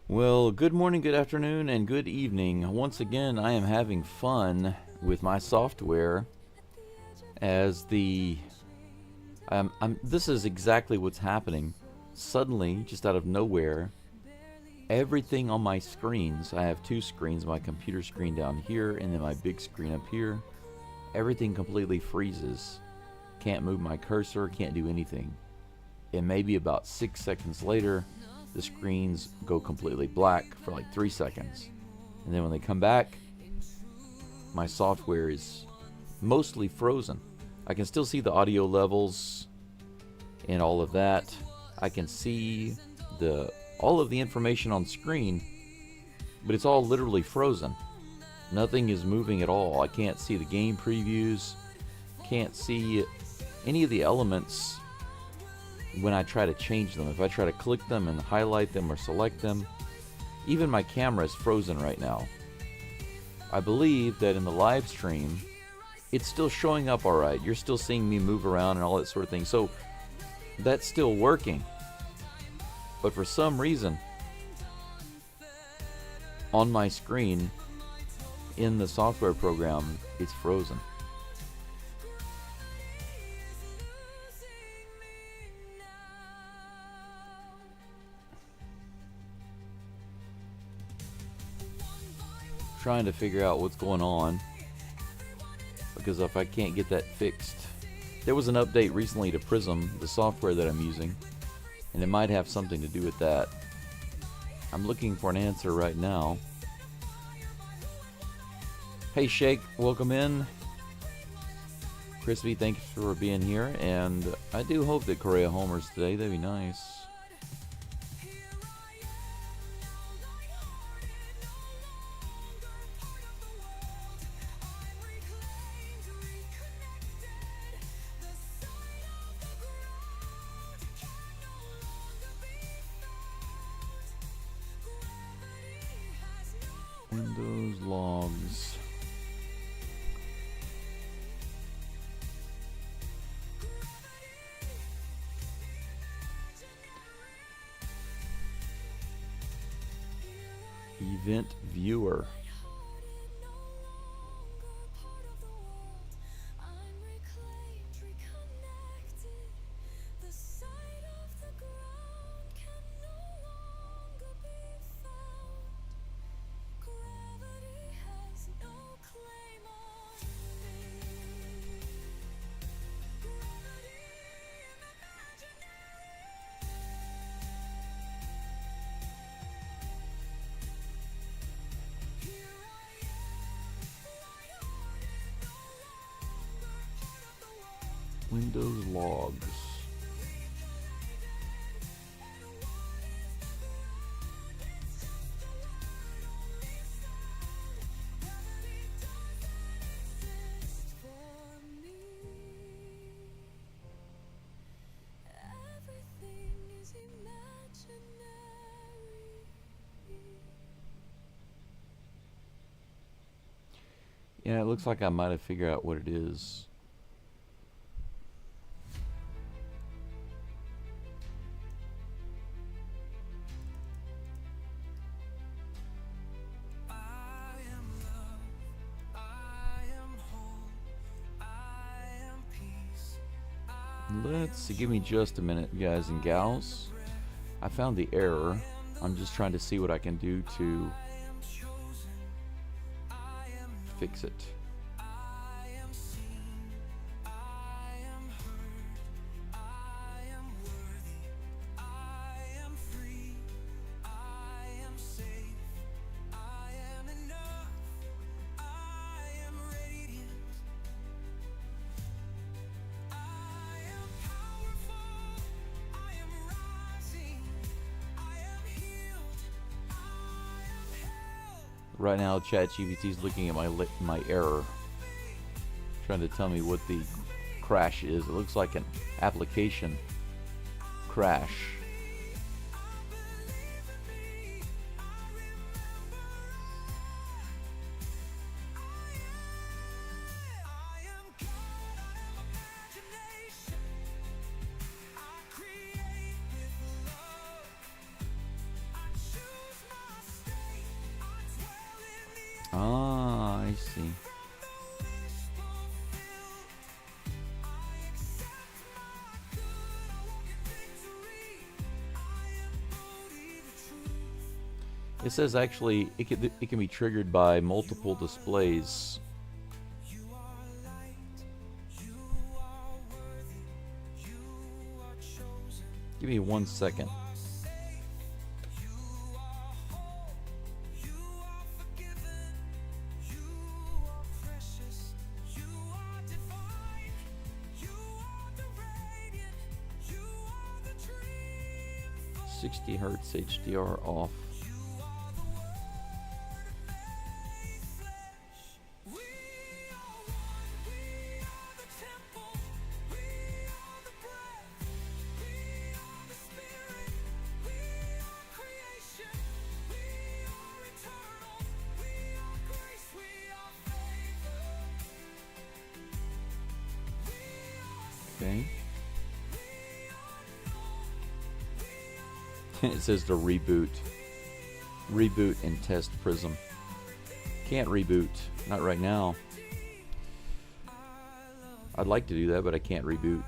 Well, good morning, good afternoon, and good evening. Once again, I am having fun with my software as this is exactly what's happening. Suddenly, just out of nowhere, everything on my screens, I have two screens, my computer screen down here and then my big screen up here, everything completely freezes. Can't move my cursor, can't do anything. And maybe about 6 seconds later, the screens go completely black for like 3 seconds. And then when they come back, my software is mostly frozen. I can still see the audio levels and all of that. I can see all of the information on screen, but it's all literally frozen. Nothing is moving at all. I can't see the game previews, can't see any of the elements when I try to change them. If I try to click them and highlight them or select them, even my camera is frozen right now. I believe that in the live stream, it's still showing up alright. You're still seeing me move around and all that sort of thing. So that's still working. But for some reason, on my screen, in the software program, it's frozen. Trying to figure out what's going on, because if I can't get that fixed, there was an update recently to Prism, the software that I'm using, and it might have something to do with that. I'm looking for an answer right now. Hey Shake, welcome in. Crispy, thanks for being here, and I do hope that Correa homers today. That'd be nice. Windows logs. Event viewer. Windows logs. Yeah, it looks like I might have figured out what it is. Let's see, give me just a minute, guys and gals. I found the error. I'm just trying to see what I can do to fix it. Right now, ChatGPT is looking at my error, trying to tell me what the crash is. It looks like an application crash. Ah, I see. It says actually it can be triggered by multiple displays. Give me 1 second. Hertz HDR off. Okay. It says to reboot and test Prism. Can't reboot, not right now. I'd like to do that, but I can't reboot.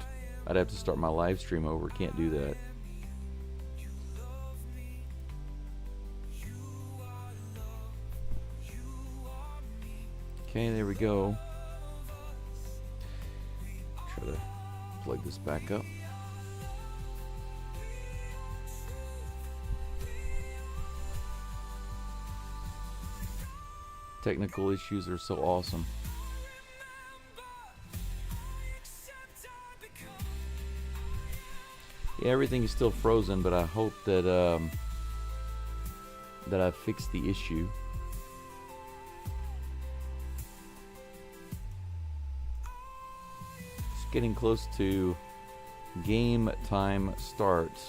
I'd have to start my live stream over. Can't do that. Okay, there we go. Try to plug this back up. Technical issues are so awesome. Yeah, everything is still frozen, but I hope that that I've fixed the issue. It's getting close to game time start.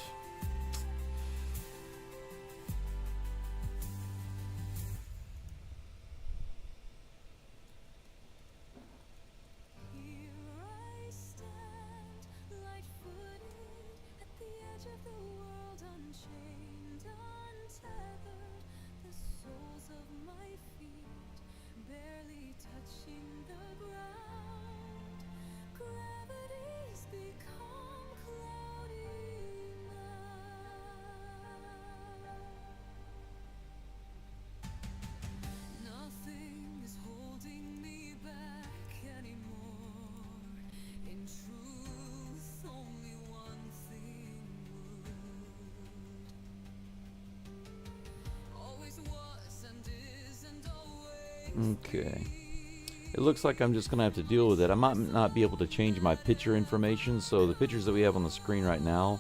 Okay. It looks like I'm just going to have to deal with it. I might not be able to change my picture information, so the pictures that we have on the screen right now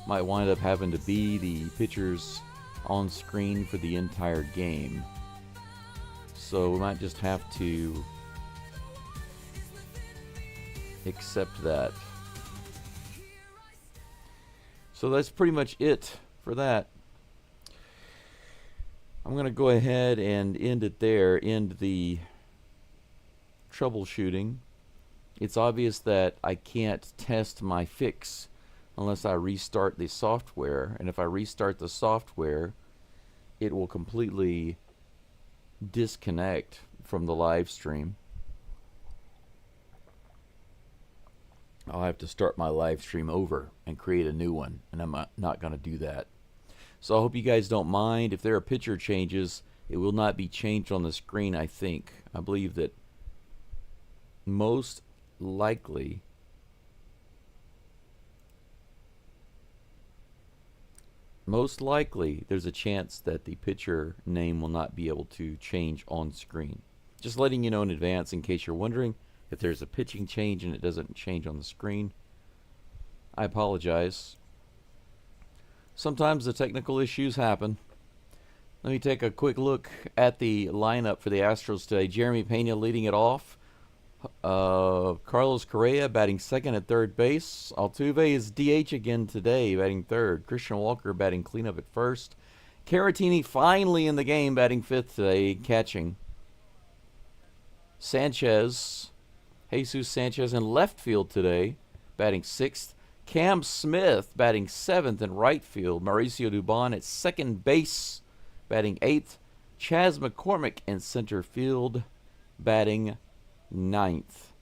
might wind up having to be the pictures on screen for the entire game. So we might just have to accept that. So that's pretty much it for that. I'm going to go ahead and end it there, end the troubleshooting. It's obvious that I can't test my fix unless I restart the software, and if I restart the software, it will completely disconnect from the live stream. I'll have to start my live stream over and create a new one, and I'm not going to do that. So I hope you guys don't mind. If there are picture changes, it will not be changed on the screen, I think. I believe that most likely there's a chance that the picture name will not be able to change on screen. Just letting you know in advance in case you're wondering if there's a pitching change and it doesn't change on the screen. I apologize. Sometimes the technical issues happen, Let me take a quick look at the lineup for the Astros today. Jeremy Pena leading it off. Carlos Correa batting second at third base. Altuve is DH again today, batting third. Christian Walker batting cleanup at first. Caratini finally in the game, batting fifth today, catching. Jesus Sanchez in left field today, batting sixth. Cam Smith batting seventh in right field. Mauricio Dubon at second base, batting eighth. Chas McCormick in center field, batting ninth.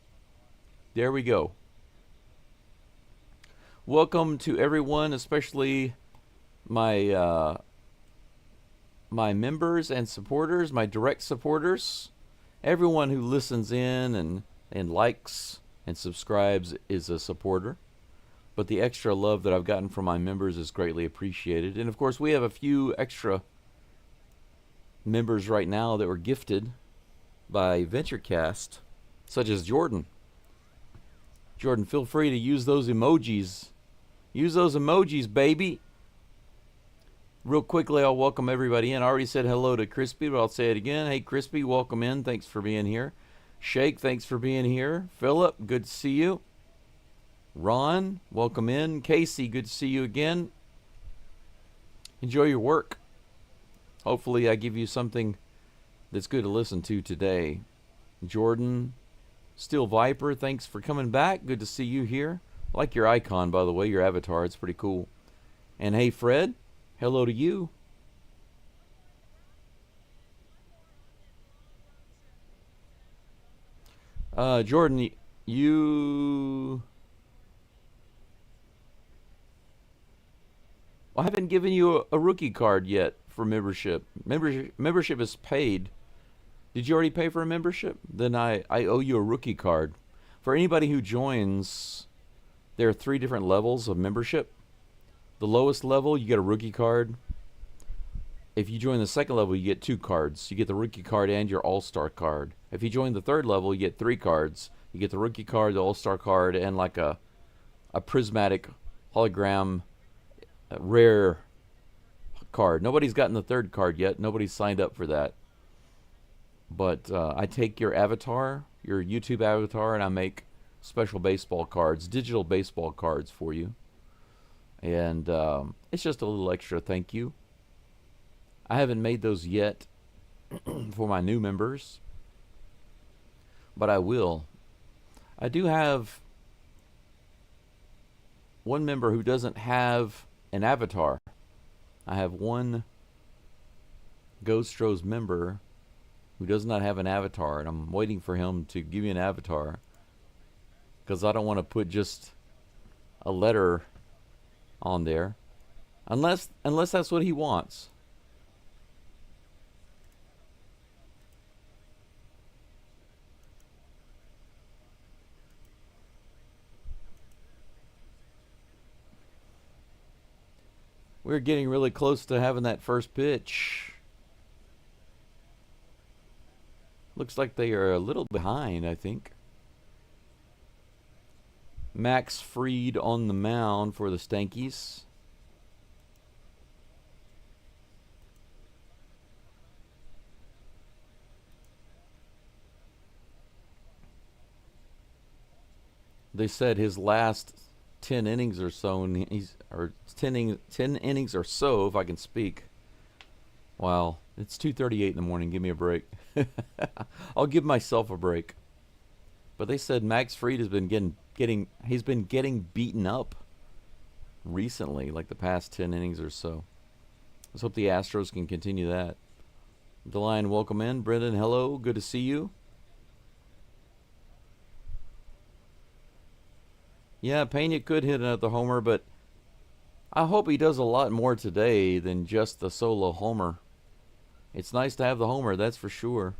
There we go. Welcome to everyone, especially my my members and supporters, my direct supporters. Everyone who listens in and likes and subscribes is a supporter. But the extra love that I've gotten from my members is greatly appreciated. And of course, we have a few extra members right now that were gifted by VentureCast, such as Jordan. Jordan, feel free to use those emojis. Use those emojis, baby. Real quickly, I'll welcome everybody in. I already said hello to Crispy, but I'll say it again. Hey, Crispy, welcome in. Thanks for being here. Shake, thanks for being here. Philip, good to see you. Ron, welcome in. Casey, good to see you again. Enjoy your work. Hopefully, I give you something that's good to listen to today. Jordan, Steel Viper, thanks for coming back. Good to see you here. I like your icon, by the way, your avatar. It's pretty cool. And hey, Fred, hello to you. Jordan, you... I haven't given you a rookie card yet for membership. Membership is paid. Did you already pay for a membership? Then I owe you a rookie card. For anybody who joins, there are 3 different levels of membership. The lowest level, you get a rookie card. If you join the second level, you get 2 cards. You get the rookie card and your all-star card. If you join the third level, you get 3 cards. You get the rookie card, the all-star card, and like a prismatic hologram rare card. Nobody's gotten the third card yet. Nobody's signed up for that. But I take your avatar, your YouTube avatar, and I make special baseball cards, digital baseball cards for you. And it's just a little extra thank you. I haven't made those yet for my new members, but I will. I do have one member who doesn't have an avatar. I have one Astros member who does not have an avatar, and I'm waiting for him to give me an avatar because I don't want to put just a letter on there unless that's what he wants. We're getting really close to having that first pitch. Looks like they are a little behind, I think. Max Fried on the mound for the Stankies. They said his last 10 innings or so, and or 10 innings or so, if I can speak. Wow, it's 2:38 in the morning. Give me a break. I'll give myself a break. But they said Max Fried has been getting beaten up recently, like the past 10 innings or so. Let's hope the Astros can continue that. DeLine, welcome in. Brendan, hello. Good to see you. Yeah, Pena could hit another homer, but I hope he does a lot more today than just the solo homer. It's nice to have the homer, that's for sure.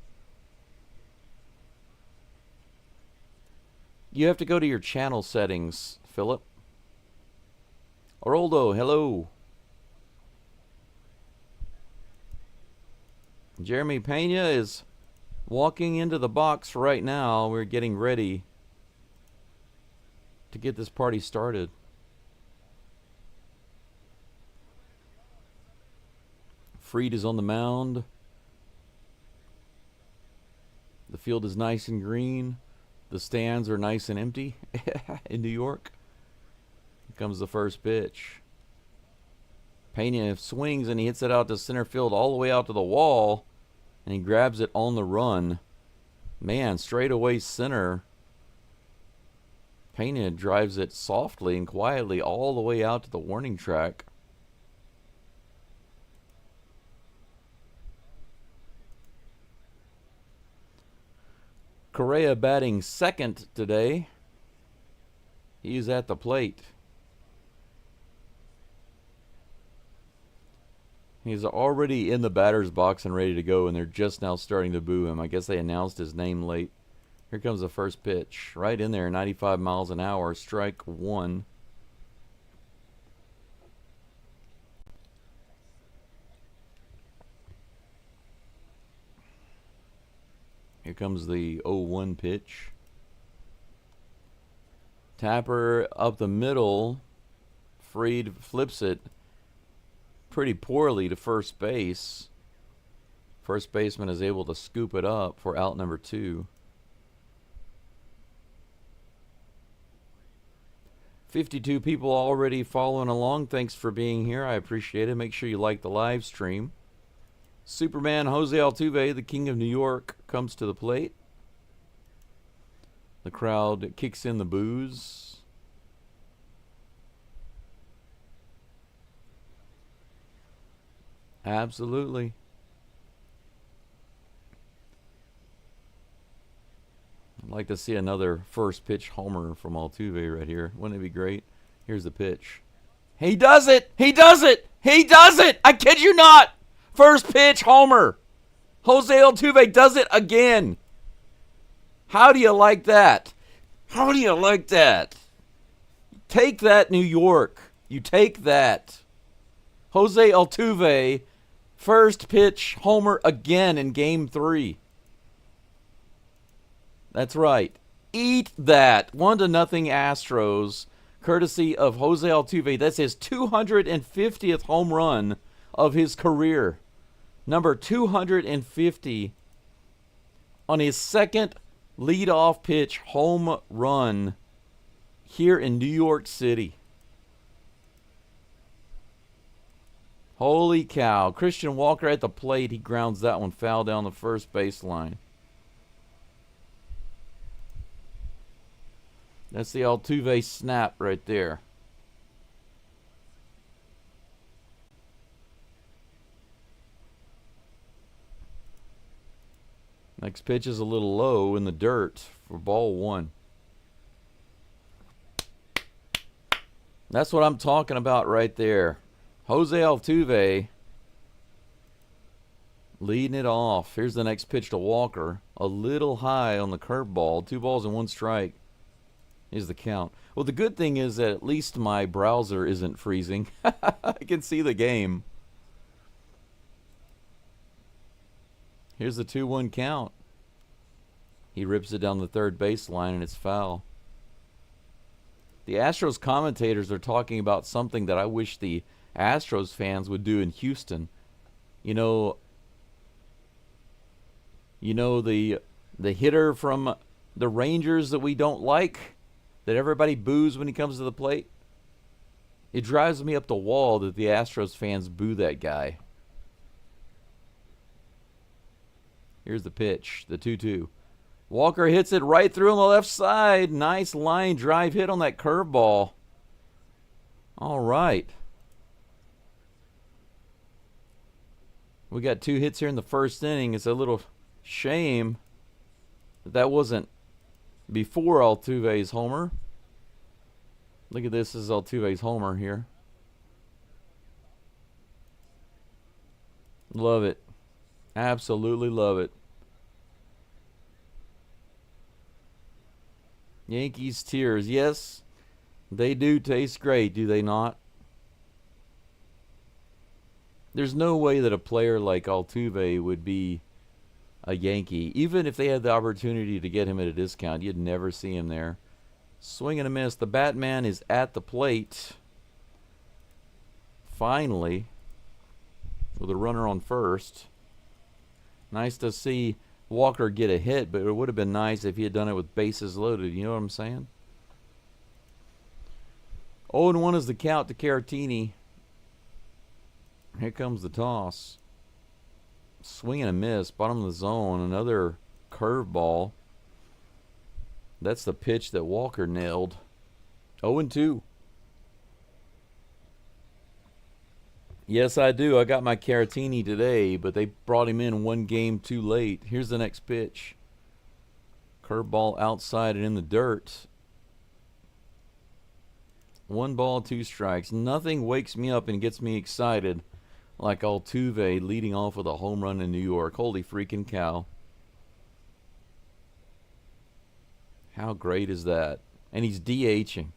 You have to go to your channel settings, Philip. Oroldo, hello. Jeremy Pena is walking into the box right now. We're getting ready to get this party started. Fried is on the mound. The field is nice and green. The stands are nice and empty in New York. Here comes the first pitch. Pena swings and he hits it out to center field all the way out to the wall. And he grabs it on the run. Man, straightaway center. Pena drives it softly and quietly all the way out to the warning track. Correa batting second today. He's at the plate. He's already in the batter's box and ready to go, and they're just now starting to boo him. I guess they announced his name late. Here comes the first pitch. Right in there, 95 miles an hour, strike one. Here comes the 0-1 pitch. Tapper up the middle. Fried flips it pretty poorly to first base. First baseman is able to scoop it up for out number 2. 52 people already following along. Thanks for being here. I appreciate it. Make sure you like the live stream. Superman Jose Altuve, the king of New York, comes to the plate. The crowd kicks in the boos. Absolutely. I'd like to see another first pitch homer from Altuve right here. Wouldn't it be great? Here's the pitch. He does it! He does it! He does it! I kid you not! First pitch homer. Jose Altuve does it again. How do you like that? How do you like that? Take that, New York. You take that. Jose Altuve, first pitch homer again in Game 3. That's right. Eat that. 1-0 Astros, courtesy of Jose Altuve. That's his 250th home run of his career. Number 250 on his second leadoff pitch home run here in New York City. Holy cow. Christian Walker at the plate. He grounds that one foul down the first baseline. That's the Altuve snap right there. Next pitch is a little low in the dirt for ball 1. That's what I'm talking about right there. Jose Altuve leading it off. Here's the next pitch to Walker. A little high on the curveball. 2 balls and 1 strike is the count. Well, the good thing is that at least my browser isn't freezing. I can see the game. Here's the 2-1 count. He rips it down the third baseline and it's foul. The Astros commentators are talking about something that I wish the Astros fans would do in Houston. You know the hitter from the Rangers that we don't like, that everybody boos when he comes to the plate? It drives me up the wall that the Astros fans boo that guy. Here's the pitch, the 2-2. Walker hits it right through on the left side. Nice line drive hit on that curveball. All right. We got 2 hits here in the first inning. It's a little shame that wasn't before Altuve's homer. Look at this. This is Altuve's homer here. Love it. Absolutely love it. Yankees tears. Yes, they do taste great, do they not? There's no way that a player like Altuve would be a Yankee. Even if they had the opportunity to get him at a discount, you'd never see him there. Swing and a miss. The Batman is at the plate. Finally. with a runner on first. Nice to see Walker get a hit, but it would have been nice if he had done it with bases loaded. You know what I'm saying? 0-1 is the count to Caratini. Here comes the toss. Swing and a miss. Bottom of the zone. Another curveball. That's the pitch that Walker nailed. 0-2. Yes, I do. I got my Caratini today, but they brought him in one game too late. Here's the next pitch. Curveball outside and in the dirt. 1 ball, 2 strikes. Nothing wakes me up and gets me excited like Altuve leading off with a home run in New York. Holy freaking cow. How great is that? And he's DHing.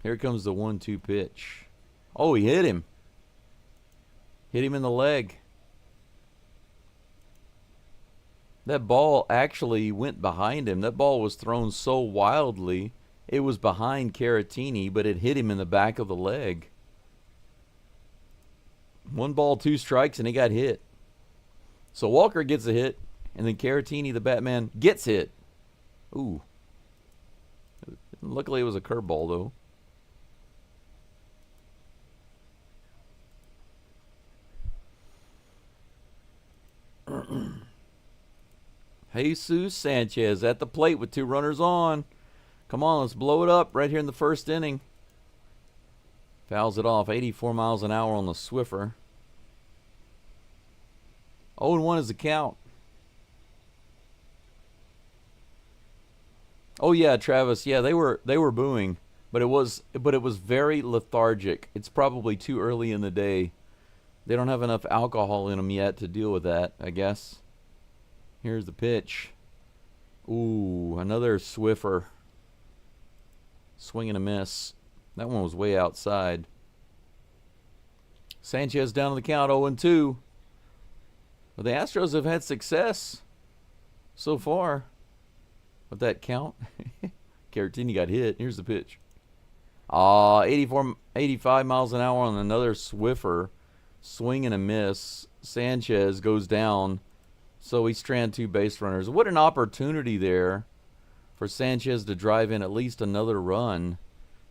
Here comes the 1-2 pitch. Oh, he hit him. Hit him in the leg. That ball actually went behind him. That ball was thrown so wildly, it was behind Caratini, but it hit him in the back of the leg. 1 ball, 2 strikes, and he got hit. So Walker gets a hit, and then Caratini, the Batman, gets hit. Ooh. Luckily, it was a curveball, though. Jesus Sanchez at the plate with 2 runners on. Come on, let's blow it up right here in the first inning. Fouls it off. 84 miles an hour on the Swiffer. 0-1 is the count. Oh yeah, Travis. Yeah, they were booing, but it was very lethargic. It's probably too early in the day. They don't have enough alcohol in them yet to deal with that, I guess. Here's the pitch. Ooh, another Swiffer. Swing and a miss. That one was way outside. Sanchez down to the count, 0-2. Well, the Astros have had success so far with that count. Caratini got hit. Here's the pitch. 85 miles an hour on another Swiffer. Swing and a miss. Sanchez goes down. So we strand 2 base runners. What an opportunity there for Sanchez to drive in at least another run.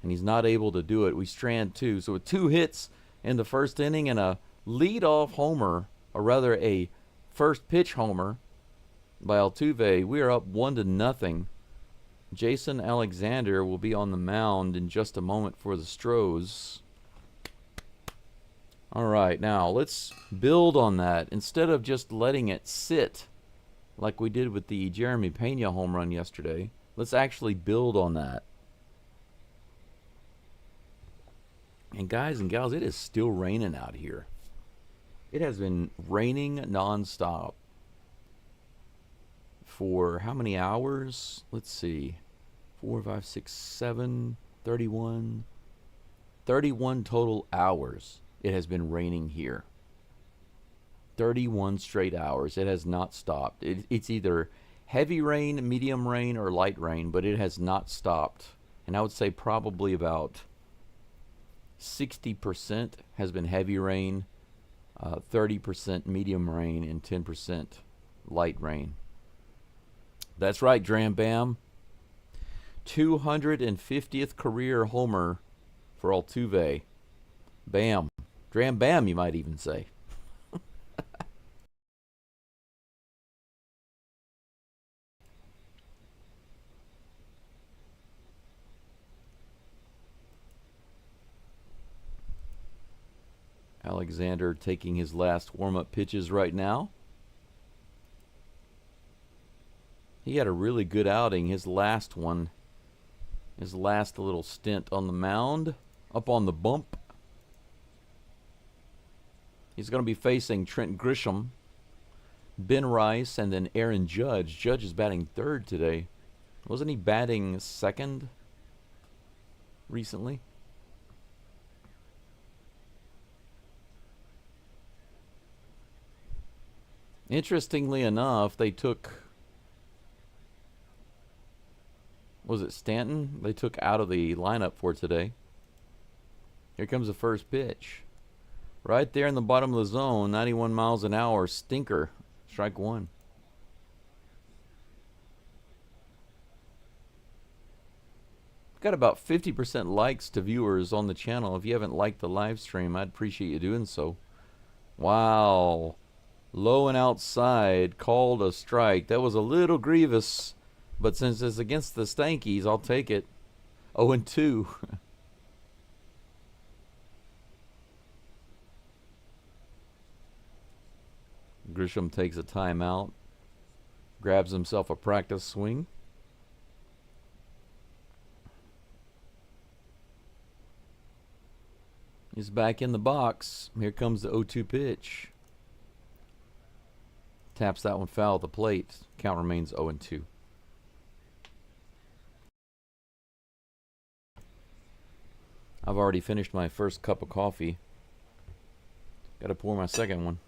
And he's not able to do it. We strand 2. So with 2 hits in the first inning and a leadoff homer, or rather a first pitch homer by Altuve, we are up 1-0. Jason Alexander will be on the mound in just a moment for the Astros. All right, now let's build on that. Instead of just letting it sit like we did with the Jeremy Pena home run yesterday, let's actually build on that. And guys and gals, it is still raining out here. It has been raining nonstop for how many hours? Let's see. 4, 5, 6, 7, 31. 31 total hours it has been raining here. 31 straight hours. It has not stopped. It's either heavy rain, medium rain, or light rain, but it has not stopped. And I would say probably about 60% has been heavy rain, 30% medium rain, and 10% light rain. That's right, Dram Bam. 250th career homer for Altuve. Bam. Dram Bam, you might even say. Alexander taking his last warm-up pitches right now. He had a really good outing, his last one. His last little stint on the mound, up on the bump. He's going to be facing Trent Grisham, Ben Rice, and then Aaron Judge. Judge is batting third today. Wasn't he batting second recently? Interestingly enough, they took, was it Stanton? They took out of the lineup for today. Here comes the first pitch. Right there in the bottom of the zone, 91 miles an hour, stinker. Strike one. Got about 50% likes to viewers on the channel. If you haven't liked the live stream, I'd appreciate you doing so. Wow. Low and outside, called a strike. That was a little grievous, but since it's against the Stankies, I'll take it. 0-2. Grisham takes a timeout, grabs himself a practice swing. He's back in the box. Here comes the 0-2 pitch. Taps that one foul at the plate. Count remains 0-2. I've already finished my first cup of coffee. Got to pour my second one.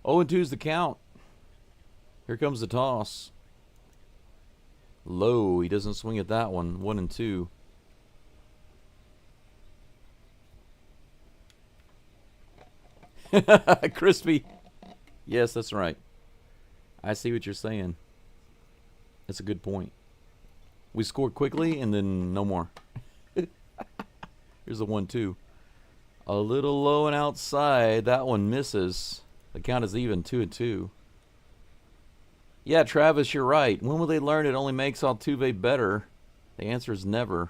0-2 is the count. Here comes the toss. Low. He doesn't swing at that one. 1-2. Crispy. Yes, that's right. I see what you're saying. That's a good point. We scored quickly and then no more. Here's the 1-2. A little low and outside. That one misses. The count is even, 2-2. Yeah, Travis, you're right. When will they learn it only makes Altuve better? The answer is never.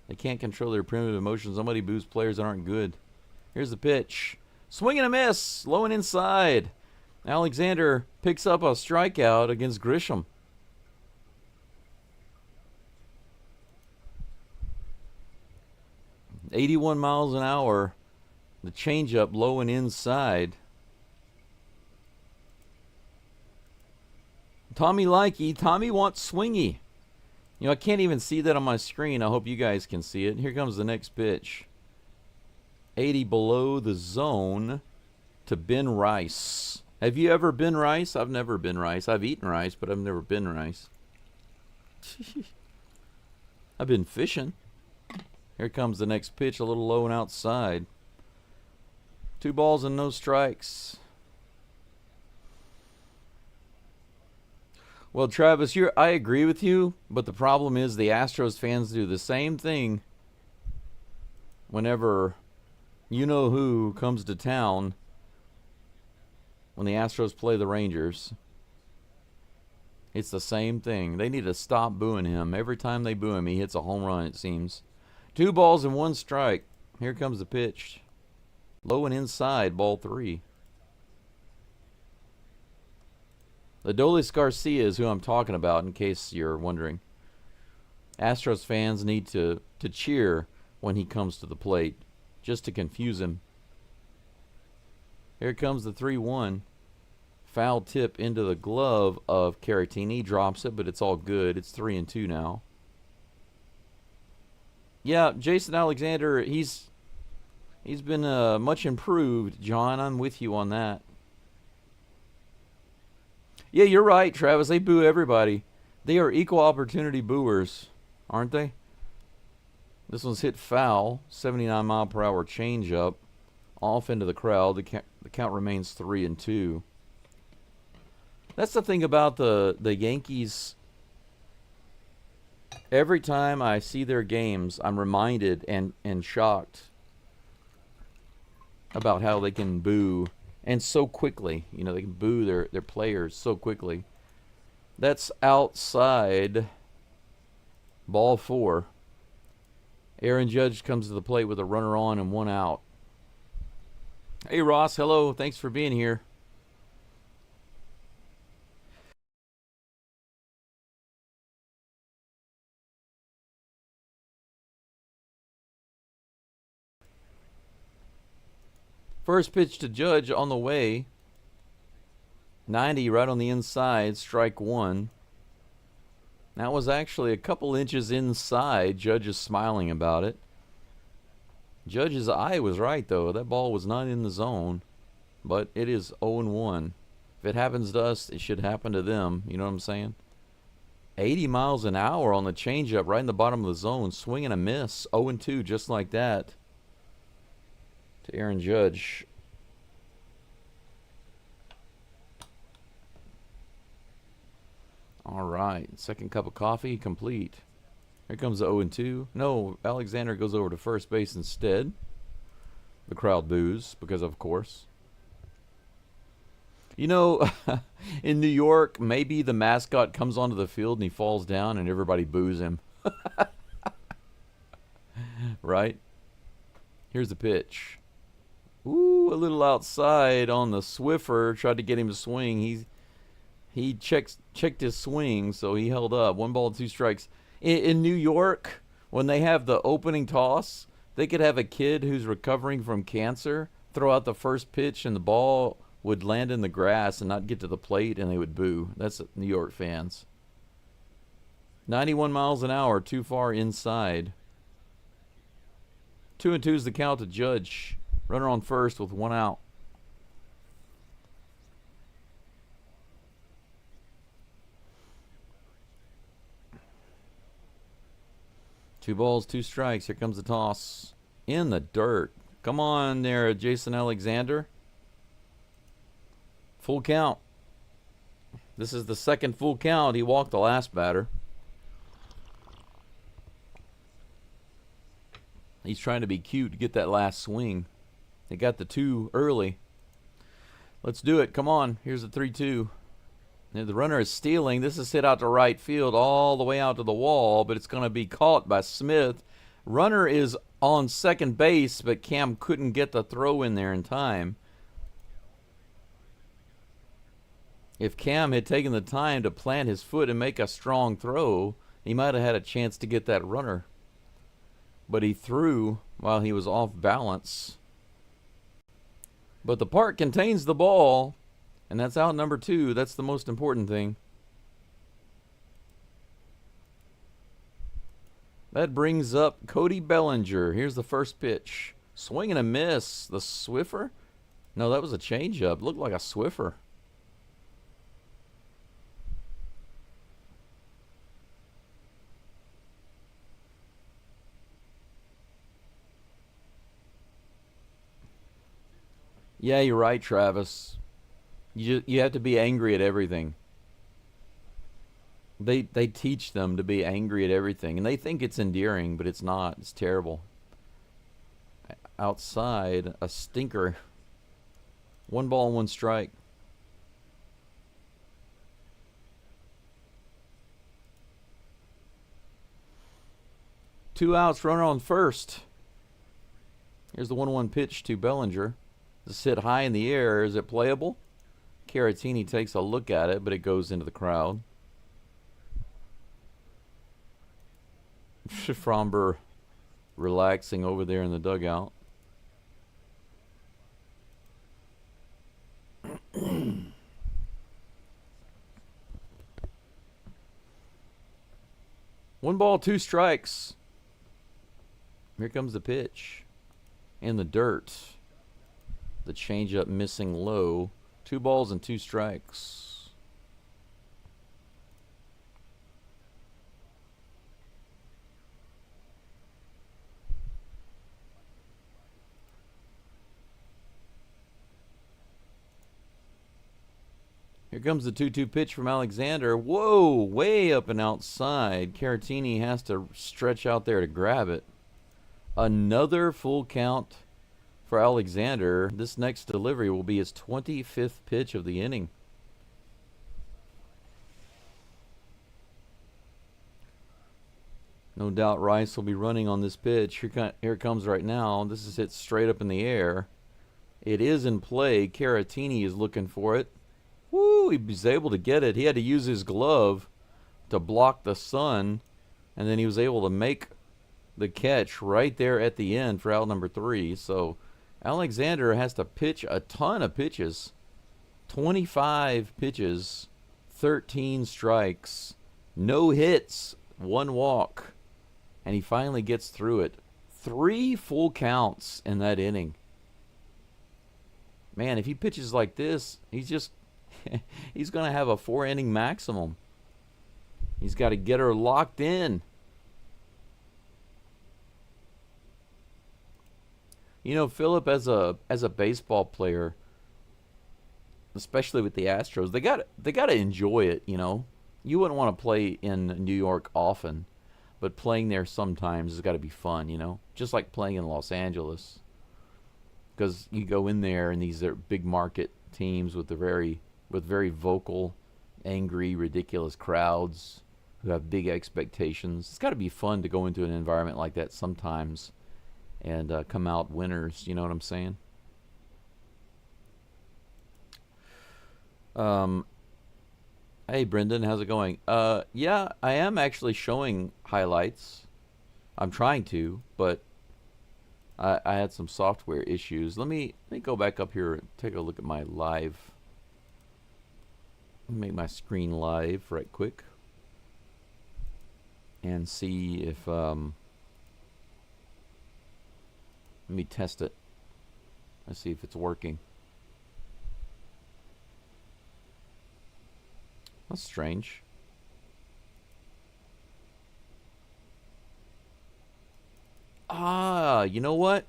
They can't control their primitive emotions. Somebody boos players that aren't good. Here's the pitch. Swing and a miss. Low and inside. Alexander picks up a strikeout against Grisham. .81 miles an hour. The changeup low and inside. Tommy Likey. Tommy wants swingy. You know, I can't even see that on my screen. I hope you guys can see it. Here comes the next pitch. 80 below the zone to Ben Rice. Have you ever been rice? I've never been rice. I've eaten rice, but I've never been rice. I've been fishing. Here comes the next pitch, a little low and outside. 2 balls and no strikes. Well, Travis, I agree with you, but the problem is the Astros fans do the same thing whenever you-know-who comes to town when the Astros play the Rangers. It's the same thing. They need to stop booing him. Every time they boo him, he hits a home run, it seems. 2 balls and 1 strike. Here comes the pitch. Low and inside, ball 3. Adolis Garcia is who I'm talking about, in case you're wondering. Astros fans need to cheer when he comes to the plate, just to confuse him. Here comes the 3-1. Foul tip into the glove of Caratini. Drops it, but it's all good. It's 3-2 now. Yeah, Jason Alexander, he's been much improved, John. I'm with you on that. Yeah, you're right, Travis. They boo everybody. They are equal opportunity booers, aren't they? This one's hit foul. 79 mile per hour changeup. Off into the crowd. The count remains 3-2. That's the thing about the Yankees. Every time I see their games, I'm reminded and shocked about how they can boo, and so quickly. You know, they can boo their players so quickly. That's outside. Ball 4. Aaron Judge comes to the plate with a runner on and 1 out. Hey, Ross. Hello. Thanks for being here. First pitch to Judge on the way. 90 right on the inside. Strike 1. That was actually a couple inches inside. Judge is smiling about it. Judge's eye was right, though. That ball was not in the zone. But it is 0-1. If it happens to us, it should happen to them. You know what I'm saying? 80 miles an hour on the changeup right in the bottom of the zone. Swing and a miss. 0-2 just like that. To Aaron Judge. All right, second cup of coffee complete. Here comes the 0-2. No, Alexander goes over to first base instead. The crowd boos because, of course. You know, in New York, maybe the mascot comes onto the field and he falls down and everybody boos him. Right? Here's the pitch. Ooh, a little outside on the Swiffer. Tried to get him to swing. He checked his swing, so he held up. 1-2 strikes. In New York, when they have the opening toss, they could have a kid who's recovering from cancer throw out the first pitch and the ball would land in the grass and not get to the plate, and they would boo. That's New York fans. 91 miles an hour, too far inside. 2-2 is the count to Judge. Runner on first with 1 out. Two balls, 2 strikes. Here comes the toss. In the dirt. Come on there, Jason Alexander. Full count. This is the second full count. He walked the last batter. He's trying to be cute to get that last swing. They got the 2 early. Let's do it. Come on. Here's the 3-2. Now the runner is stealing. This is hit out to right field all the way out to the wall, but it's going to be caught by Smith. Runner is on second base, but Cam couldn't get the throw in there in time. If Cam had taken the time to plant his foot and make a strong throw, he might have had a chance to get that runner. But he threw while he was off balance. But the park contains the ball, and that's out number 2. That's the most important thing. That brings up Cody Bellinger. Here's the first pitch. Swing and a miss. The Swiffer? No, that was a changeup. Looked like a Swiffer. Yeah, you're right, Travis. You have to be angry at everything. They teach them to be angry at everything, and they think it's endearing, but it's not. It's terrible. Outside, a stinker. 1 ball, 1 strike. Two outs, runner on first. Here's the 1-1 pitch to Bellinger. This hit high in the air. Is it playable? Caratini takes a look at it, but it goes into the crowd. Fromber relaxing over there in the dugout. One ball, 2 strikes. Here comes the pitch. In the dirt. The changeup missing low. 2 balls and 2 strikes. Here comes the 2-2 pitch from Alexander. Whoa, way up and outside. Caratini has to stretch out there to grab it. Another full count for Alexander. This next delivery will be his 25th pitch of the inning. No doubt Rice will be running on this pitch. Here it comes right now. This is hit straight up in the air. It is in play. Caratini is looking for it. Woo, he was able to get it. He had to use his glove to block the sun, and then he was able to make the catch right there at the end for out number 3. So Alexander has to pitch a ton of pitches. 25 pitches, 13 strikes, no hits, 1 walk, and he finally gets through it. 3 full counts in that inning. Man, if he pitches like this, he's going to have a 4-inning maximum. He's got to get her locked in. You know, Philip, as a baseball player, especially with the Astros, they got to enjoy it, you know. You wouldn't want to play in New York often, but playing there sometimes has got to be fun, you know? Just like playing in Los Angeles. Because you go in there and these are big market teams with very vocal, angry, ridiculous crowds who have big expectations. It's got to be fun to go into an environment like that sometimes and come out winners. You know what I'm saying? Hey, Brendan, how's it going? Yeah, I am actually showing highlights. I'm trying to, but I had some software issues. Let me go back up here and take a look at my live. Let me make my screen live right quick and see if let me test it. Let's see if it's working. That's strange. Ah, you know what?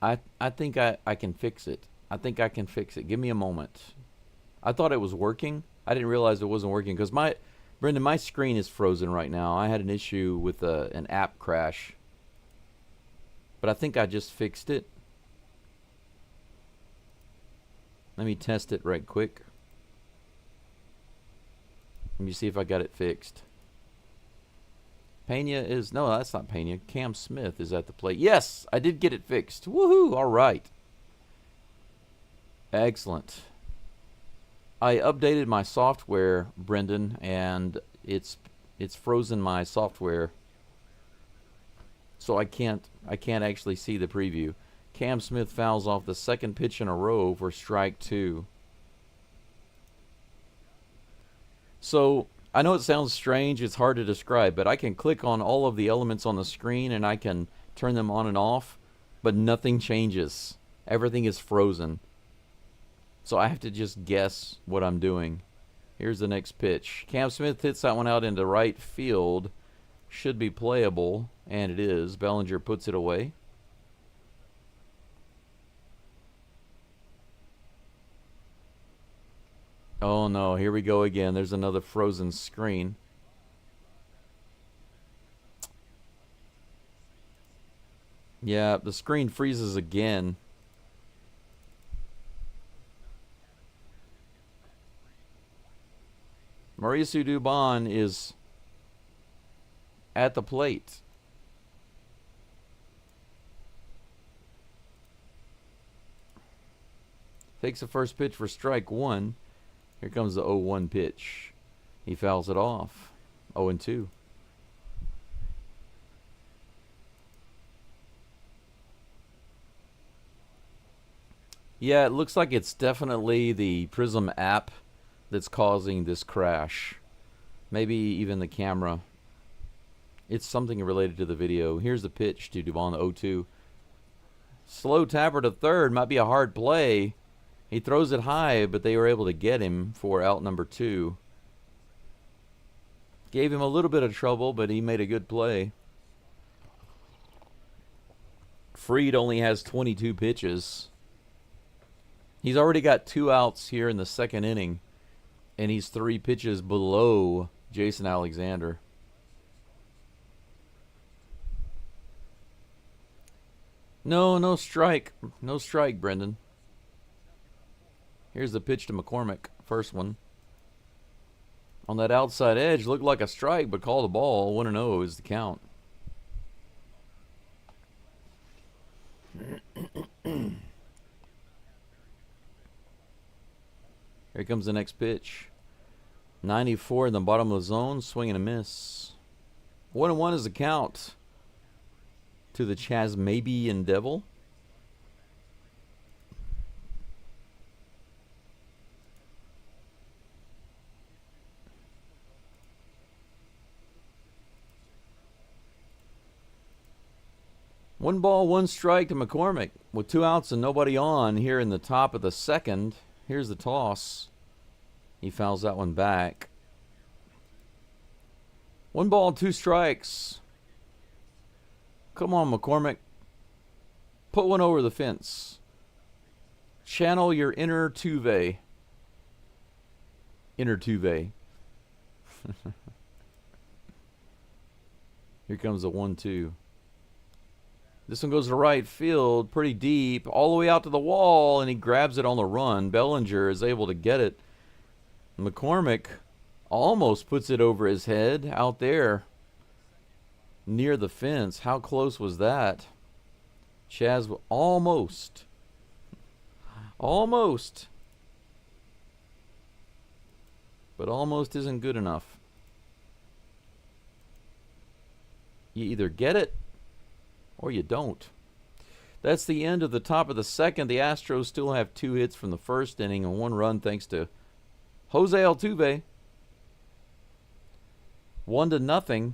I think I can fix it. I think I can fix it. Give me a moment. I thought it was working. I didn't realize it wasn't working because Brendan, my screen is frozen right now. I had an issue with an app crash, but I think I just fixed it. Let me test it right quick. Let me see if I got it fixed. Pena is... No, that's not Pena. Cam Smith is at the plate. Yes, I did get it fixed. Woohoo! All right. Excellent. I updated my software, Brendan, and it's frozen my software. So I can't actually see the preview. Cam Smith fouls off the second pitch in a row for strike 2. So, I know it sounds strange, it's hard to describe, but I can click on all of the elements on the screen and I can turn them on and off, but nothing changes. Everything is frozen. So I have to just guess what I'm doing. Here's the next pitch. Cam Smith hits that one out into right field. Should be playable, and it is. Bellinger puts it away. Oh no, here we go again. There's another frozen screen. Yeah, the screen freezes again. Mauricio Dubon is at the plate. Takes the first pitch for strike 1. Here comes the 0-1 pitch. He fouls it off. 0-2. Yeah, it looks like it's definitely the Prism app that's causing this crash. Maybe even the camera. It's something related to the video. Here's the pitch to Dubon, the 0-2. Slow tapper to third. Might be a hard play. He throws it high, but they were able to get him for out number 2. Gave him a little bit of trouble, but he made a good play. Fried only has 22 pitches. He's already got 2 outs here in the second inning, and he's 3 pitches below Jason Alexander. No strike. No strike, Brendan. Here's the pitch to McCormick. First one. On that outside edge, looked like a strike, but called a ball. 1-0 is the count. Here comes the next pitch. 94 in the bottom of the zone. Swing and a miss. 1-1 is the count to the Chasmabian Devil. One ball, one strike to McCormick with 2 outs and nobody on here in the top of the second. Here's the toss. He fouls that one back. 1 ball, 2 strikes. Come on, McCormick. Put one over the fence. Channel your inner Tuve. Inner Tuve. Here comes the 1-2. This one goes to right field, pretty deep, all the way out to the wall, and he grabs it on the run. Bellinger is able to get it. McCormick almost puts it over his head out there near the fence. How close was that? Chaz almost. Almost. But almost isn't good enough. You either get it or you don't. That's the end of the top of the second. The Astros still have 2 hits from the first inning and 1 run thanks to Jose Altuve. 1-0.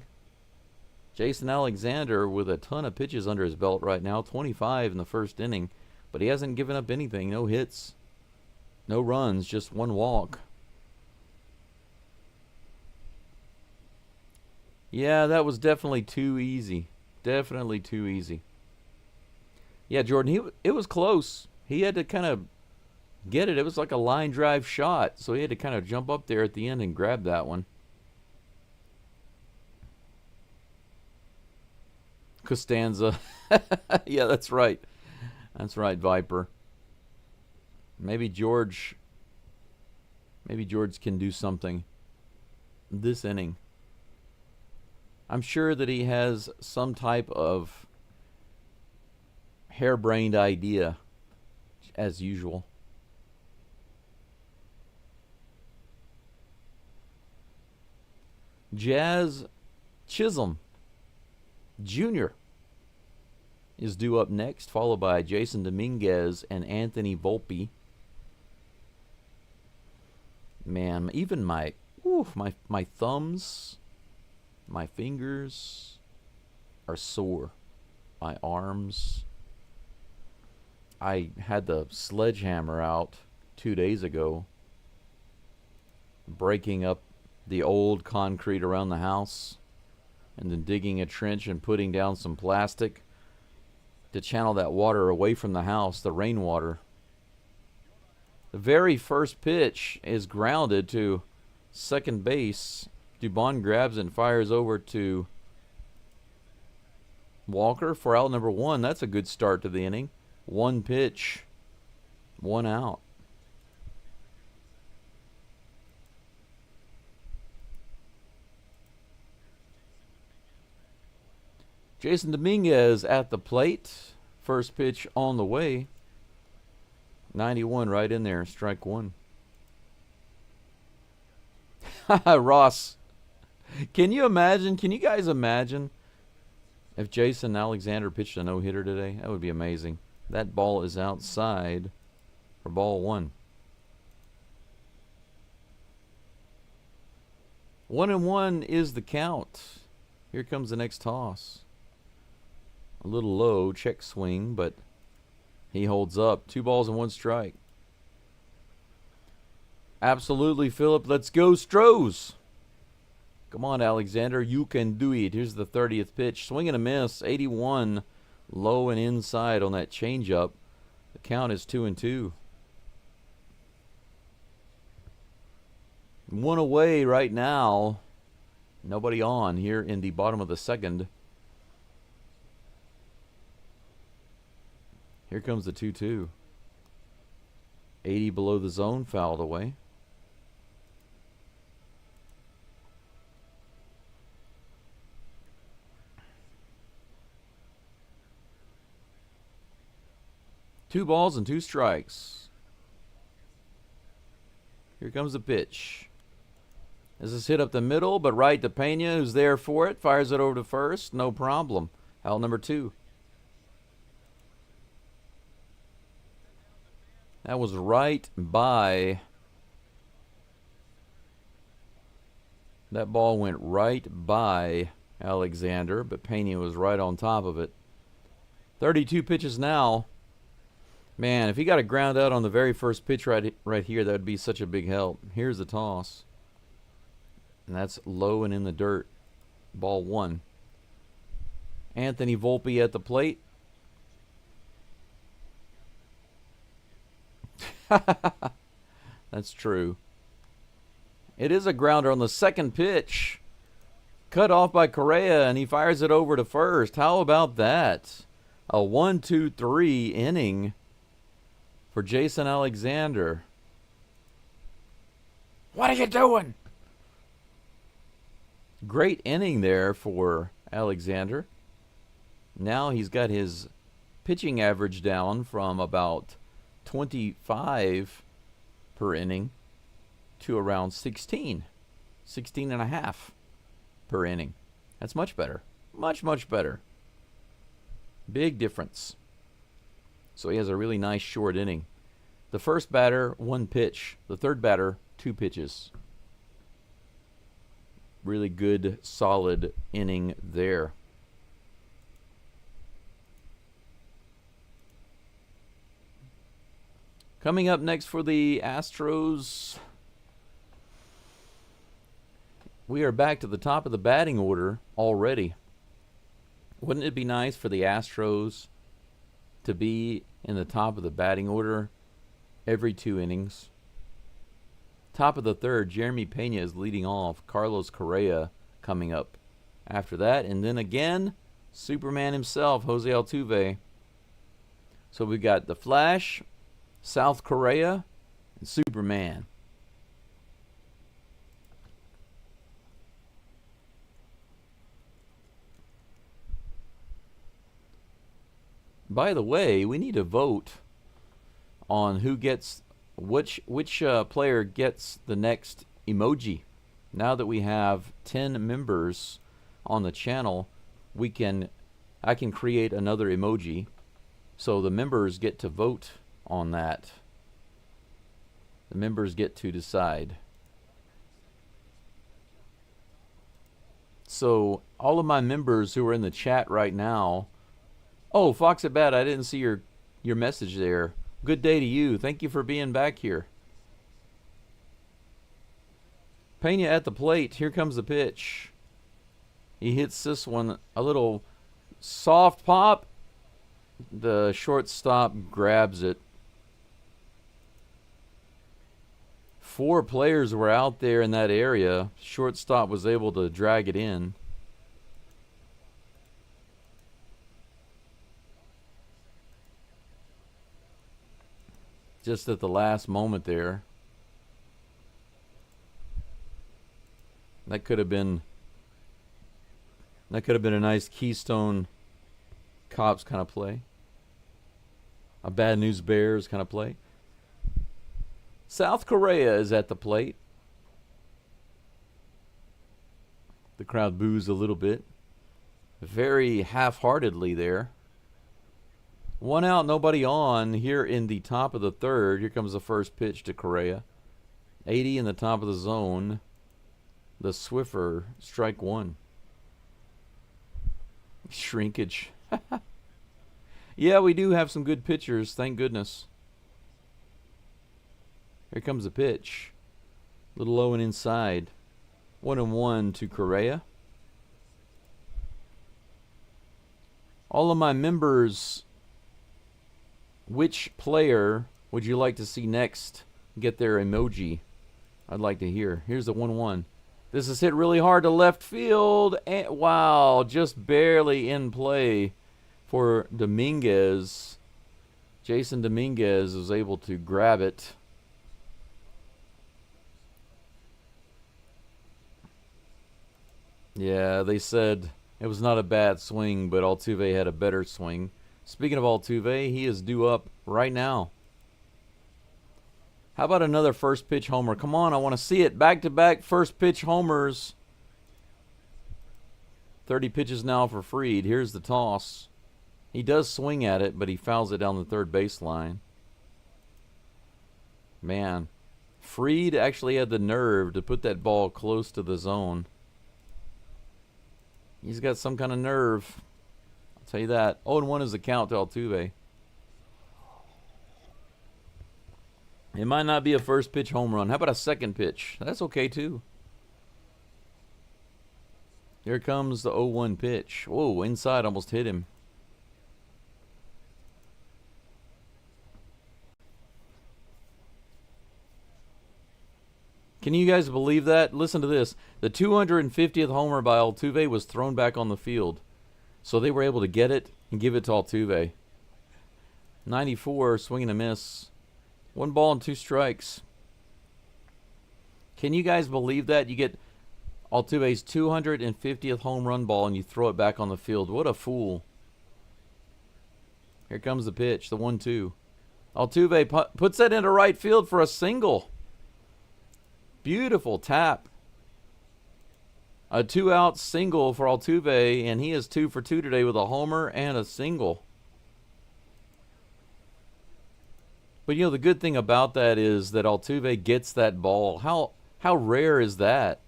Jason Alexander with a ton of pitches under his belt right now. 25 in the first inning. But he hasn't given up anything. No hits. No runs. Just 1 walk. Yeah, that was definitely too easy. Definitely too easy. Yeah, Jordan, it was close. He had to kind of get it. It was like a line drive shot. So he had to kind of jump up there at the end and grab that one. Costanza. Yeah, that's right. That's right, Viper. Maybe George can do something this inning. I'm sure that he has some type of harebrained idea, as usual. Jazz Chisholm Jr. is due up next, followed by Jason Dominguez and Anthony Volpe. Man, even my thumbs, my fingers are sore. My arms. I had the sledgehammer out 2 days ago, breaking up the old concrete around the house, and then digging a trench and putting down some plastic to channel that water away from the house, the rainwater. The very first pitch is grounded to second base. Dubon grabs and fires over to Walker for out number 1. That's a good start to the inning. 1 pitch, 1 out. Jason Dominguez at the plate. First pitch on the way. 91 right in there, strike 1. Ross. Can you guys imagine if Jason Alexander pitched a no-hitter today? That would be amazing. That ball is outside for ball 1. 1-1 is the count. Here comes the next toss. A little low, check swing, but he holds up. 2 balls and 1 strike. Absolutely, Philip. Let's go, Astros. Come on, Alexander. You can do it. Here's the 30th pitch. Swing and a miss. 81. Low and inside on that changeup. The count is 2-2. 1 away right now. Nobody on here in the bottom of the second. Here comes the 2-2. 80 below the zone, fouled away. Two balls and 2 strikes. Here comes the pitch. This is hit up the middle, but right to Pena, who's there for it. Fires it over to first. No problem. Out number 2. That was right by. That ball went right by Alexander, but Pena was right on top of it. 32 pitches now. Man, if he got a ground out on the very first pitch right here, that would be such a big help. Here's the toss. And that's low and in the dirt. Ball 1. Anthony Volpe at the plate. That's true. It is a grounder on the second pitch. Cut off by Correa, and he fires it over to first. How about that? A 1-2-3 inning for Jason Alexander. What are you doing? Great inning there for Alexander. Now he's got his pitching average down from about 25 per inning to around 16 and a half per inning. That's much better. Much better. Big difference. So he has a really nice short inning. The first batter, 1 pitch. The third batter, 2 pitches. Really good, solid inning there. Coming up next for the Astros, we are back to the top of the batting order already. Wouldn't it be nice for the Astros to be in the top of the batting order every 2 innings? Top of the third, Jeremy Pena is leading off. Carlos Correa coming up after that. And then again, Superman himself, Jose Altuve. So we've got the Flash, South Korea, and Superman. By the way, we need to vote on who gets which player gets the next emoji. Now that we have 10 members on the channel, I can create another emoji, so the members get to vote on that. The members get to decide. So all of my members who are in the chat right now. Oh, Fox at Bat, I didn't see your message there. Good day to you. Thank you for being back here. Pena at the plate. Here comes the pitch. He hits this one, a little soft pop. The shortstop grabs it. 4 players were out there in that area. Shortstop was able to drag it in. Just at the last moment there. That could have been a nice Keystone Cops kind of play. A Bad News Bears kind of play. South Korea is at the plate. The crowd boos a little bit. Very half-heartedly there. 1 out, nobody on here in the top of the third. Here comes the first pitch to Correa. 80 in the top of the zone. The Swiffer, strike 1. Shrinkage. Yeah, we do have some good pitchers, thank goodness. Here comes the pitch. A little low and inside. 1-1 to Correa. All of my members, which player would you like to see next get their emoji? I'd like to hear. Here's the 1-1. This is hit really hard to left field. And, wow, just barely in play for Dominguez. Jason Dominguez was able to grab it. Yeah, they said it was not a bad swing, but Altuve had a better swing. Speaking of Altuve, he is due up right now. How about another first pitch homer? Come on, I want to see it. Back-to-back first pitch homers. 30 pitches now for Fried. Here's the toss. He does swing at it, but he fouls it down the third baseline. Man, Fried actually had the nerve to put that ball close to the zone. He's got some kind of nerve. I'll tell you that. 0-1 is the count to Altuve. It might not be a first pitch home run. How about a second pitch? That's okay too. Here comes the 0-1 pitch. Whoa, inside, almost hit him. Can you guys believe that? Listen to this. The 250th homer by Altuve was thrown back on the field. So they were able to get it and give it to Altuve. 94, swing and a miss. 1 ball and 2 strikes. Can you guys believe that? You get Altuve's 250th home run ball and you throw it back on the field. What a fool. Here comes the pitch, the 1-2. Altuve puts that into right field for a single. Beautiful tap. A 2-out single for Altuve, and he is 2 for 2 today with a homer and a single. But you know, the good thing about that is that Altuve gets that ball. How rare is that?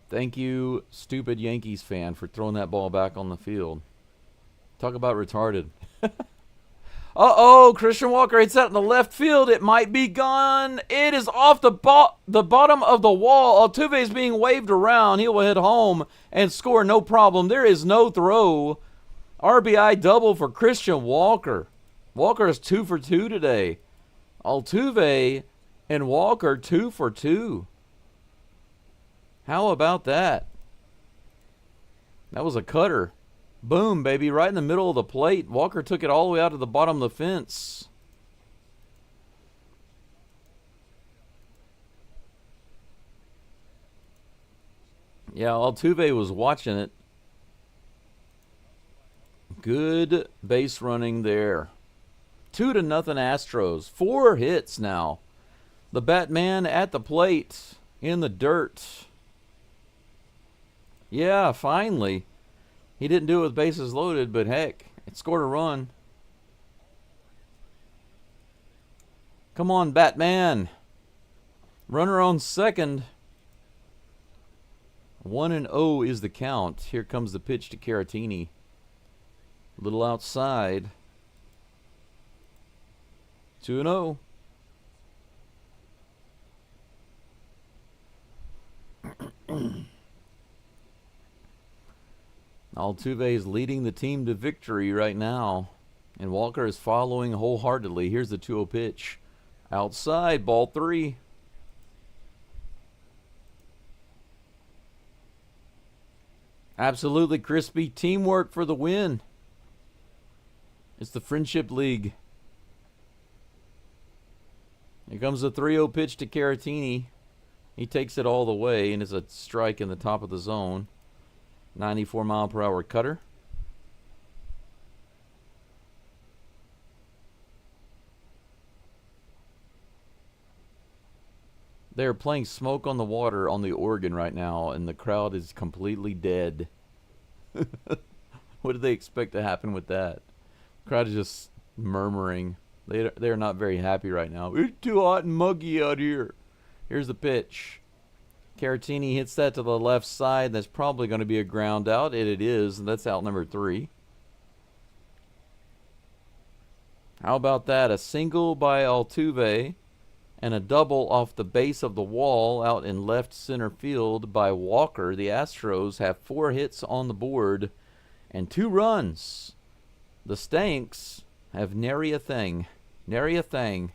Thank you, stupid Yankees fan, for throwing that ball back on the field. Talk about retarded. Uh-oh, Christian Walker hits that in the left field. It might be gone. It is off the bottom of the wall. Altuve is being waved around. He will hit home and score no problem. There is no throw. RBI double for Christian Walker. Walker is 2 for 2 today. Altuve and Walker 2 for 2. How about that? That was a cutter. Boom, baby, right in the middle of the plate. Walker took it all the way out to the bottom of the fence. Yeah, Altuve was watching it. Good base running there. 2-0 Astros. 4 hits now. The Batman at the plate in the dirt. Yeah, finally. He didn't do it with bases loaded, but heck, it scored a run. Come on, Batman. Runner on second. 1-0 is the count. Here comes the pitch to Caratini. A little outside. 2-0. Altuve is leading the team to victory right now. And Walker is following wholeheartedly. Here's the 2-0 pitch. Outside, ball 3. Absolutely crispy. Teamwork for the win. It's the Friendship League. Here comes the 3-0 pitch to Caratini. He takes it all the way, and it's a strike in the top of the zone. 94-mile-per-hour cutter. They're playing Smoke on the Water on the organ right now, and the crowd is completely dead. What do they expect to happen with that? The crowd is just murmuring. They're not very happy right now. It's too hot and muggy out here. Here's the pitch. Caratini hits that to the left side. That's probably going to be a ground out. It is, and that's out number 3. How about that? A single by Altuve and a double off the base of the wall out in left center field by Walker. The Astros have 4 hits on the board and 2 runs. The Stanks have nary a thing. Nary a thing.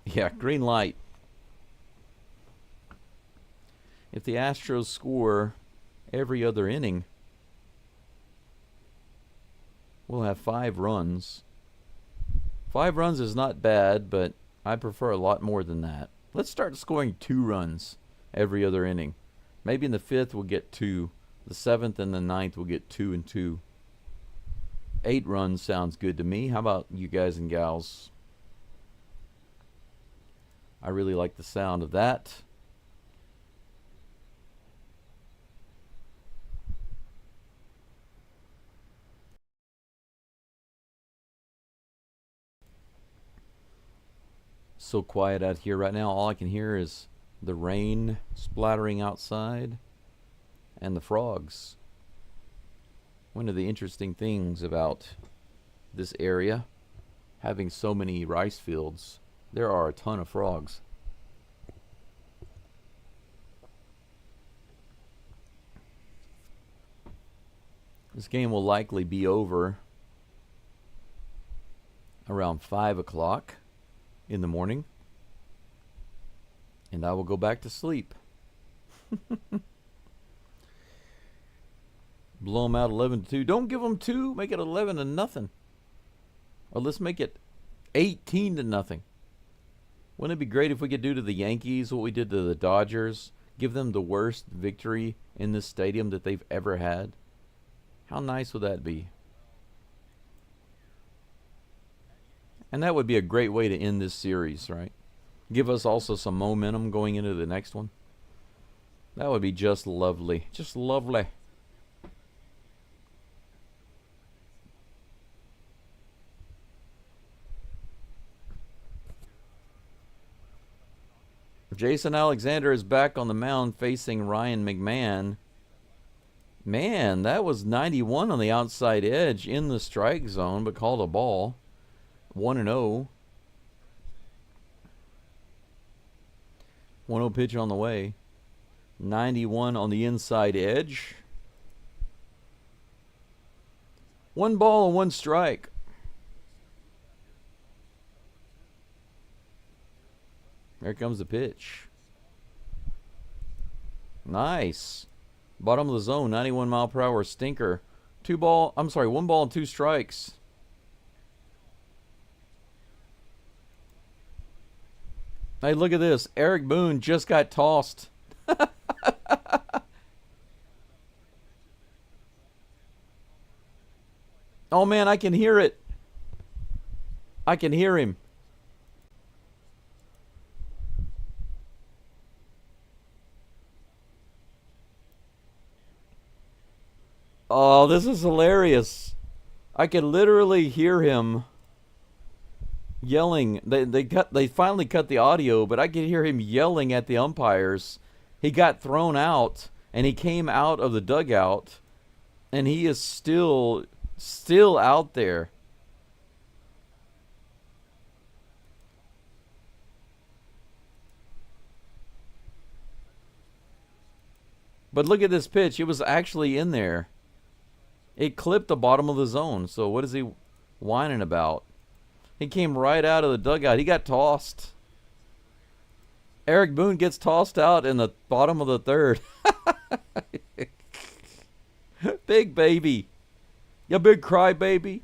Yeah, green light. If the Astros score every other inning, we'll have 5 runs. 5 runs is not bad, but I prefer a lot more than that. Let's start scoring 2 runs every other inning. Maybe in the 5th we'll get 2. The 7th and the 9th we'll get 2 and 2. 8 runs sounds good to me. How about you guys and gals? I really like the sound of that. So quiet out here right now. All I can hear is the rain splattering outside and the frogs. One of the interesting things about this area, having so many rice fields, there are a ton of frogs. This game will likely be over around 5 o'clock in the morning, and I will go back to sleep. Blow them out 11-2. Don't give them 2. Make it 11-0. Or let's make it 18-0. Wouldn't it be great if we could do to the Yankees what we did to the Dodgers? Give them the worst victory in this stadium that they've ever had? How nice would that be? And that would be a great way to end this series, right? Give us also some momentum going into the next one. That would be just lovely. Just lovely. Jason Alexander is back on the mound facing Ryan McMahon. Man, that was 91 on the outside edge in the strike zone, but called a ball. 1-0. 1-0 pitch on the way. 91 on the inside edge. 1 ball and 1 strike. There comes the pitch. Nice. Bottom of the zone, 91 mile per hour stinker. 1 ball and 2 strikes. Hey, look at this. Eric Boone just got tossed. Oh man, I can hear it. I can hear him. Oh, this is hilarious. I can literally hear him yelling. They finally cut the audio, but I could hear him yelling at the umpires. He got thrown out and he came out of the dugout and he is still out there. But look at this pitch. It was actually in there. It clipped the bottom of the zone. So what is he whining about? He came right out of the dugout. He got tossed. Eric Boone gets tossed out in the bottom of the third. Big baby. You big cry baby.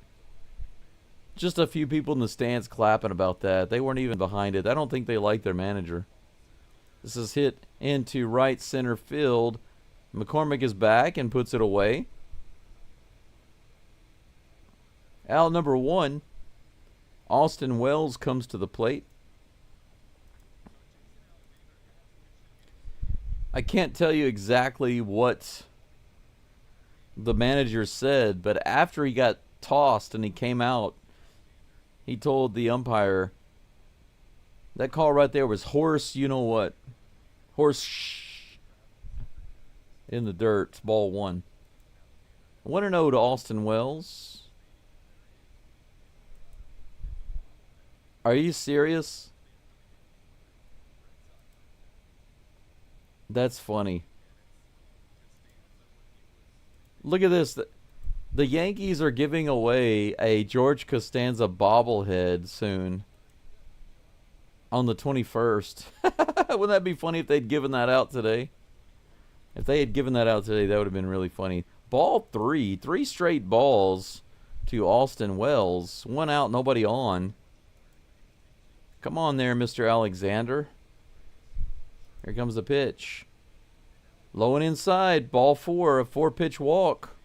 Just a few people in the stands clapping about that. They weren't even behind it. I don't think they like their manager. This is hit into right center field. McCormick is back and puts it away. Out number 1, Austin Wells comes to the plate. I can't tell you exactly what the manager said, but after he got tossed and he came out, he told the umpire, that call right there was horse, you know what? Horse in the dirt. It's ball 1. 1-0 to Austin Wells. Are you serious? That's funny. Look at this. The Yankees are giving away a George Costanza bobblehead soon. On the 21st. Wouldn't that be funny if they'd given that out today? If they had given that out today, that would have been really funny. Ball 3. 3 straight balls to Austin Wells. 1 out, nobody on. Come on there, Mr. Alexander. Here comes the pitch. Low and inside. Ball 4. A 4-pitch walk.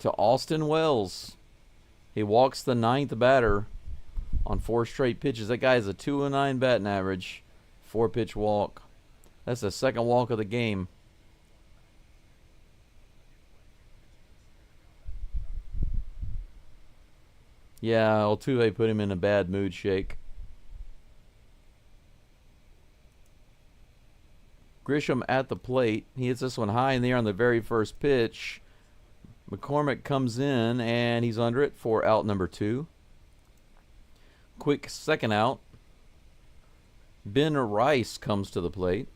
To Austin Wells. He walks the 9th batter on 4 straight pitches. That guy has a 209 batting average. 4-pitch walk. That's the second walk of the game. Yeah, Altuve put him in a bad mood shake. Grisham at the plate. He hits this one high in the air on the very first pitch. McCormick comes in and he's under it for out number 2. Quick second out. Ben Rice comes to the plate. 1-0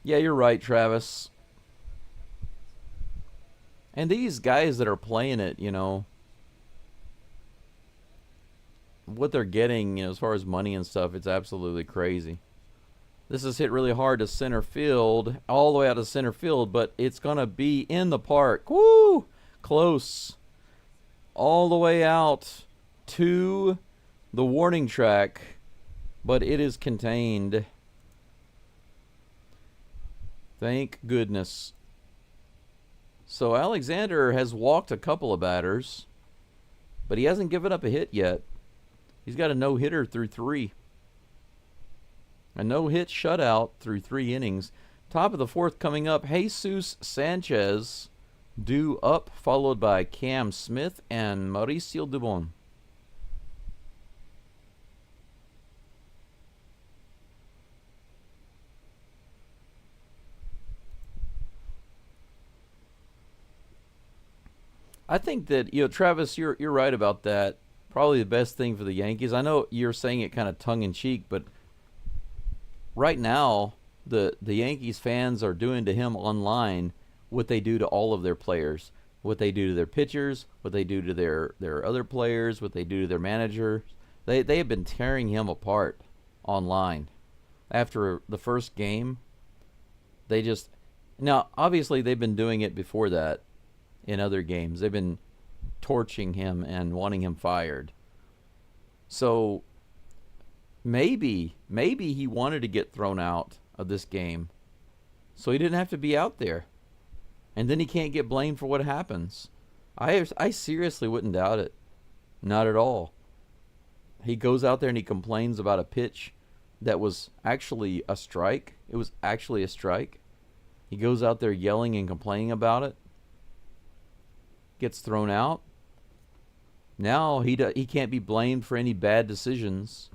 Yeah, you're right, Travis. And these guys that are playing it, you know, what they're getting, you know, as far as money and stuff, it's absolutely crazy. This is hit really hard to center field, all the way out to center field, but it's going to be in the park. Woo! Close. All the way out to the warning track, but it is contained. Thank goodness. So Alexander has walked a couple of batters, but he hasn't given up a hit yet. He's got a no-hitter through 3. A no-hit shutout through 3 innings. Top of the 4th coming up, Jesus Sanchez due up, followed by Cam Smith and Mauricio Dubon. I think that, you know, Travis, you're right about that. Probably the best thing for the Yankees. I know you're saying it kind of tongue-in-cheek, but right now, the Yankees fans are doing to him online what they do to all of their players, what they do to their pitchers, what they do to their other players, what they do to their managers. They have been tearing him apart online. After the first game, they just... Now, obviously, they've been doing it before that in other games. They've been torching him and wanting him fired. So maybe he wanted to get thrown out of this game so he didn't have to be out there. And then he can't get blamed for what happens. I seriously wouldn't doubt it. Not at all. He goes out there and he complains about a pitch that was actually a strike. It was actually a strike. He goes out there yelling and complaining about it. Gets thrown out. Now he can't be blamed for any bad decisions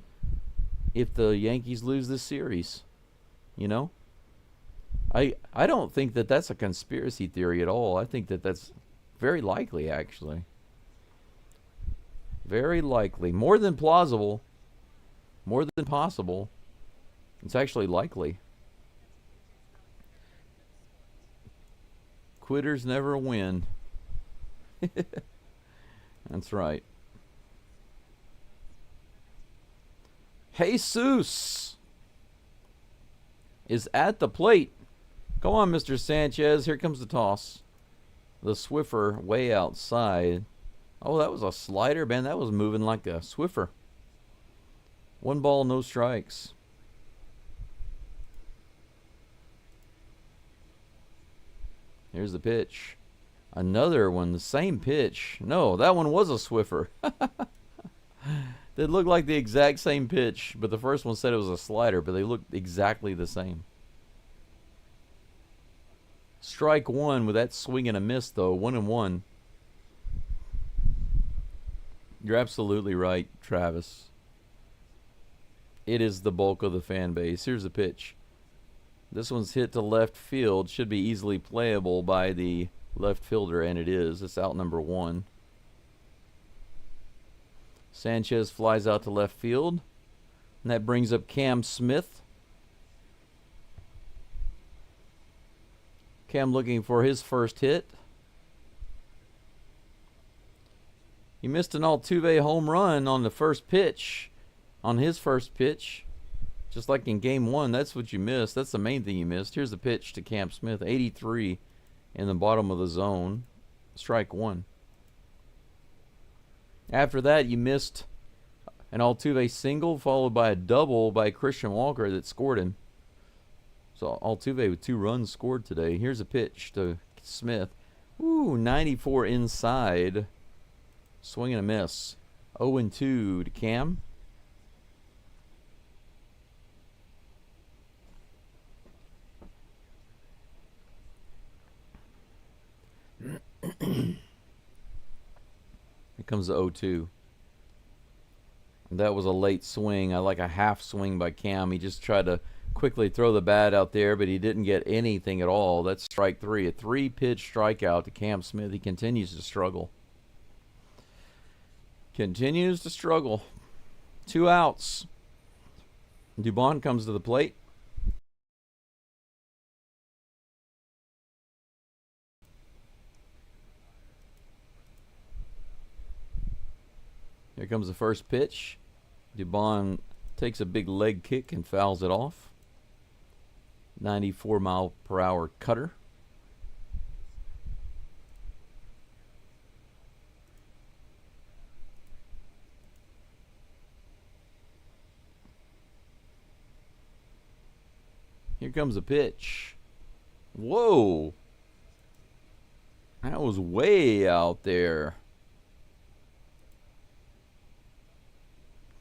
if the Yankees lose this series. You know? I don't think that that's a conspiracy theory at all. I think that that's very likely, actually. Very likely. More than plausible. More than possible. It's actually likely. Quitters never win. That's right. Jesus is at the plate. Come on, Mr. Sanchez. Here comes the toss. The Swiffer way outside. Oh, that was a slider, man. That was moving like a Swiffer. 1 ball, no strikes. Here's the pitch. Another one, the same pitch. No, that one was a Swiffer. They looked like the exact same pitch, but the first one said it was a slider, but they looked exactly the same. Strike 1 with that swing and a miss, though. 1-1. You're absolutely right, Travis. It is the bulk of the fan base. Here's the pitch. This one's hit to left field. Should be easily playable by the left fielder, and it is. It's out number 1. Sanchez flies out to left field, and that brings up Cam Smith. Cam looking for his first hit. He missed an Altuve home run on the first pitch, on his first pitch. Just like in game 1, that's what you missed. That's the main thing you missed. Here's the pitch to Cam Smith, 83 in the bottom of the zone. Strike 1. After that, you missed an Altuve single followed by a double by Christian Walker that scored him. So Altuve with 2 runs scored today. Here's a pitch to Smith. Ooh, 94 inside. Swing and a miss. 0-2 to Cam. Here comes the 0-2. That was a late swing. I like a half swing by Cam. He just tried to quickly throw the bat out there, but he didn't get anything at all. That's strike 3. A 3-pitch strikeout to Cam Smith. He continues to struggle. Continues to struggle. 2 outs. Dubon comes to the plate. Here comes the first pitch. Dubon takes a big leg kick and fouls it off. 94-mile-per-hour cutter. Here comes a pitch. Whoa. That was way out there.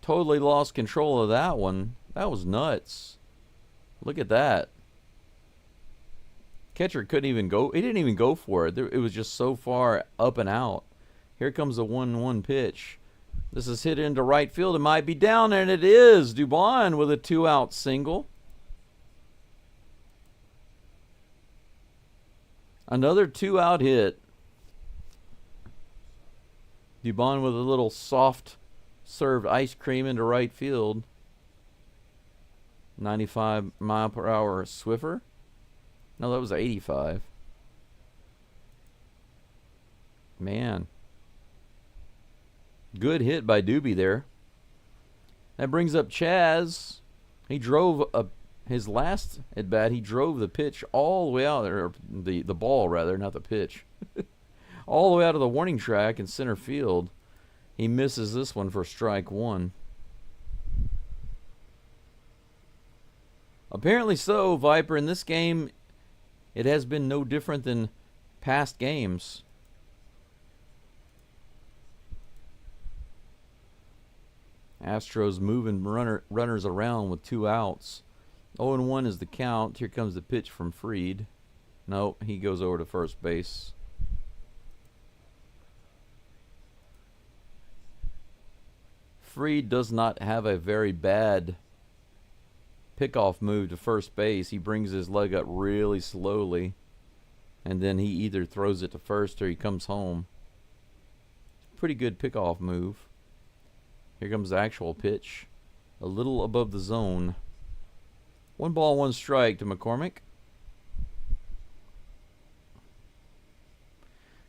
Totally lost control of that one. That was nuts. Look at that. Catcher couldn't even go. He didn't even go for it. It was just so far up and out. Here comes a 1-1 pitch. This is hit into right field. It might be down there, and it is. Dubon with a 2-out single. Another 2-out hit. Dubon with a little soft served ice cream into right field. 95-mile-per-hour Swiffer. No, that was 85. Man. Good hit by Doobie there. That brings up Chaz. He drove his last at bat. He drove the pitch all the way out there, or the ball rather, not the pitch, all the way out of the warning track in center field. He misses this one for strike one. Apparently so, Viper. In this game, it has been no different than past games. Astros moving runners around with 2 outs. 0-1 is the count. Here comes the pitch from Fried. No, he goes over to first base. Fried does not have a very bad pickoff move to first base. He brings his leg up really slowly, and then he either throws it to first or he comes home. Pretty good pickoff move. Here comes the actual pitch. A little above the zone. 1 ball, 1 strike to McCormick.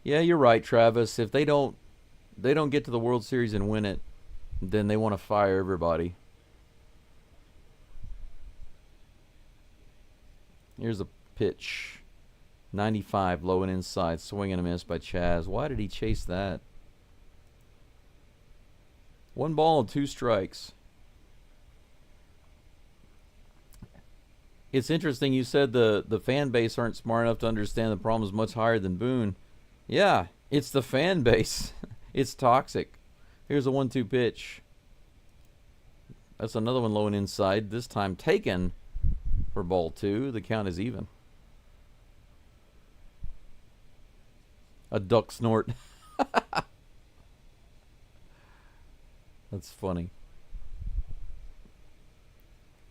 Yeah, you're right, Travis. If they don't get to the World Series and win it, then they want to fire everybody. Here's a pitch. 95, low and inside. Swing and a miss by Chaz. Why did he chase that? 1 ball and 2 strikes. It's interesting you said the fan base aren't smart enough to understand the problem is much higher than Boone. Yeah, it's the fan base. It's toxic. Here's a 1-2 pitch. That's another one low and inside. This time taken for ball 2. The count is even. A duck snort. That's funny.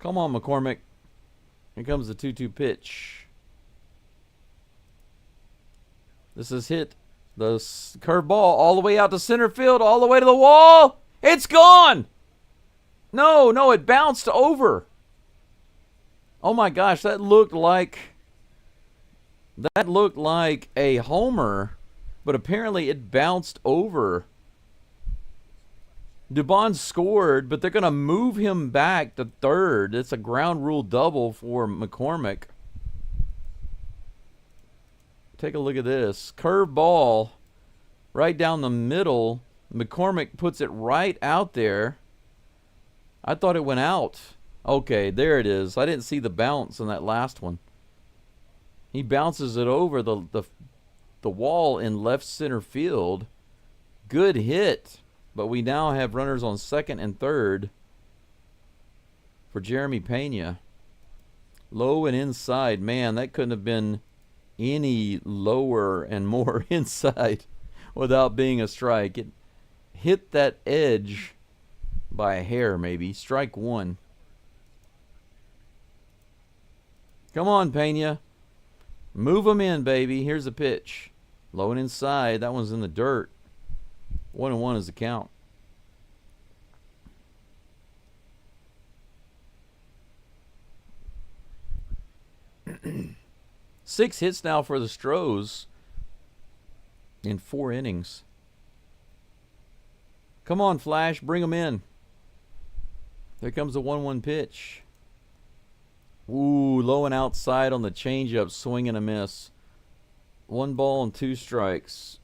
Come on, McCormick. Here comes the 2-2 pitch. This is hit. The curveball all the way out to center field, all the way to the wall. It's gone. No, it bounced over. Oh my gosh, that looked like a homer, but apparently it bounced over. Dubon scored, but they're going to move him back to third. It's a ground rule double for McCormick. Take a look at this. Curve ball right down the middle. McCormick puts it right out there. I thought it went out. Okay, there it is. I didn't see the bounce in that last one. He bounces it over the wall in left center field. Good hit. But we now have runners on second and third for Jeremy Pena. Low and inside. Man, that couldn't have been any lower and more inside without being a strike. It hit that edge by a hair, maybe. Strike 1. Come on, Pena. Move them in, baby. Here's the pitch. Low and inside. That one's in the dirt. 1-1 is the count. Six hits now for the Astros in 4 innings. Come on, Flash, bring him in. There comes the 1-1 pitch. Ooh, low and outside on the changeup, swing and a miss. 1 ball and 2 strikes.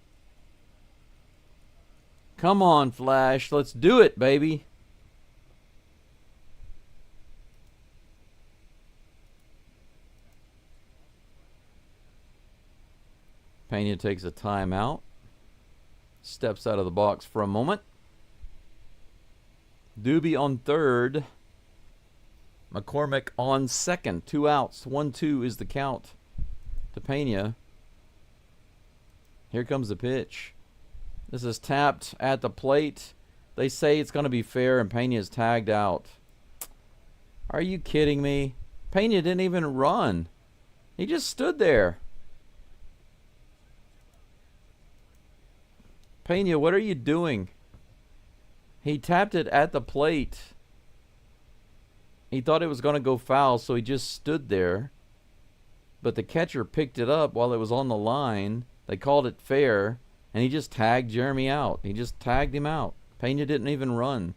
Come on, Flash, let's do it, baby. Pena takes a timeout. Steps out of the box for a moment. Doobie on third. McCormick on second. 2 outs. 1-2 is the count to Pena. Here comes the pitch. This is tapped at the plate. They say it's going to be fair, and Pena is tagged out. Are you kidding me? Pena didn't even run. He just stood there. Pena, what are you doing? He tapped it at the plate. He thought it was going to go foul, so he just stood there. But the catcher picked it up while it was on the line. They called it fair, and he just tagged Jeremy out. He just tagged him out. Pena didn't even run.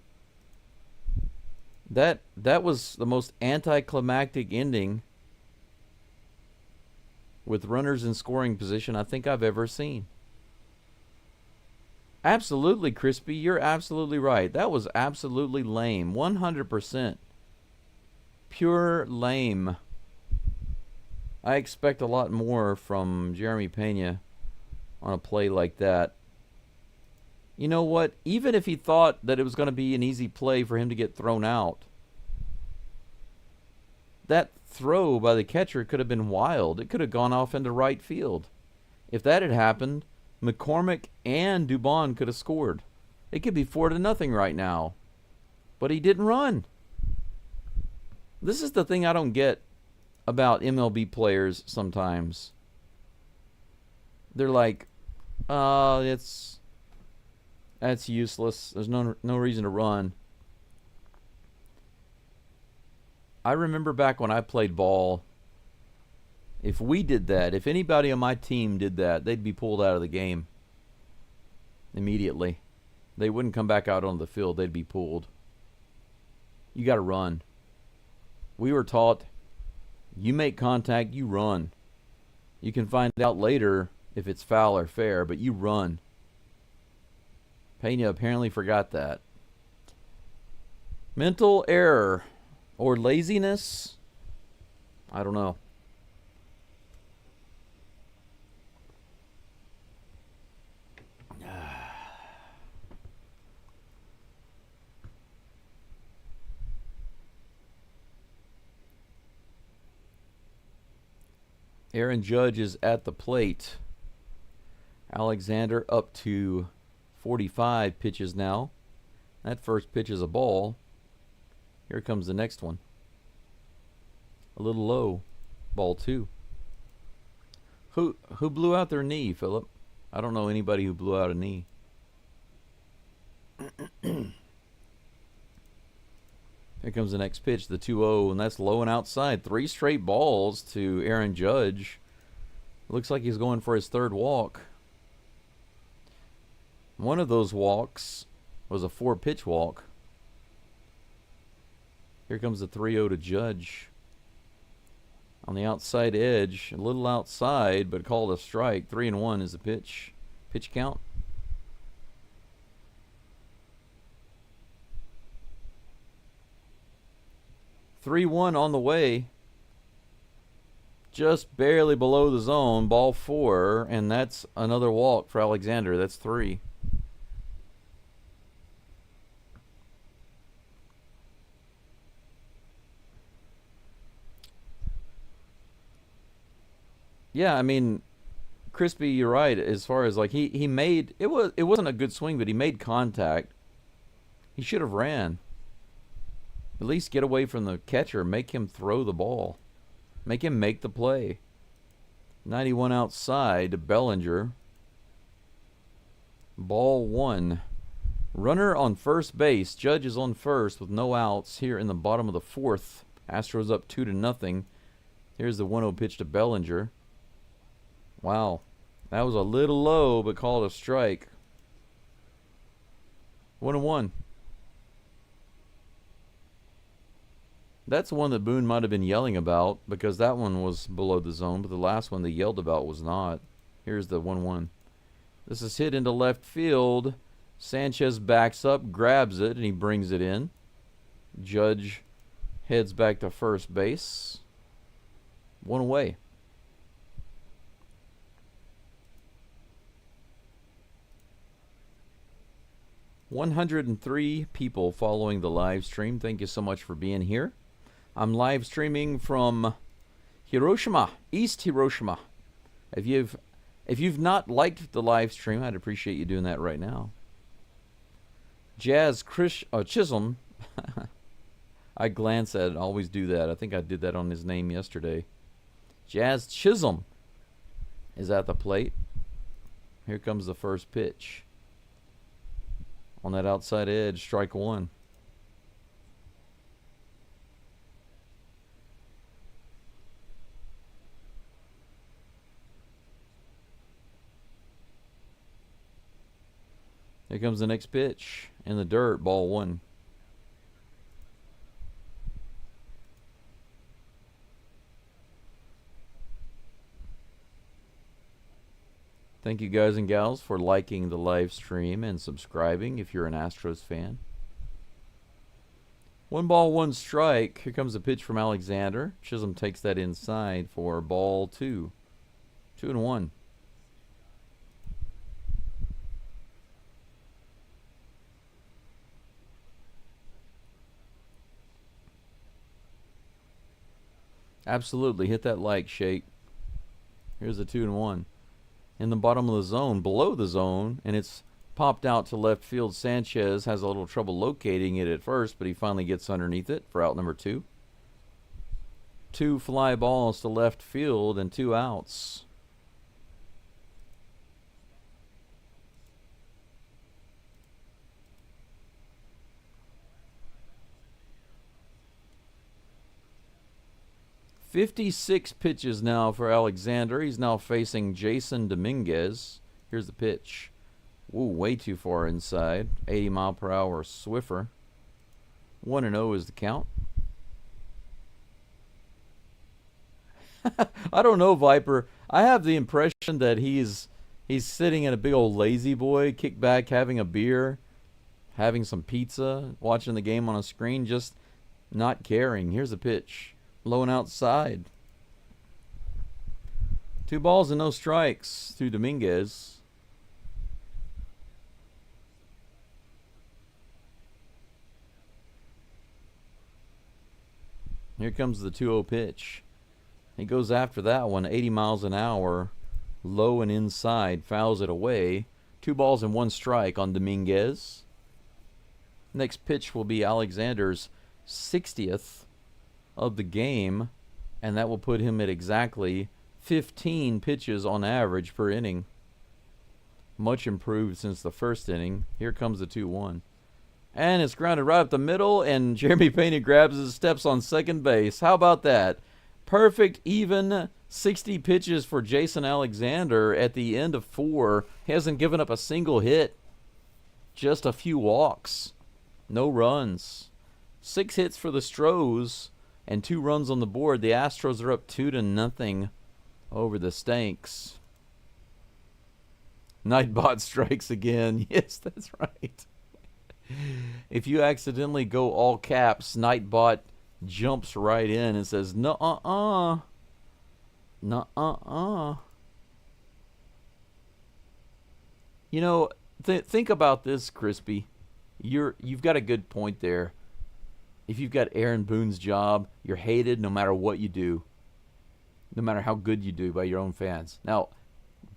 That was the most anticlimactic ending with runners in scoring position I think I've ever seen. Absolutely, Crispy. You're absolutely right. That was absolutely lame. 100%. Pure lame. I expect a lot more from Jeremy Pena on a play like that. You know what? Even if he thought that it was going to be an easy play for him to get thrown out, that throw by the catcher could have been wild. It could have gone off into right field. If that had happened, McCormick and Dubon could have scored. It could be 4-0 right now. But he didn't run. This is the thing I don't get about MLB players sometimes. They're like, that's useless. There's no reason to run. I remember back when I played ball, if we did that, if anybody on my team did that, they'd be pulled out of the game immediately. They wouldn't come back out on the field. They'd be pulled. You got to run. We were taught, you make contact, you run. You can find out later if it's foul or fair, but you run. Pena apparently forgot that. Mental error or laziness? I don't know. Aaron Judge is at the plate. Alexander up to 45 pitches now. That first pitch is a ball. Here comes the next one. A little low. Ball 2. Who blew out their knee, Philip? I don't know anybody who blew out a knee. Here comes the next pitch, the 2-0, and that's low and outside. 3 straight balls to Aaron Judge. Looks like he's going for his 3rd walk. One of those walks was a 4-pitch walk. Here comes the 3-0 to Judge. On the outside edge, a little outside, but called a strike. 3-1 is the pitch. Pitch count. (3-1) on the way. Just barely below the zone. Ball 4, and that's another walk for Alexander. That's 3. Yeah, I mean, Crispy, you're right. As far as like he made it wasn't a good swing, but he made contact. He should have ran. At least get away from the catcher. Make him throw the ball. Make him make the play. 91 outside to Bellinger. Ball 1. Runner on first base. Judge is on first with no outs here in the bottom of the 4th. Astros up 2-0. Here's the 1-0 pitch to Bellinger. Wow. That was a little low, but called a strike. 1-1. That's one that Boone might have been yelling about because that one was below the zone, but the last one they yelled about was not. Here's the 1-1. This is hit into left field. Sanchez backs up, grabs it, and he brings it in. Judge heads back to first base. 1 away. "103 people following the live stream. Thank you so much for being here. I'm live streaming from Hiroshima, East Hiroshima. If you've not liked the live stream, I'd appreciate you doing that right now. Jazz Chisholm. I glance at it. I always do that. I think I did that on his name yesterday. Jazz Chisholm is at the plate. Here comes the first pitch. On that outside edge, strike one. Here comes the next pitch. In the dirt, ball one. Thank you guys and gals for liking the live stream and subscribing if you're an Astros fan. 1 ball, 1 strike. Here comes a pitch from Alexander. Chisholm takes that inside for ball 2. 2-1. Absolutely. Hit that like, Shake. Here's a 2-1. In the bottom of the zone, below the zone, and it's popped out to left field. Sanchez has a little trouble locating it at first, but he finally gets underneath it for out number 2. 2 fly balls to left field and 2 outs. "56 pitches now for Alexander. He's now facing Jason Dominguez. Here's the pitch. Ooh, way too far inside. 80-mile-per-hour Swiffer. 1-0 is the count. I don't know, Viper. I have the impression that he's sitting in a big old lazy boy, kick back, having a beer, having some pizza, watching the game on a screen, just not caring. Here's the pitch. Low and outside. 2 balls and no strikes to Dominguez. Here comes the 2-0 pitch. He goes after that one, 80 miles an hour, low and inside, fouls it away. 2 balls and 1 strike on Dominguez. Next pitch will be Alexander's 60th of the game, and that will put him at exactly 15 pitches on average per inning. Much improved since the first inning. Here comes the 2-1. And it's grounded right up the middle, and Jeremy Pena grabs his steps on second base. How about that? Perfect, even 60 pitches for Jason Alexander at the end of 4. He hasn't given up a single hit. Just a few walks. No runs. 6 hits for the Astros and 2 runs on the board. The Astros are up 2-0 over the Stanks. Nightbot strikes again. Yes, that's right. If you accidentally go all caps, Nightbot jumps right in and says, "Nuh-uh-uh. Nuh-uh-uh." You know, think about this, Crispy. You've got a good point there. If you've got Aaron Boone's job, you're hated no matter what you do, no matter how good you do by your own fans. Now,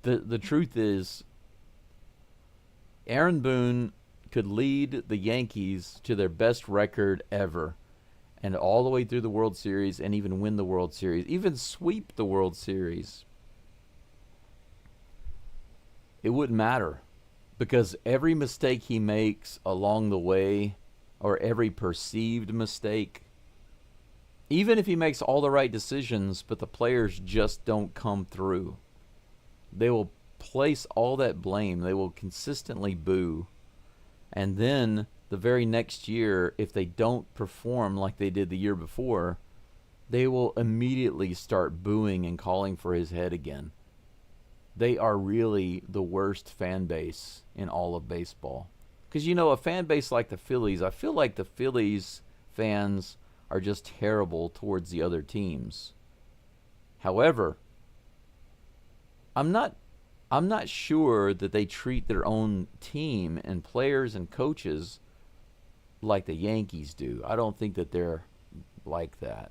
the truth is, Aaron Boone could lead the Yankees to their best record ever, and all the way through the World Series, and even win the World Series, even sweep the World Series. It wouldn't matter, because every mistake he makes along the way, or every perceived mistake, even if he makes all the right decisions, but the players just don't come through, they will place all that blame. They will consistently boo And then the very next year, if they don't perform like they did the year before, they will immediately start booing and calling for his head again. They are really the worst fan base in all of baseball. Because, you know, a fan base like the Phillies, I feel like the Phillies fans are just terrible towards the other teams. However, I'm not sure that they treat their own team and players and coaches like the Yankees do. I don't think that they're like that.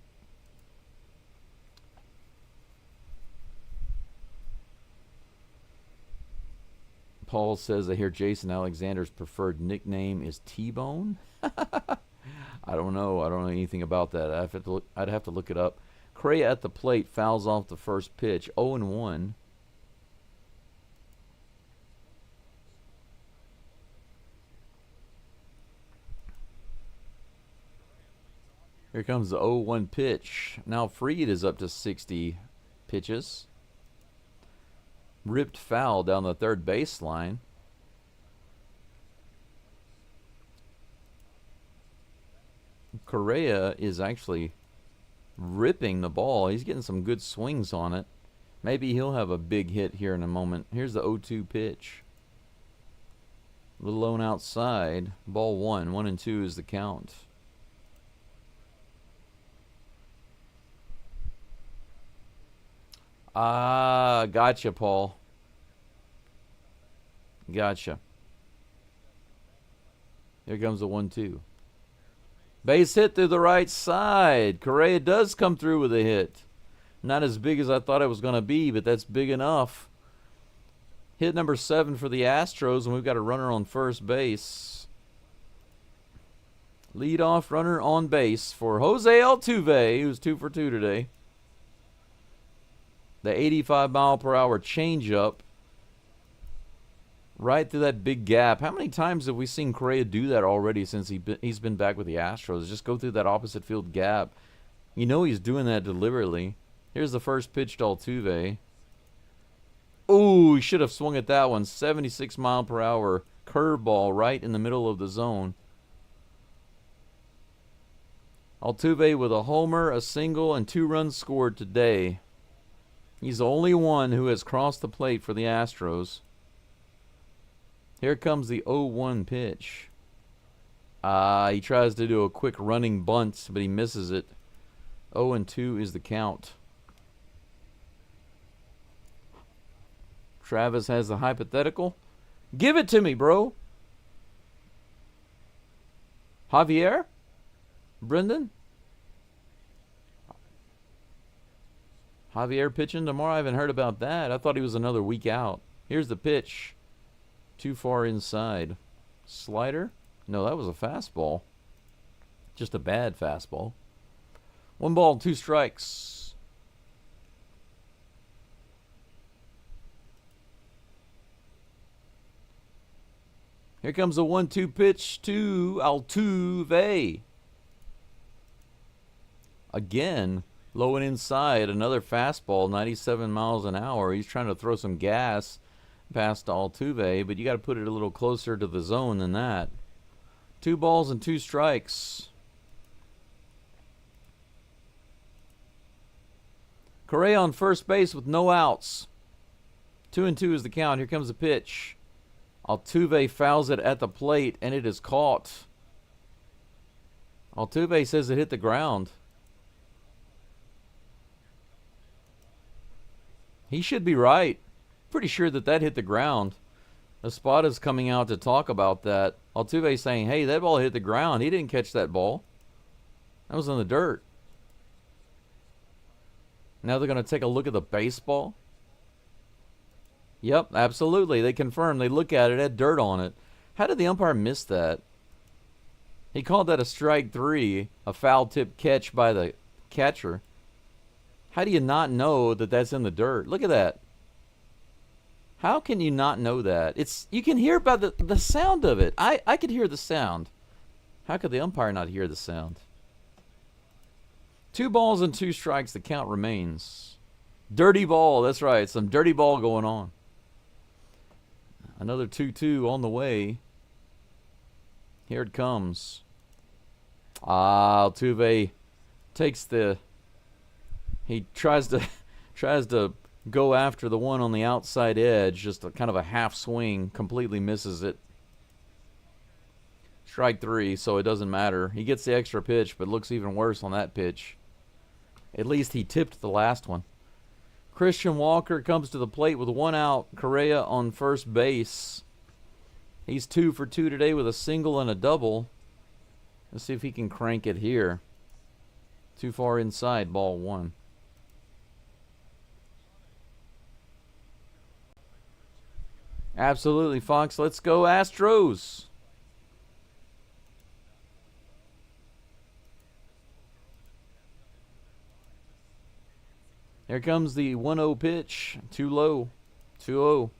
Paul says, I hear Jason Alexander's preferred nickname is T-Bone. I don't know. I don't know anything about that. I'd have to look it up. Correa at the plate fouls off the first pitch. 0-1. Here comes the 0-1 pitch. Now Fried is up to 60 pitches. Ripped foul down the third baseline. Correa is actually ripping the ball. He's getting some good swings on it. Maybe he'll have a big hit here in a moment. Here's the 0-2 pitch. A little lone outside. Ball 1. 1-2 is the count. Ah, gotcha, Paul. Gotcha. Here comes the 1-2. Base hit through the right side. Correa does come through with a hit. Not as big as I thought it was going to be, but that's big enough. Hit number 7 for the Astros, and we've got a runner on first base. Leadoff runner on base for Jose Altuve, who's 2 for 2 today. The 85-mile-per-hour changeup right through that big gap. How many times have we seen Correa do that already since he's been back with the Astros? Just go through that opposite field gap. You know he's doing that deliberately. Here's the first pitch to Altuve. Oh, he should have swung at that one. 76-mile-per-hour curveball right in the middle of the zone. Altuve with a homer, a single, and 2 runs scored today. He's the only one who has crossed the plate for the Astros. Here comes the 0-1 pitch. He tries to do a quick running bunt, but he misses it. 0-2 is the count. Travis has the hypothetical. Give it to me, bro. Javier? Brendan? Javier pitching tomorrow? I haven't heard about that. I thought he was another week out. Here's the pitch. Too far inside. Slider? No, that was a fastball. Just a bad fastball. 1 ball, 2 strikes. Here comes a 1-2 pitch to Altuve. Again, low and inside. Another fastball, 97 miles an hour. He's trying to throw some gas past Altuve, but you got to put it a little closer to the zone than that. 2 balls and 2 strikes. Correa on first base with no outs. 2-2 is the count. Here comes the pitch. Altuve fouls it at the plate, and it is caught. Altuve says it hit the ground. He should be right. Pretty sure that hit the ground. Espada's coming out to talk about that. Altuve saying, hey, that ball hit the ground. He didn't catch that ball. That was in the dirt. Now they're going to take a look at the baseball. Yep, absolutely. They confirm. They look at it, had dirt on it. How did the umpire miss that? He called that a strike 3, a foul tip catch by the catcher. How do you not know that that's in the dirt? Look at that. How can you not know that? You can hear by the sound of it. I could hear the sound. How could the umpire not hear the sound? 2 balls and 2 strikes. The count remains. Dirty ball. That's right. Some dirty ball going on. Another 2-2 on the way. Here it comes. Altuve takes the... He tries to go after the one on the outside edge. Just a kind of a half swing. Completely misses it. Strike 3, so it doesn't matter. He gets the extra pitch, but looks even worse on that pitch. At least he tipped the last one. Christian Walker comes to the plate with 1 out. Correa on first base. He's 2 for 2 today with a single and a double. Let's see if he can crank it here. Too far inside, ball 1. Absolutely, Fox. Let's go Astros. Here comes the 1-0 pitch. Too low. 2-0.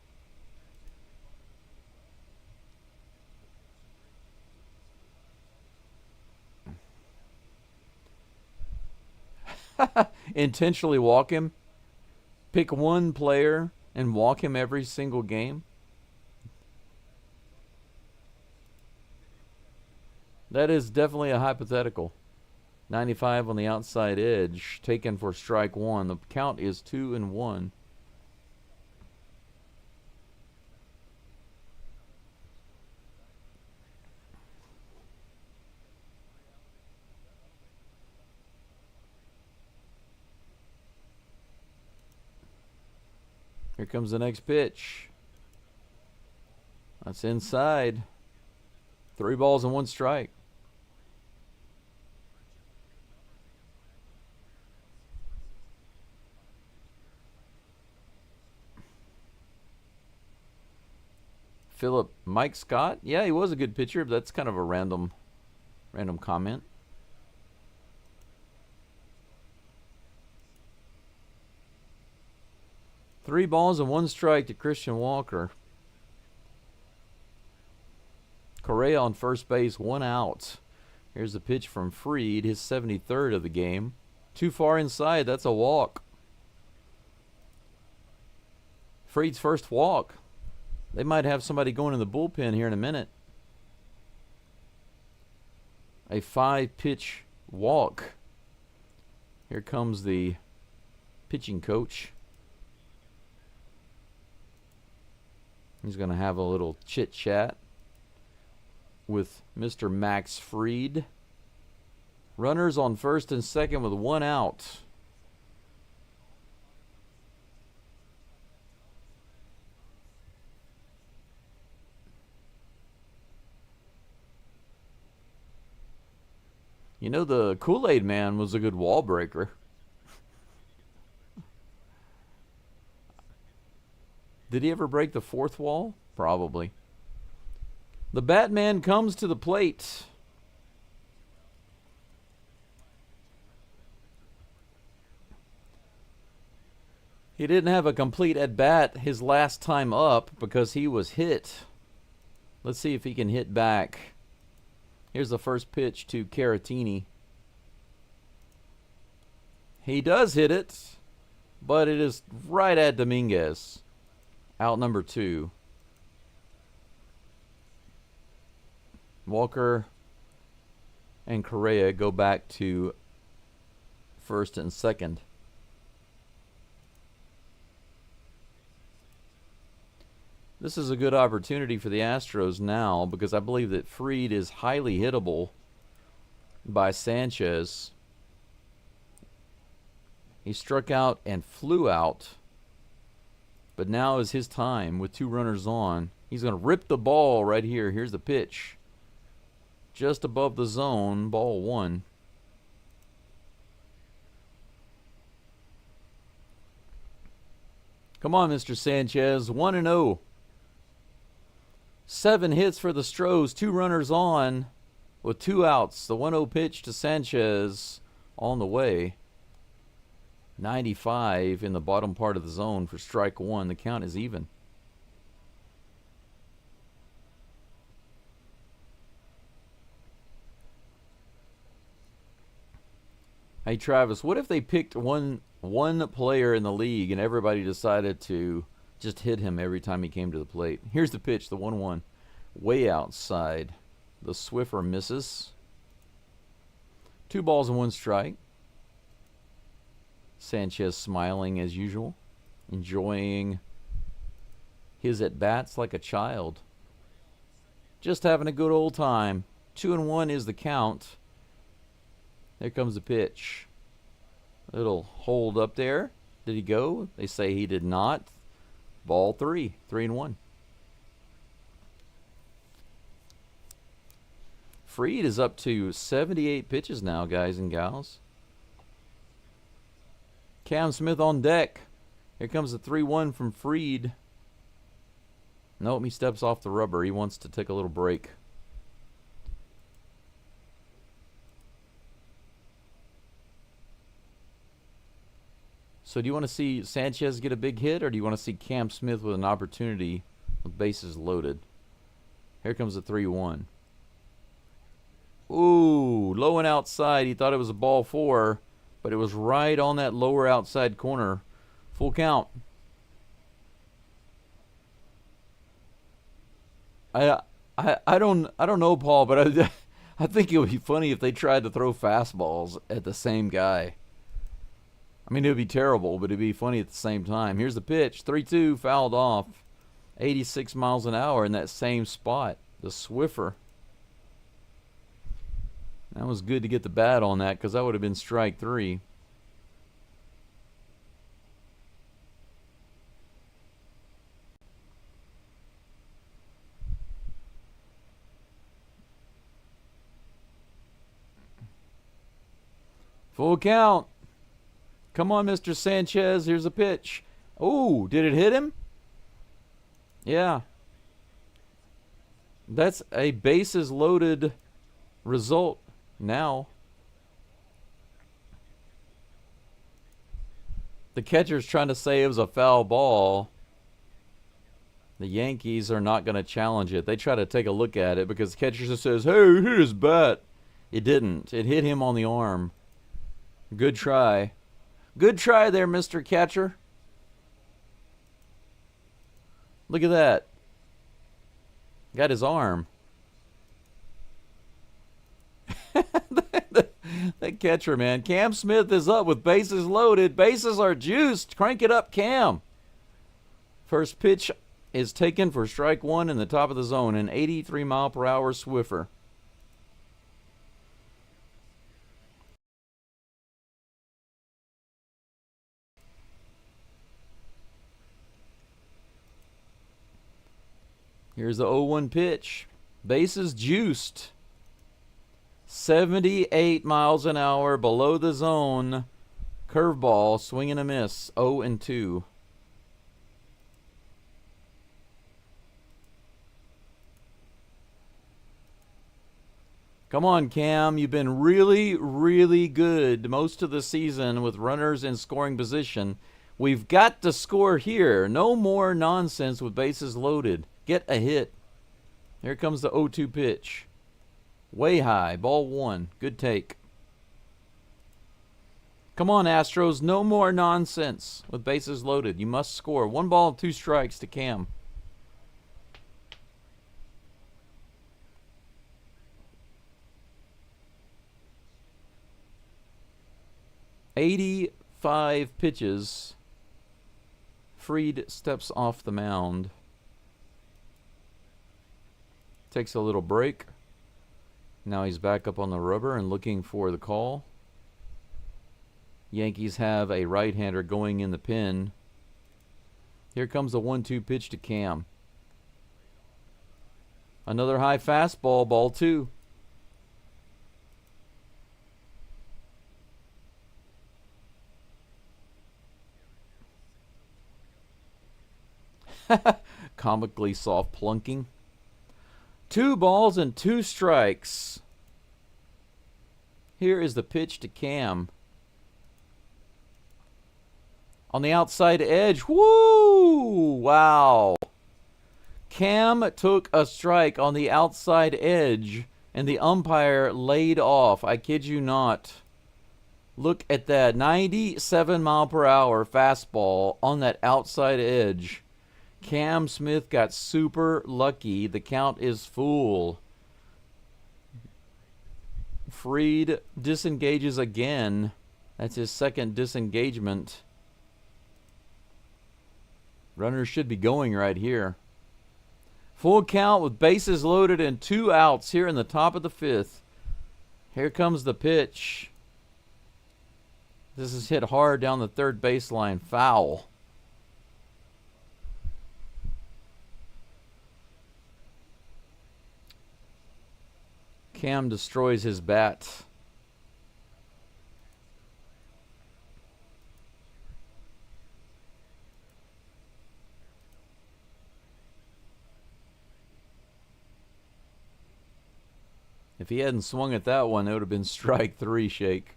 Intentionally walk him. Pick one player and walk him every single game. That is definitely a hypothetical. 95 on the outside edge, taken for strike 1. The count is 2-1. Here comes the next pitch. That's inside. 3 balls and 1 strike. Mike Scott? Yeah, he was a good pitcher, but that's kind of a random comment. Three balls and 1 strike to Christian Walker. Correa on first base, 1 out. Here's the pitch from Fried, his 73rd of the game. Too far inside, that's a walk. Fried's first walk. They might have somebody going in the bullpen here in a minute. A 5-pitch walk. Here comes the pitching coach. He's going to have a little chit-chat with Mr. Max Fried. Runners on first and second with 1 out. You know, the Kool-Aid Man was a good wall breaker. Did he ever break the 4th wall? Probably. The Batman comes to the plate. He didn't have a complete at-bat his last time up because he was hit. Let's see if he can hit back. Here's the first pitch to Caratini. He does hit it, but it is right at Dominguez. Out number 2. Walker and Correa go back to first and second. This is a good opportunity for the Astros now because I believe that Fried is highly hittable by Sanchez. He struck out and flew out, but now is his time with 2 runners on. He's going to rip the ball right here. Here's the pitch. Just above the zone, ball 1. Come on, Mr. Sanchez. 1-0. 7 hits for the Astros, 2 runners on with 2 outs. The 1-0 pitch to Sanchez on the way. 95 in the bottom part of the zone for strike 1. The count is even. Hey, Travis, what if they picked one player in the league and everybody decided to just hit him every time he came to the plate? Here's the pitch, the 1-1. Way outside. The Swiffer misses. 2 balls and 1 strike. Sanchez smiling as usual, enjoying his at-bats like a child. Just having a good old time. 2-1 is the count. There comes the pitch. Little hold up there. Did he go? They say he did not. Ball 3. 3-1. Fried is up to 78 pitches now, guys and gals. Cam Smith on deck. Here comes the 3-1 from Fried. Nope, he steps off the rubber. He wants to take a little break. So do you want to see Sanchez get a big hit, or do you want to see Cam Smith with an opportunity with bases loaded? Here comes the 3-1. Ooh, low and outside. He thought it was a ball 4, but it was right on that lower outside corner. Full count. I don't know, Paul, but I think it would be funny if they tried to throw fastballs at the same guy. I mean, it would be terrible, but it'd be funny at the same time. Here's the pitch. 3-2, fouled off. 86 miles an hour in that same spot. The Swiffer. That was good to get the bat on that, because that would have been strike 3. Full count. Come on, Mr. Sanchez. Here's a pitch. Oh, did it hit him? Yeah. That's a bases loaded result now. The catcher's trying to say it was a foul ball. The Yankees are not going to challenge it. They try to take a look at it because the catcher just says, hey, hit his bat. It didn't. It hit him on the arm. Good try. Good try there, Mr. Catcher. Look at that. Got his arm. That catcher, man. Cam Smith is up with bases loaded. Bases are juiced. Crank it up, Cam. First pitch is taken for strike 1 in the top of the zone. An 83-mile-per-hour Swiffer. Here's the 0-1 pitch. Bases juiced. 78 miles an hour below the zone. Curveball, swing and a miss. 0-2. Come on, Cam. You've been really, really good most of the season with runners in scoring position. We've got to score here. No more nonsense with bases loaded. Get a hit. Here comes the 0-2 pitch. Way high. Ball 1. Good take. Come on, Astros. No more nonsense with bases loaded. You must score. 1 ball, 2 strikes to Cam. "85 pitches." Fried steps off the mound. Takes a little break. Now he's back up on the rubber and looking for the call. Yankees have a right-hander going in the pen. Here comes the 1-2 pitch to Cam. Another high fastball, ball 2. Comically soft plunking. 2 balls and 2 strikes. Here is the pitch to Cam. On the outside edge. Woo! Wow. Cam took a strike on the outside edge, and the umpire laid off. I kid you not. Look at that. 97-mile-per-hour fastball on that outside edge. Cam Smith got super lucky. The count is full. Fried disengages again. That's his second disengagement. Runners should be going right here. Full count with bases loaded and 2 outs here in the top of the 5th. Here comes the pitch. This is hit hard down the third baseline. Foul. Cam destroys his bat. If he hadn't swung at that one, it would have been strike 3, Shake.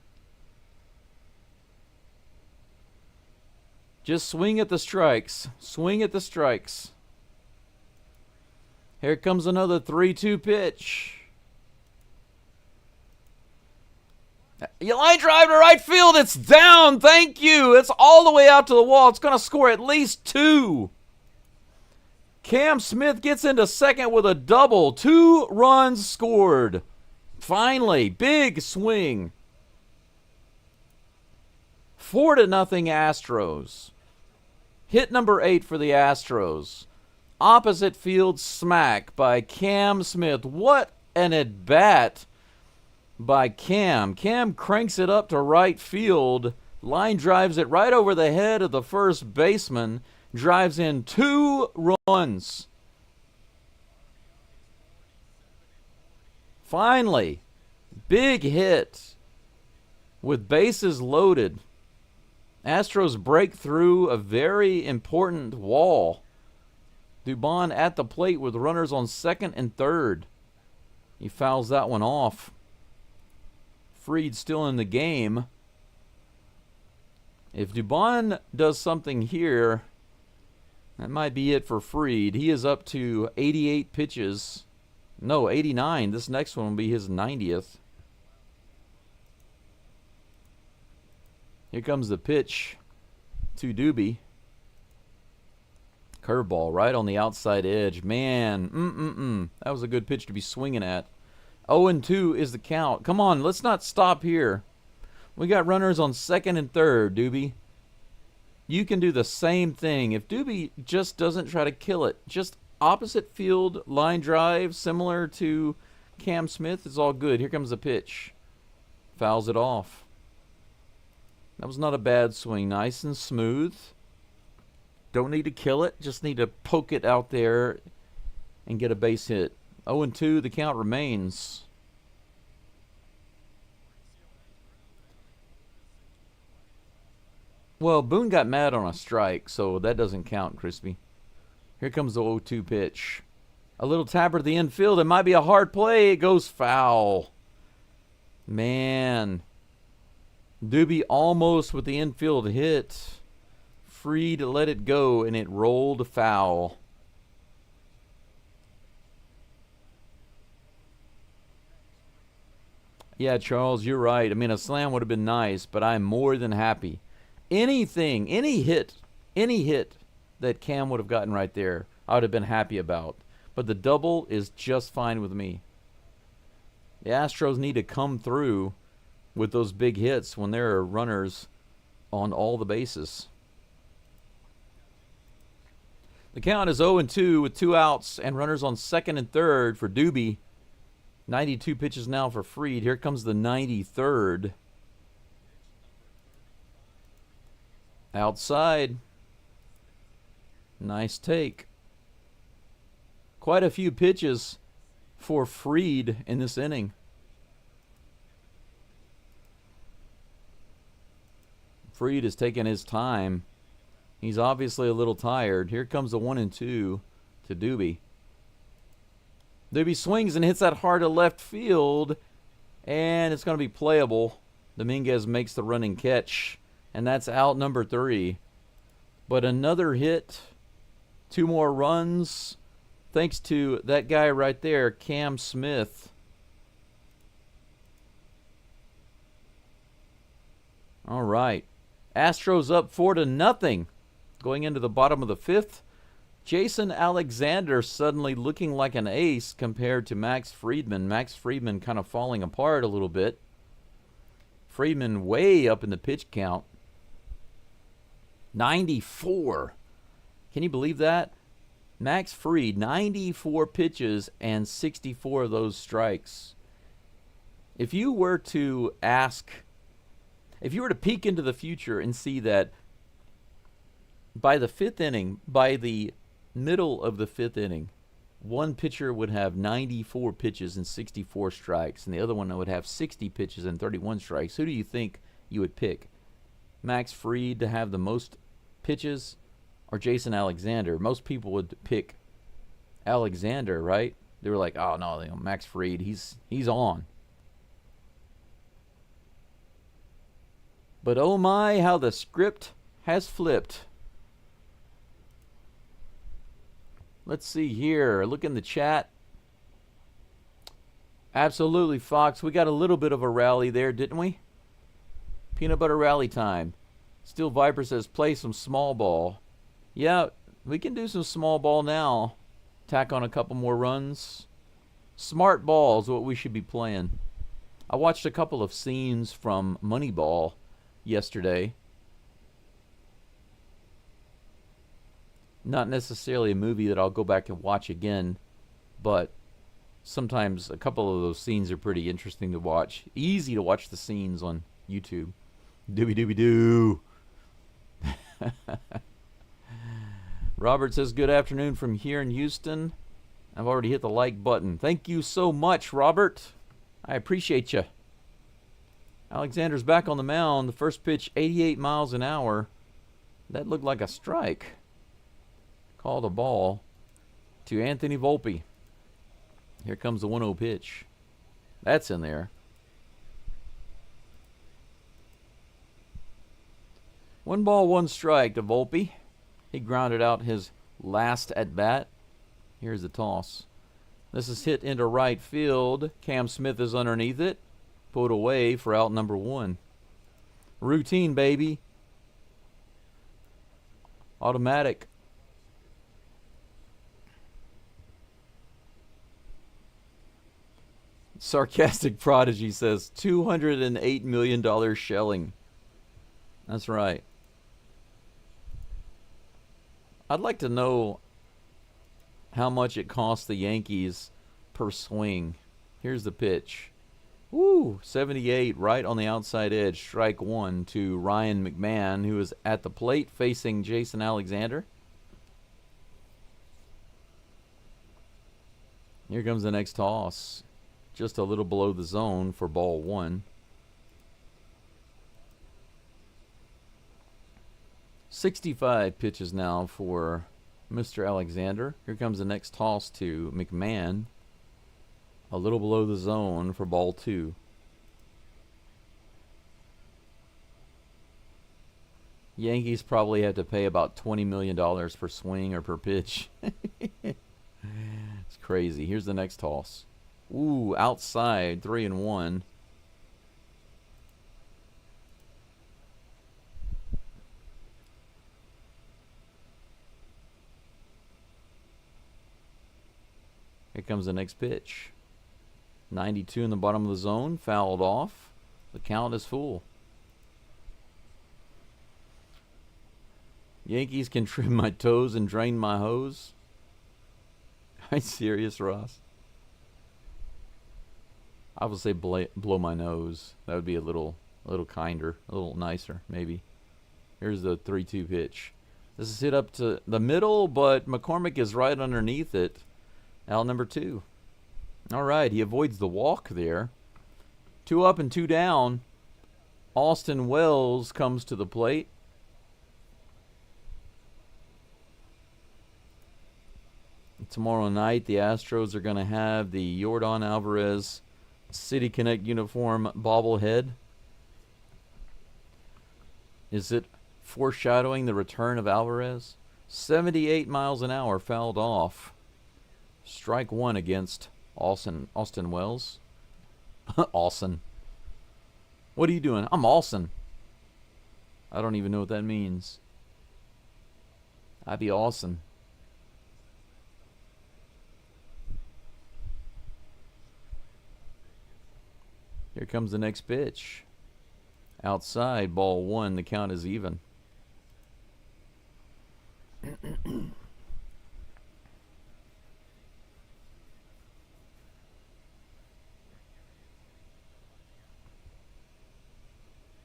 Just swing at the strikes. Swing at the strikes. Here comes another 3-2 pitch. You line drive to right field. It's down. Thank you. It's all the way out to the wall. It's going to score at least 2. Cam Smith gets into second with a double. 2 runs scored. Finally, big swing. 4-0 Astros. Hit number 8 for the Astros. Opposite field smack by Cam Smith. What an at-bat by Cam. Cam cranks it up to right field. Line drives it right over the head of the first baseman. Drives in 2 runs. Finally, big hit with bases loaded. Astros break through a very important wall. Dubon at the plate with runners on second and third. He fouls that one off. Fried still in the game. If Dubon does something here, that might be it for Fried. He is up to 88 pitches. No, 89. This next one will be his 90th. Here comes the pitch to Doobie. Curveball right on the outside edge. Man, that was a good pitch to be swinging at. 0-2 is the count. Come on, let's not stop here. We got runners on second and third, Doobie. You can do the same thing. If Doobie just doesn't try to kill it, just opposite field line drive, similar to Cam Smith, is all good. Here comes the pitch. Fouls it off. That was not a bad swing. Nice and smooth. Don't need to kill it. Just need to poke it out there and get a base hit. 0-2, the count remains. Well, Boone got mad on a strike, so that doesn't count, Crispy. Here comes the 0-2 pitch. A little tapper to the infield. It might be a hard play. It goes foul. Man. Doobie almost with the infield hit. Free to let it go, and it rolled foul. Yeah, Charles, you're right. I mean, a slam would have been nice, but I'm more than happy. Anything, any hit that Cam would have gotten right there, I would have been happy about. But the double is just fine with me. The Astros need to come through with those big hits when there are runners on all the bases. The count is 0-2 with 2 outs and runners on second and third for Doobie. 92 pitches now for Fried. Here comes the 93rd. Outside. Nice take. Quite a few pitches for Fried in this inning. Fried is taking his time. He's obviously a little tired. Here comes the 1-2 to Doobie. Doobie swings and hits that hard to left field, and it's going to be playable. Dominguez makes the running catch, and that's out number 3. But another hit, 2 more runs, thanks to that guy right there, Cam Smith. All right. Astros up 4-0 going into the bottom of the 5th. Jason Alexander suddenly looking like an ace compared to Max Friedman. Max Friedman kind of falling apart a little bit. Friedman way up in the pitch count. 94. Can you believe that? Max Fried, 94 pitches and 64 of those strikes. If you were to peek into the future and see that by the fifth inning, by the middle of the fifth inning, one pitcher would have 94 pitches and 64 strikes, and the other one would have 60 pitches and 31 strikes, who do you think you would pick? Max Fried to have the most pitches, or Jason Alexander? Most people would pick Alexander, right? They were like, oh no, Max Fried, he's on. But oh my, how the script has flipped. Let's see here. Look in the chat. Absolutely, Fox. We got a little bit of a rally there, didn't we? Peanut butter rally time. Steel Viper says, play some small ball. Yeah, we can do some small ball now. Tack on a couple more runs. Smart ball is what we should be playing. I watched a couple of scenes from Moneyball yesterday. Not necessarily a movie that I'll go back and watch again, but sometimes a couple of those scenes are pretty interesting to watch. Easy to watch the scenes on YouTube. Dooby-dooby-doo. Robert says, good afternoon from here in Houston. I've already hit the like button. Thank you so much, Robert. I appreciate you. Alexander's back on the mound. The first pitch, 88 miles an hour. That looked like a strike. Called a ball to Anthony Volpe. Here comes the 1-0 pitch. That's in there. 1 ball, 1 strike to Volpe. He grounded out his last at bat. Here's the toss. This is hit into right field. Cam Smith is underneath it. Put away for out number 1. Routine, baby. Automatic. Sarcastic Prodigy says $208 million shelling. That's right. I'd like to know how much it costs the Yankees per swing. Here's the pitch. Woo! 78 right on the outside edge. Strike 1 to Ryan McMahon, who is at the plate facing Jason Alexander. Here comes the next toss. Just a little below the zone for ball 1. 65 pitches now for Mr. Alexander. Here comes the next toss to McMahon. A little below the zone for ball 2. Yankees probably had to pay about $20 million per swing or per pitch. It's crazy. Here's the next toss. Ooh, outside, 3-1. Here comes the next pitch. 92 in the bottom of the zone, fouled off. The count is full. Yankees can trim my toes and drain my hose. Are you serious, Ross? I would say blow my nose. That would be a little kinder, a little nicer, maybe. Here's the 3-2 pitch. This is hit up to the middle, but McCormick is right underneath it. Out number 2. All right, he avoids the walk there. 2 up and 2 down. Austin Wells comes to the plate. Tomorrow night, the Astros are going to have the Yordan Alvarez City Connect uniform bobblehead. Is it foreshadowing the return of Alvarez? 78 miles an hour fouled off. Strike 1 against Austin Wells. Austin. What are you doing? I'm Austin. I don't even know what that means. I'd be awesome. Here comes the next pitch. Outside, ball one. The count is even.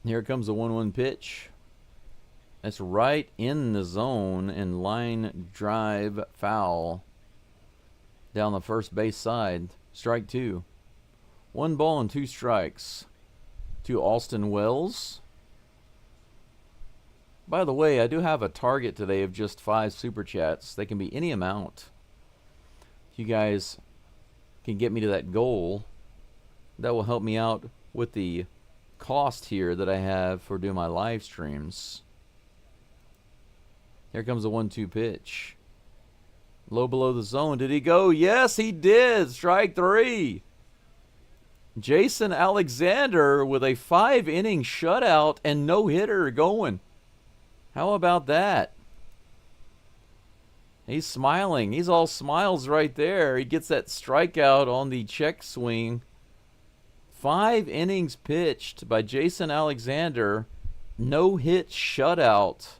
Here comes the 1-1 pitch. That's right in the zone and line drive foul down the first base side. Strike two. 1 ball and 2 strikes to Austin Wells. By the way, I do have a target today of just 5 super chats. They can be any amount. If you guys can get me to that goal, that will help me out with the cost here that I have for doing my live streams. Here comes the 1-2 pitch. Low below the zone. Did he go? Yes, he did. Strike 3. Jason Alexander with a 5-inning shutout and no-hitter going. How about that? He's smiling. He's all smiles right there. He gets that strikeout on the check swing. 5 innings pitched by Jason Alexander. No-hit shutout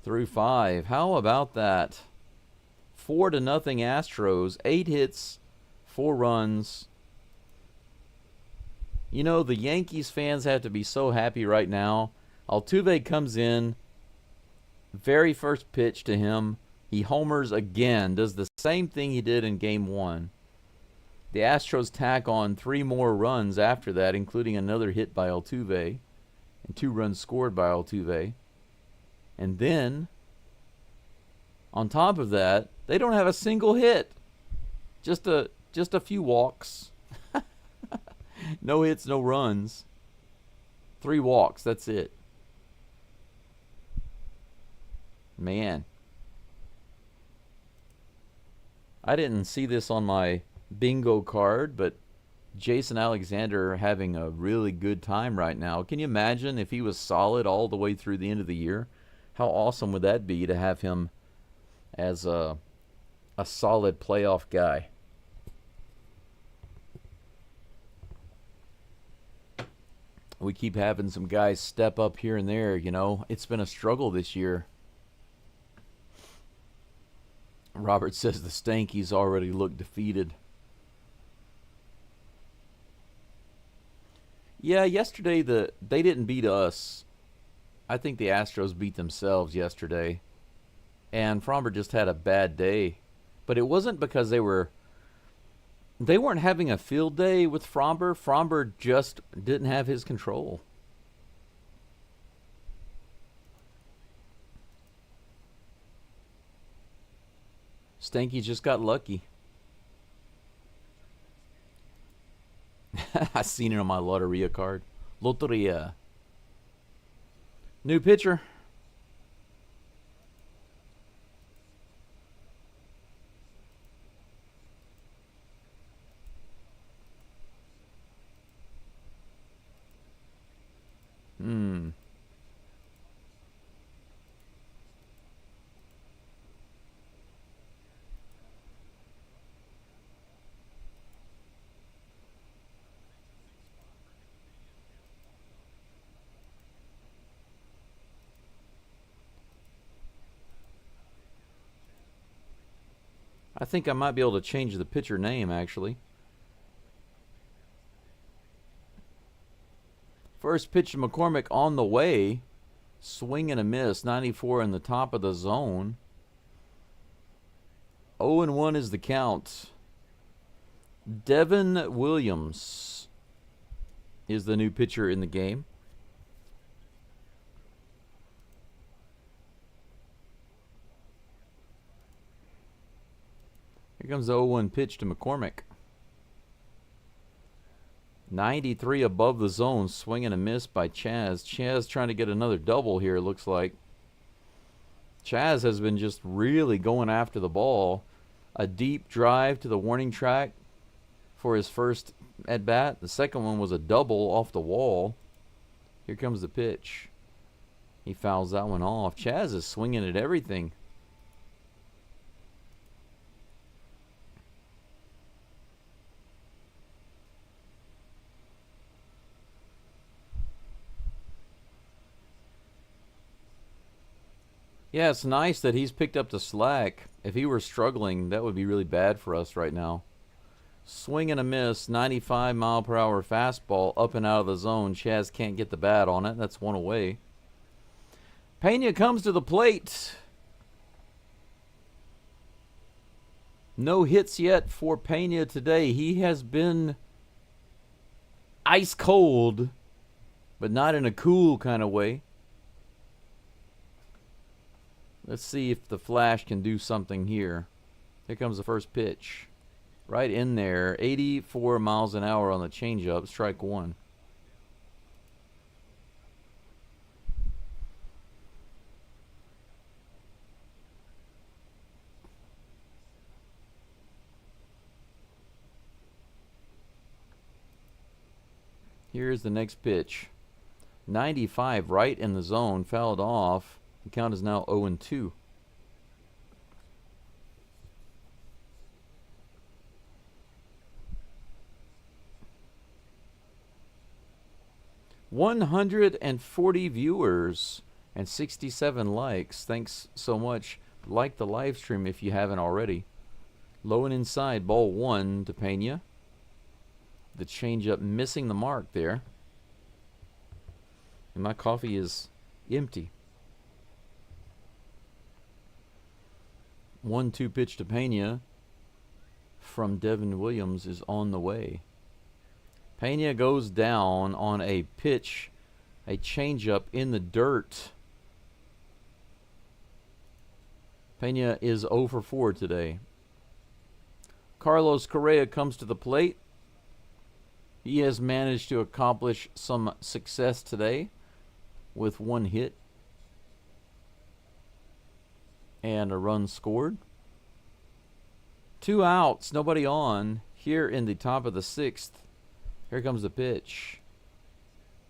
through 5. How about that? 4-0 Astros. 8 hits, 4 runs. You know, the Yankees fans have to be so happy right now. Altuve comes in. Very first pitch to him. He homers again. Does the same thing he did in Game 1. The Astros tack on 3 more runs after that, including another hit by Altuve. And 2 runs scored by Altuve. And then, on top of that, they don't have a single hit. Just a few walks. No hits, no runs. 3 walks, that's it. Man. I didn't see this on my bingo card, but Jason Alexander having a really good time right now. Can you imagine if he was solid all the way through the end of the year? How awesome would that be to have him as a solid playoff guy? We keep having some guys step up here and there, you know. It's been a struggle this year. Robert says the Stankies already look defeated. Yeah, yesterday they didn't beat us. I think the Astros beat themselves yesterday. And Fromber just had a bad day. But it wasn't because they weren't having a field day with Fromber. Fromber just didn't have his control. Stanky just got lucky. I seen it on my Loteria card. Loteria. New pitcher. I think I might be able to change the pitcher name, actually. First pitch to McCormick on the way. Swing and a miss. 94 in the top of the zone. 0-1 is the count. Devin Williams is the new pitcher in the game. Here comes the 0-1 pitch to McCormick. 93 above the zone. Swing and a miss by Chaz. Chaz trying to get another double here, looks like. Chaz has been just really going after the ball. A deep drive to the warning track for his first at-bat. The second one was a double off the wall. Here comes the pitch. He fouls that one off. Chaz is swinging at everything. Yeah, it's nice that he's picked up the slack. If he were struggling, that would be really bad for us right now. Swing and a miss, 95-mile-per-hour fastball up and out of the zone. Chaz can't get the bat on it. That's one away. Pena comes to the plate. No hits yet for Pena today. He has been ice cold, but not in a cool kind of way. Let's see if the flash can do something here. Here comes the first pitch. Right in there. 84 miles an hour on the changeup. Strike one. Here's the next pitch. 95 right in the zone. Fouled off. The count is now 0-2. $140 viewers and 67 likes. Thanks so much. Like the live stream if you haven't already. Low and inside, ball one to Pena. The changeup missing the mark there. And my coffee is empty. 1-2 pitch to Pena from Devin Williams is on the way. Pena goes down on a pitch, a changeup in the dirt. Pena is 0 for 4 today. Carlos Correa comes to the plate. He has managed to accomplish some success today with 1 hit and a run scored. 2 outs, nobody on here in the top of the 6th. Here comes the pitch.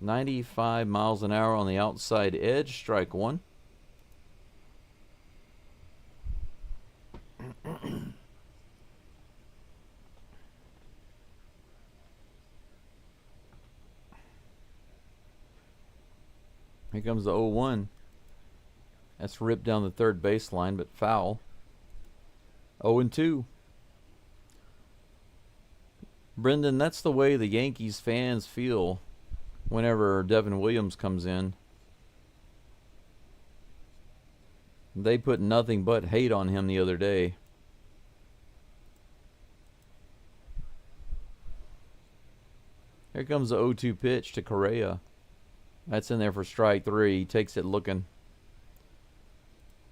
95 miles an hour on the outside edge. Strike one. Here comes the 0-1. That's ripped down the third baseline, but foul. 0-2. Brendan, that's the way the Yankees fans feel whenever Devin Williams comes in. They put nothing but hate on him the other day. Here comes the 0-2 pitch to Correa. That's in there for strike 3. He takes it looking.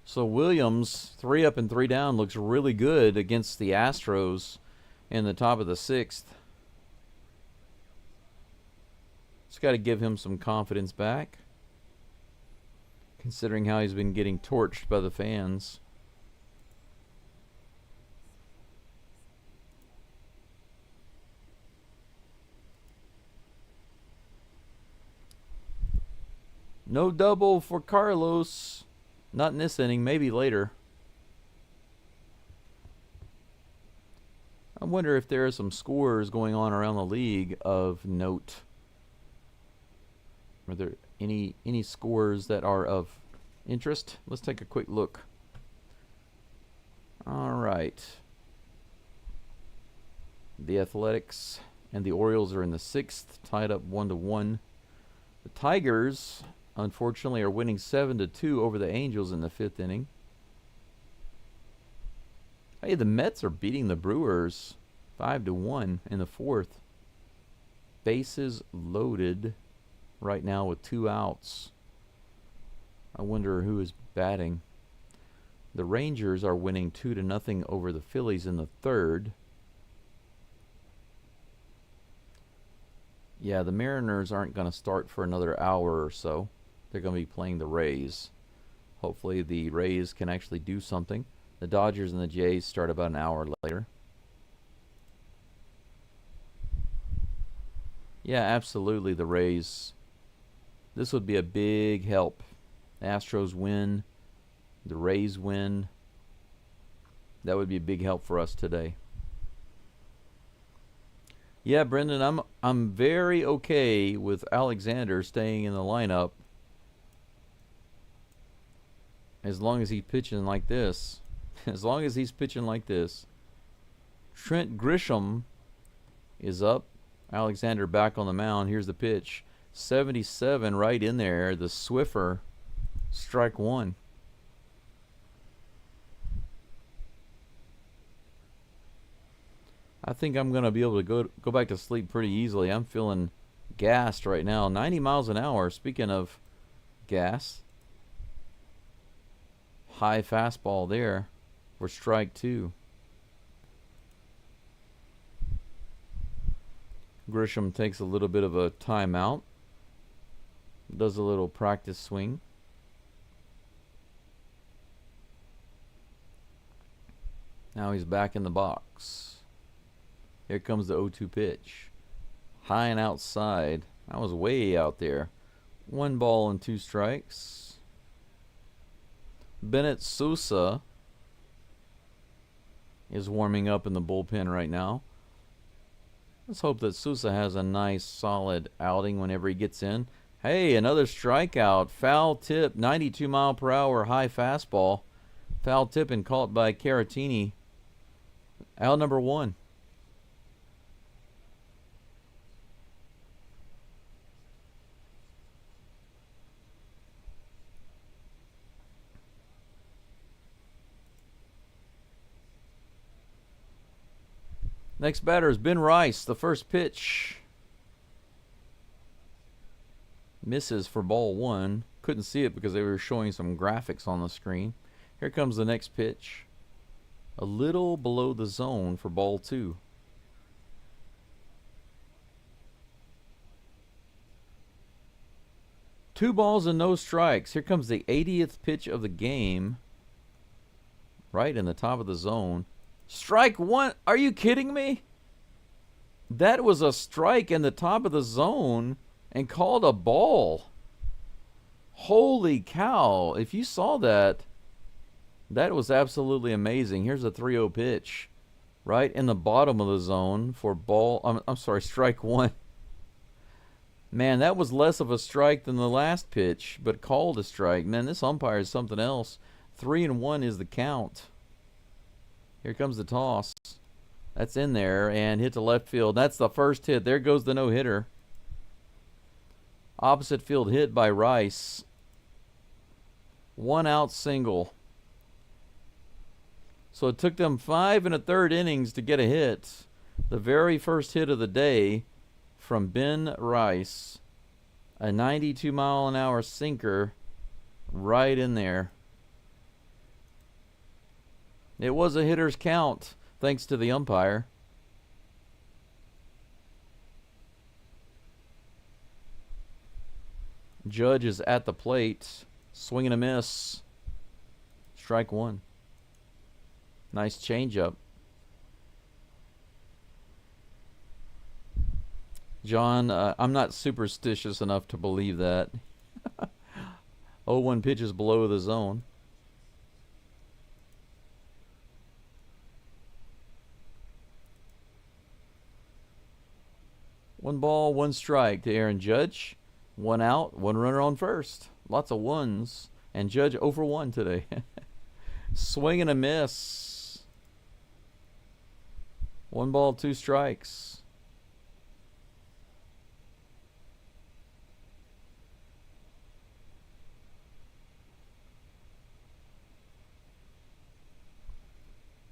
So Williams, 3 up and 3 down, looks really good against the Astros in the top of the 6th. Just got to give him some confidence back, considering how he's been getting torched by the fans. No double for Carlos. Not in this inning, maybe later. I wonder if there are some scores going on around the league of note. Are there any scores that are of interest? Let's take a quick look. All right. The Athletics and the Orioles are in the 6th, tied up 1-1. The Tigers, unfortunately, are winning 7-2 over the Angels in the 5th inning. Hey, the Mets are beating the Brewers 5-1 in the 4th. Bases loaded right now with 2 outs. I wonder who is batting. The Rangers are winning 2-0 over the Phillies in the 3rd. Yeah, the Mariners aren't going to start for another hour or so. They're going to be playing the Rays. Hopefully the Rays can actually do something. The Dodgers and the Jays start about an hour later. Yeah, absolutely, the Rays. This would be a big help. The Astros win. The Rays win. That would be a big help for us today. Yeah, Brendan, I'm very okay with Alexander staying in the lineup. as long as he's pitching like this. As long as he's pitching like this. Trent Grisham is up. Alexander back on the mound. Here's the pitch. 77 right in there. The Swiffer. Strike one. I think I'm going to be able to go back to sleep pretty easily. I'm feeling gassed right now. 90 miles an hour. Speaking of gas. High fastball there for strike two. Grisham takes a little bit of a timeout. Does a little practice swing. Now he's back in the box. Here comes the 0-2 pitch. High and outside. That was way out there. 1 ball and 2 strikes. Bennett Sousa is warming up in the bullpen right now. Let's hope that Sousa has a nice solid outing whenever he gets in. Hey, another strikeout. Foul tip. 92 mile per hour high fastball. Foul tip and caught by Caratini. Out number 1. Next batter is Ben Rice. The first pitch misses for ball 1. Couldn't see it because they were showing some graphics on the screen. Here comes the next pitch. A little below the zone for ball 2. Two balls and no strikes. Here comes the 80th pitch of the game. Right in the top of the zone. Strike 1. Are you kidding me? That was a strike in the top of the zone and called a ball. Holy cow. If you saw that, that was absolutely amazing. Here's a 3-0 pitch. Right in the bottom of the zone for ball. I'm sorry, strike 1. Man, that was less of a strike than the last pitch, but called a strike. Man, this umpire is something else. 3-1 is the count. Here comes the toss. That's in there and hit to left field. That's the first hit. There goes the no-hitter. Opposite field hit by Rice. 1 out single. So it took them 5 1/3 innings to get a hit. The very first hit of the day from Ben Rice. A 92 mile an hour sinker right in there. It was a hitter's count, thanks to the umpire. Judge is at the plate. Swing and a miss. Strike 1. Nice changeup. John, I'm not superstitious enough to believe that. 0-1 pitches below the zone. One ball, 1 strike to Aaron Judge. 1 out, 1 runner on first. Lots of ones. And Judge 0 for 1 today. Swing and a miss. 1 ball, 2 strikes.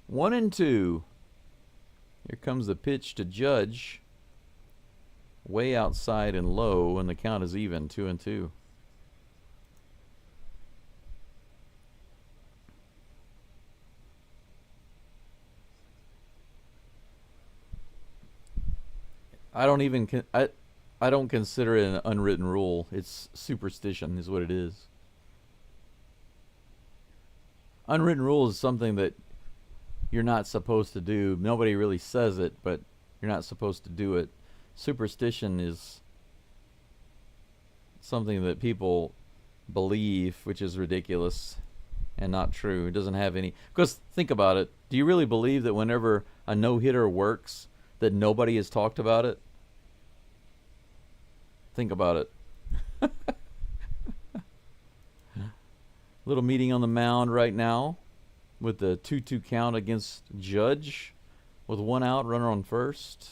One and 2. Here comes the pitch to Judge. Way outside and low, and the count is even, 2-2. I don't consider it an unwritten rule. It's superstition is what it is. Unwritten rule is something that you're not supposed to do. Nobody really says it, but you're not supposed to do it. Superstition is something that people believe, which is ridiculous and not true. It doesn't have any. Because think about it. Do you really believe that whenever a no-hitter works, that nobody has talked about it? Think about it. Little meeting on the mound right now with the 2-2 count against Judge with 1 out, runner on first.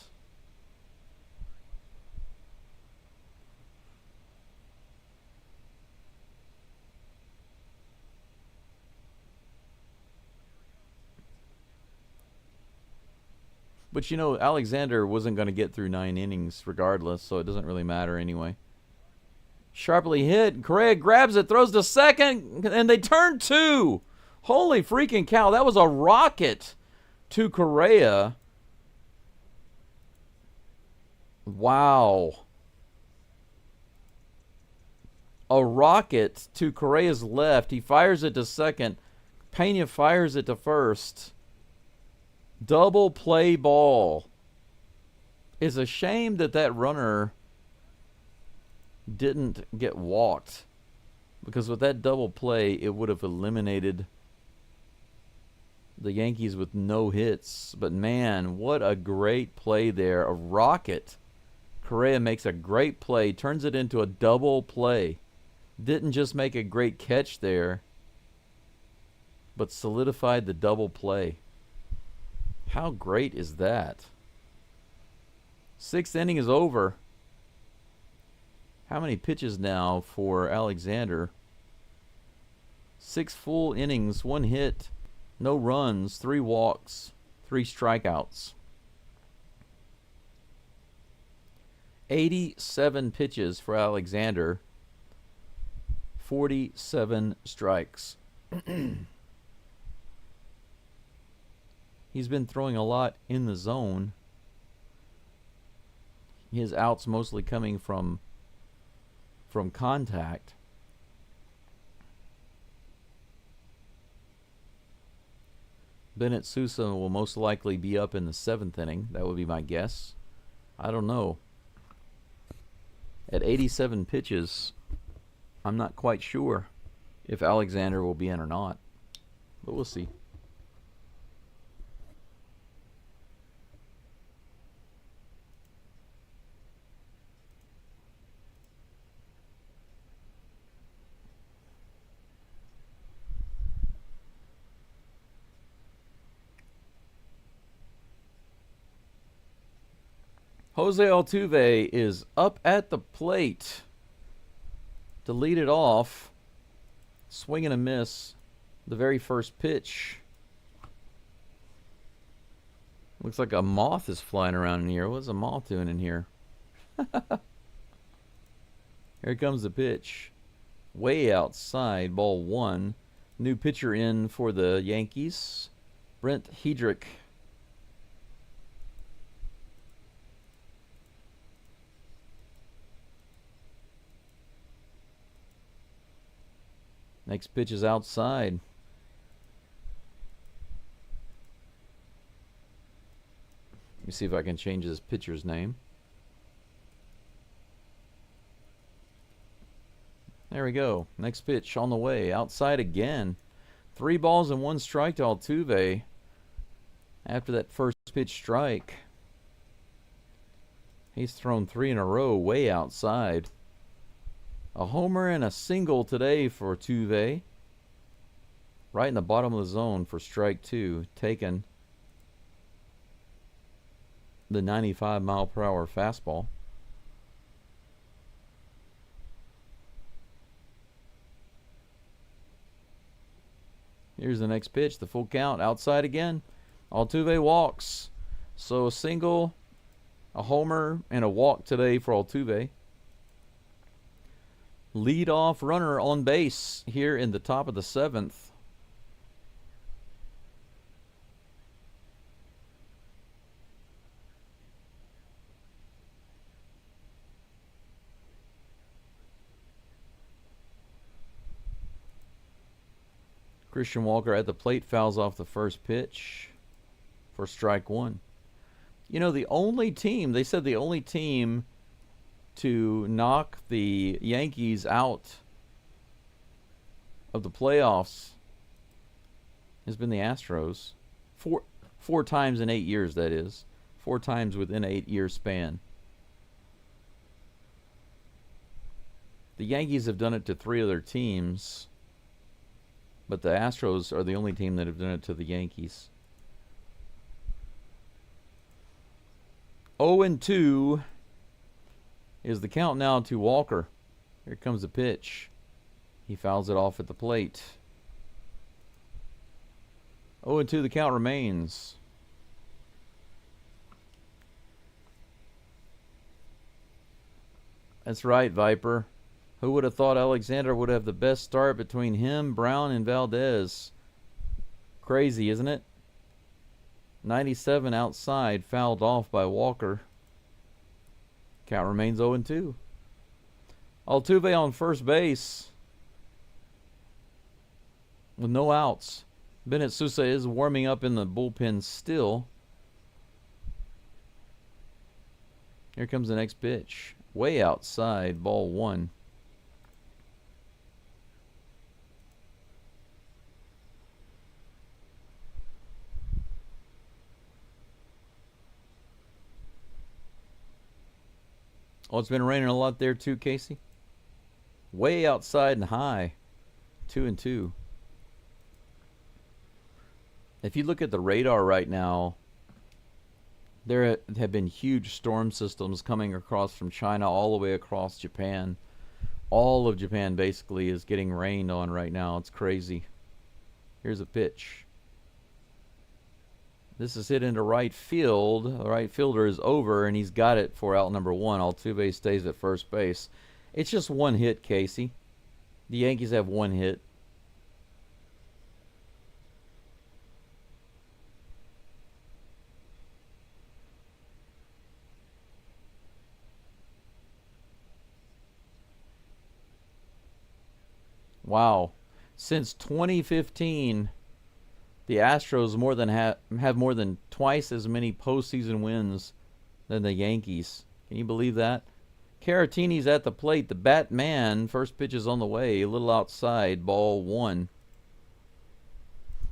But you know, Alexander wasn't going to get through 9 innings regardless, so it doesn't really matter anyway. Sharply hit. Correa grabs it, throws to second, and they turn 2. Holy freaking cow. That was a rocket to Correa. Wow. A rocket to Correa's left. He fires it to second. Pena fires it to first. Double play ball. It's a shame that that runner didn't get walked, because with that double play it would have eliminated the Yankees with no hits. But man, what a great play there. A rocket. Correa makes a great play, turns it into a double play. Didn't just make a great catch there, but solidified the double play. How great is that? 6th inning is over. How many pitches now for Alexander? 6 full innings, 1 hit, no runs, 3 walks, 3 strikeouts. 87 pitches for Alexander, 47 strikes. He's been throwing a lot in the zone. His outs mostly coming from contact. Bennett Sousa will most likely be up in the 7th inning. That would be my guess. I don't know. At 87 pitches, I'm not quite sure if Alexander will be in or not, but we'll see. Jose Altuve is up at the plate to lead it off. Swing and a miss. The very first pitch. Looks like a moth is flying around in here. What's a moth doing in here? Here comes the pitch. Way outside, ball 1. New pitcher in for the Yankees, Brent Hedrick. Next pitch is outside. Let me see if I can change this pitcher's name. There we go. Next pitch on the way. Outside again. 3 balls and 1 strike to Altuve after that first pitch strike. He's thrown 3 in a row way outside. A homer and a single today for Altuve. Right in the bottom of the zone for strike 2. Taken the 95-mile-per-hour fastball. Here's the next pitch, the full count, outside again. Altuve walks. So a single, a homer, and a walk today for Altuve. Lead-off runner on base here in the top of the 7th. Christian Walker at the plate fouls off the first pitch for strike 1. You know, the only team, they said the only team to knock the Yankees out of the playoffs has been the Astros. Four times in 8 years, that is. 4 times within an 8-year span. The Yankees have done it to 3 other teams. But the Astros are the only team that have done it to the Yankees. 0-2 is the count now to Walker. Here comes the pitch. He fouls it off at the plate. 0-2 the count remains. That's right, Viper. Who would have thought Alexander would have the best start between him, Brown, and Valdez? Crazy, isn't it? 97 outside, fouled off by Walker. Count remains 0-2. Altuve on first base with no outs. Bennett Sousa is warming up in the bullpen still. Here comes the next pitch. Way outside, ball 1. Oh, it's been raining a lot there too, Casey. Way outside and high. 2-2. If you look at the radar right now, there have been huge storm systems coming across from China all the way across Japan. All of Japan basically is getting rained on right now. It's crazy. Here's a pitch. This is hit into right field. The right fielder is over, and he's got it for out number 1. Altuve stays at first base. It's just one hit, Casey. The Yankees have one hit. Wow. Since 2015, the Astros have more than twice as many postseason wins than the Yankees. Can you believe that? Caratini's at the plate. The Batman, first pitch is on the way. A little outside, ball 1.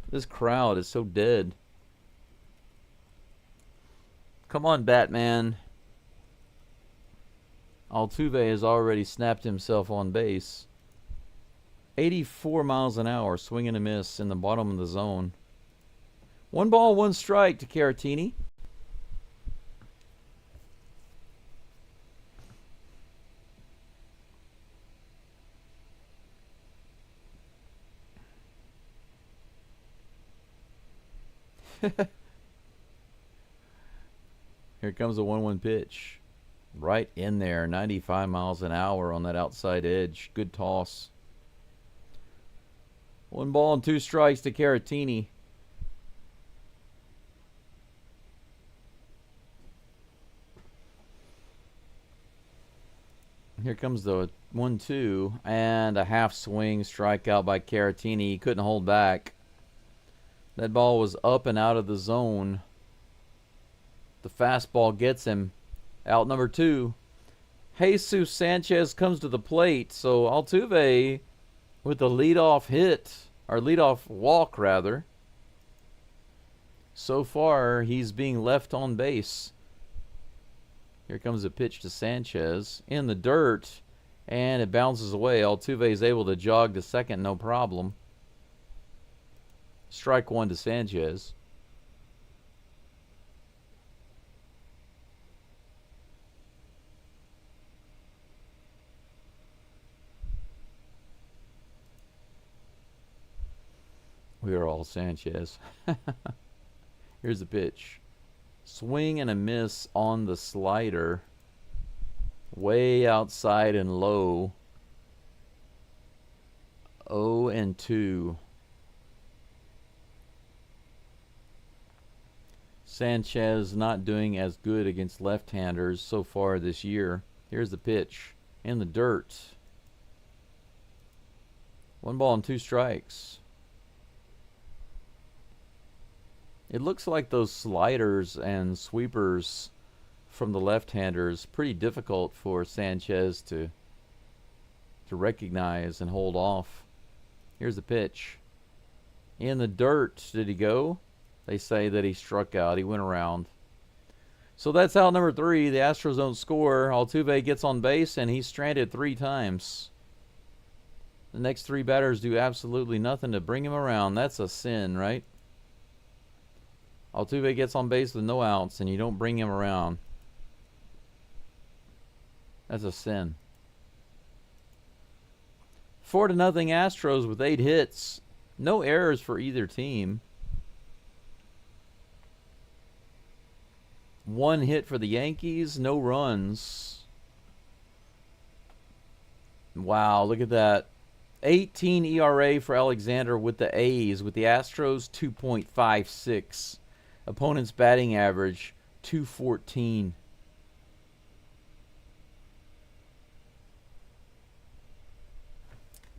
This crowd is so dead. Come on, Batman. Altuve has already snapped himself on base. 84 miles an hour, swing and a miss in the bottom of the zone. 1 ball, 1 strike to Caratini. Here comes a 1-1 pitch. Right in there, 95 miles an hour on that outside edge. Good toss. 1 ball and 2 strikes to Caratini. Here comes the 1-2 and a half swing strikeout by Caratini. He couldn't hold back. That ball was up and out of the zone. The fastball gets him. Out number 2. Jesus Sanchez comes to the plate. So Altuve with the leadoff hit, or leadoff walk rather. So far, he's being left on base. Here comes a pitch to Sanchez in the dirt, and it bounces away. Altuve is able to jog to second, no problem. Strike 1 to Sanchez. We are all Sanchez. Here's the pitch. Swing and a miss on the slider. Way outside and low. 0-2. Sanchez not doing as good against left-handers so far this year. Here's the pitch. In the dirt. 1 ball and 2 strikes. It looks like those sliders and sweepers from the left-handers pretty difficult for Sanchez to recognize and hold off. Here's the pitch. In the dirt. Did he go? They say that he struck out. He went around. So that's out number 3. The Astros don't score. Altuve gets on base and he's stranded 3 times. The next 3 batters do absolutely nothing to bring him around. That's a sin, right? Altuve gets on base with no outs, and you don't bring him around. That's a sin. 4-0 Astros with 8 hits. No errors for either team. 1 hit for the Yankees, no runs. Wow, look at that. 18 ERA for Alexander with the A's. With the Astros, 2.56. Opponent's batting average, 214.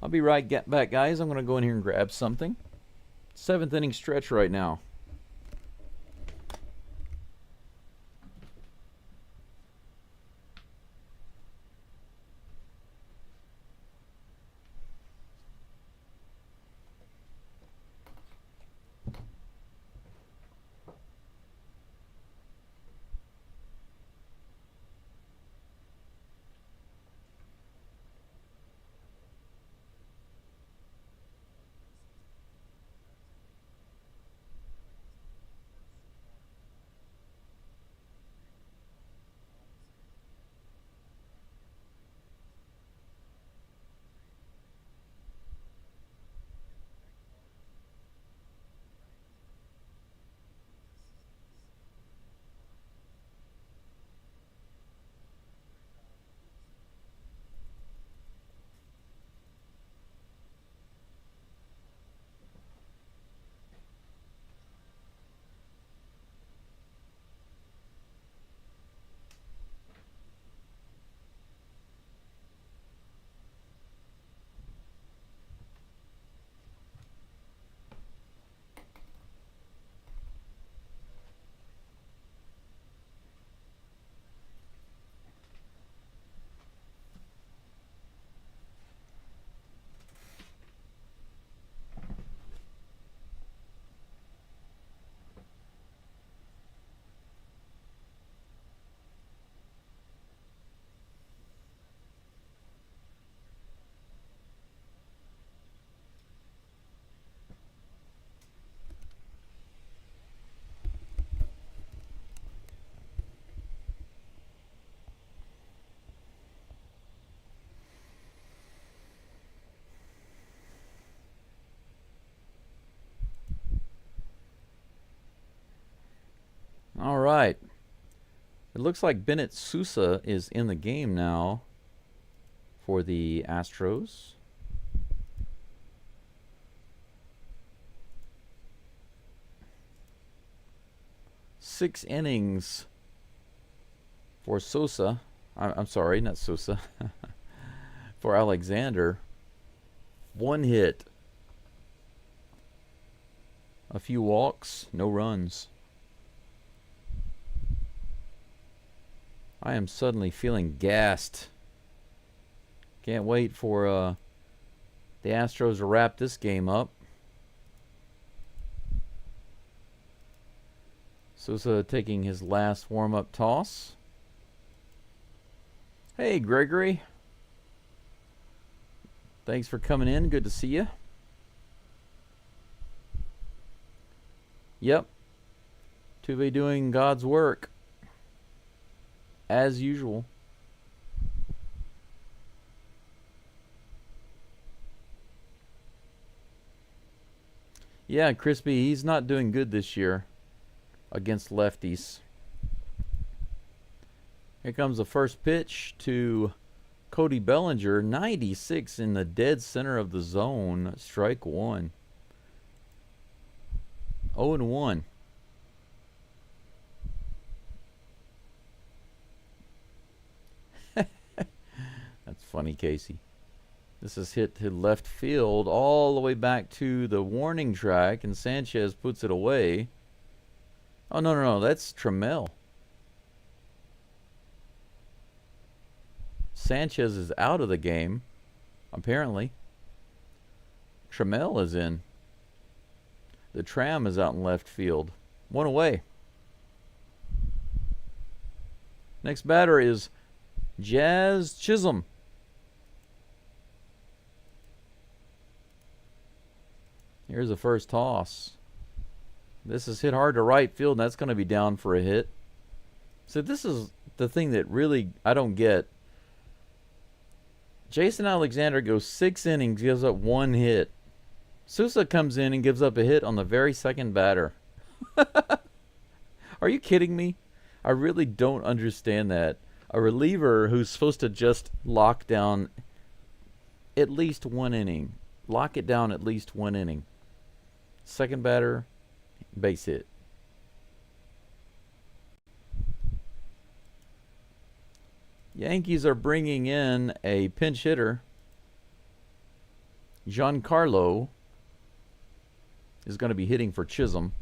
I'll be right back, guys. I'm going to go in here and grab something. 7th inning stretch right now. All right. It looks like Bennett Sousa is in the game now for the Astros. Six innings for Sosa. I'm sorry, not Sosa. For Alexander. 1 hit. A few walks, no runs. I am suddenly feeling gassed. Can't wait for the Astros to wrap this game up. Sosa taking his last warm-up toss. Hey, Gregory. Thanks for coming in. Good to see you. Yep. Tuve doing God's work. As usual. Yeah, Crispy, he's not doing good this year against lefties. Here comes the first pitch to Cody Bellinger. 96 in the dead center of the zone. Strike 1. 0-1. That's funny, Casey. This is hit to left field all the way back to the warning track, and Sanchez puts it away. Oh, no, that's Trammell. Sanchez is out of the game, apparently. Trammell is in. The Tram is out in left field. 1 away. Next batter is Jazz Chisholm. Here's the first toss. This is hit hard to right field, and that's going to be down for a hit. So this is the thing that really I don't get. Jason Alexander goes 6 innings, gives up 1 hit. Sousa comes in and gives up a hit on the very second batter. Are you kidding me? I really don't understand that. A reliever who's supposed to just lock down at least 1 inning. Lock it down at least 1 inning. Second batter, base hit. Yankees are bringing in a pinch hitter. Giancarlo is going to be hitting for Chisholm.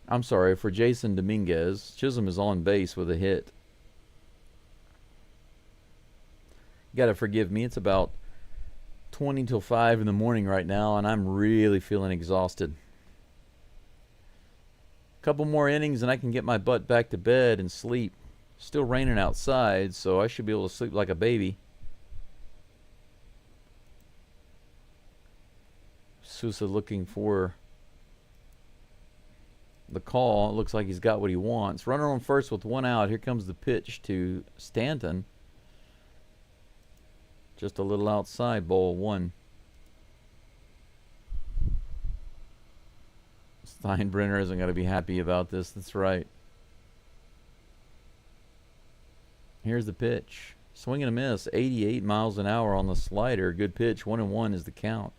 I'm sorry, for Jason Dominguez. Chisholm is on base with a hit. You got to forgive me. It's about 20 till 5 in the morning right now, and I'm really feeling exhausted. A couple more innings, and I can get my butt back to bed and sleep. Still raining outside, so I should be able to sleep like a baby. Sousa looking for the call. It looks like he's got what he wants. Runner on first with 1 out. Here comes the pitch to Stanton. Just a little outside, ball 1. Steinbrenner isn't going to be happy about this. That's right. Here's the pitch. Swing and a miss. 88 miles an hour on the slider. Good pitch. 1-1 is the count.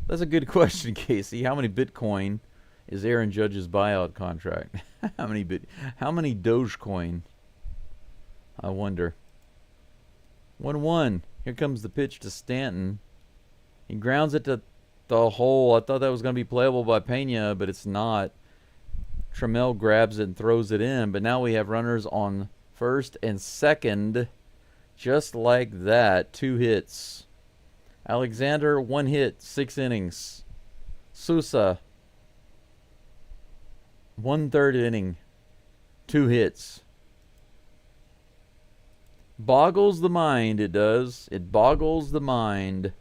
That's a good question, Casey. How many Bitcoin is Aaron Judge's buyout contract? How many Dogecoin? I wonder. 1-1. Here comes the pitch to Stanton. He grounds it to the hole. I thought that was going to be playable by Pena, but it's not. Trammell grabs it and throws it in, but now we have runners on first and second. Just like that. 2 hits. Alexander, 1 hit, 6 innings. Sousa, 1/3 inning, 2 hits. Boggles the mind, it does. It boggles the mind.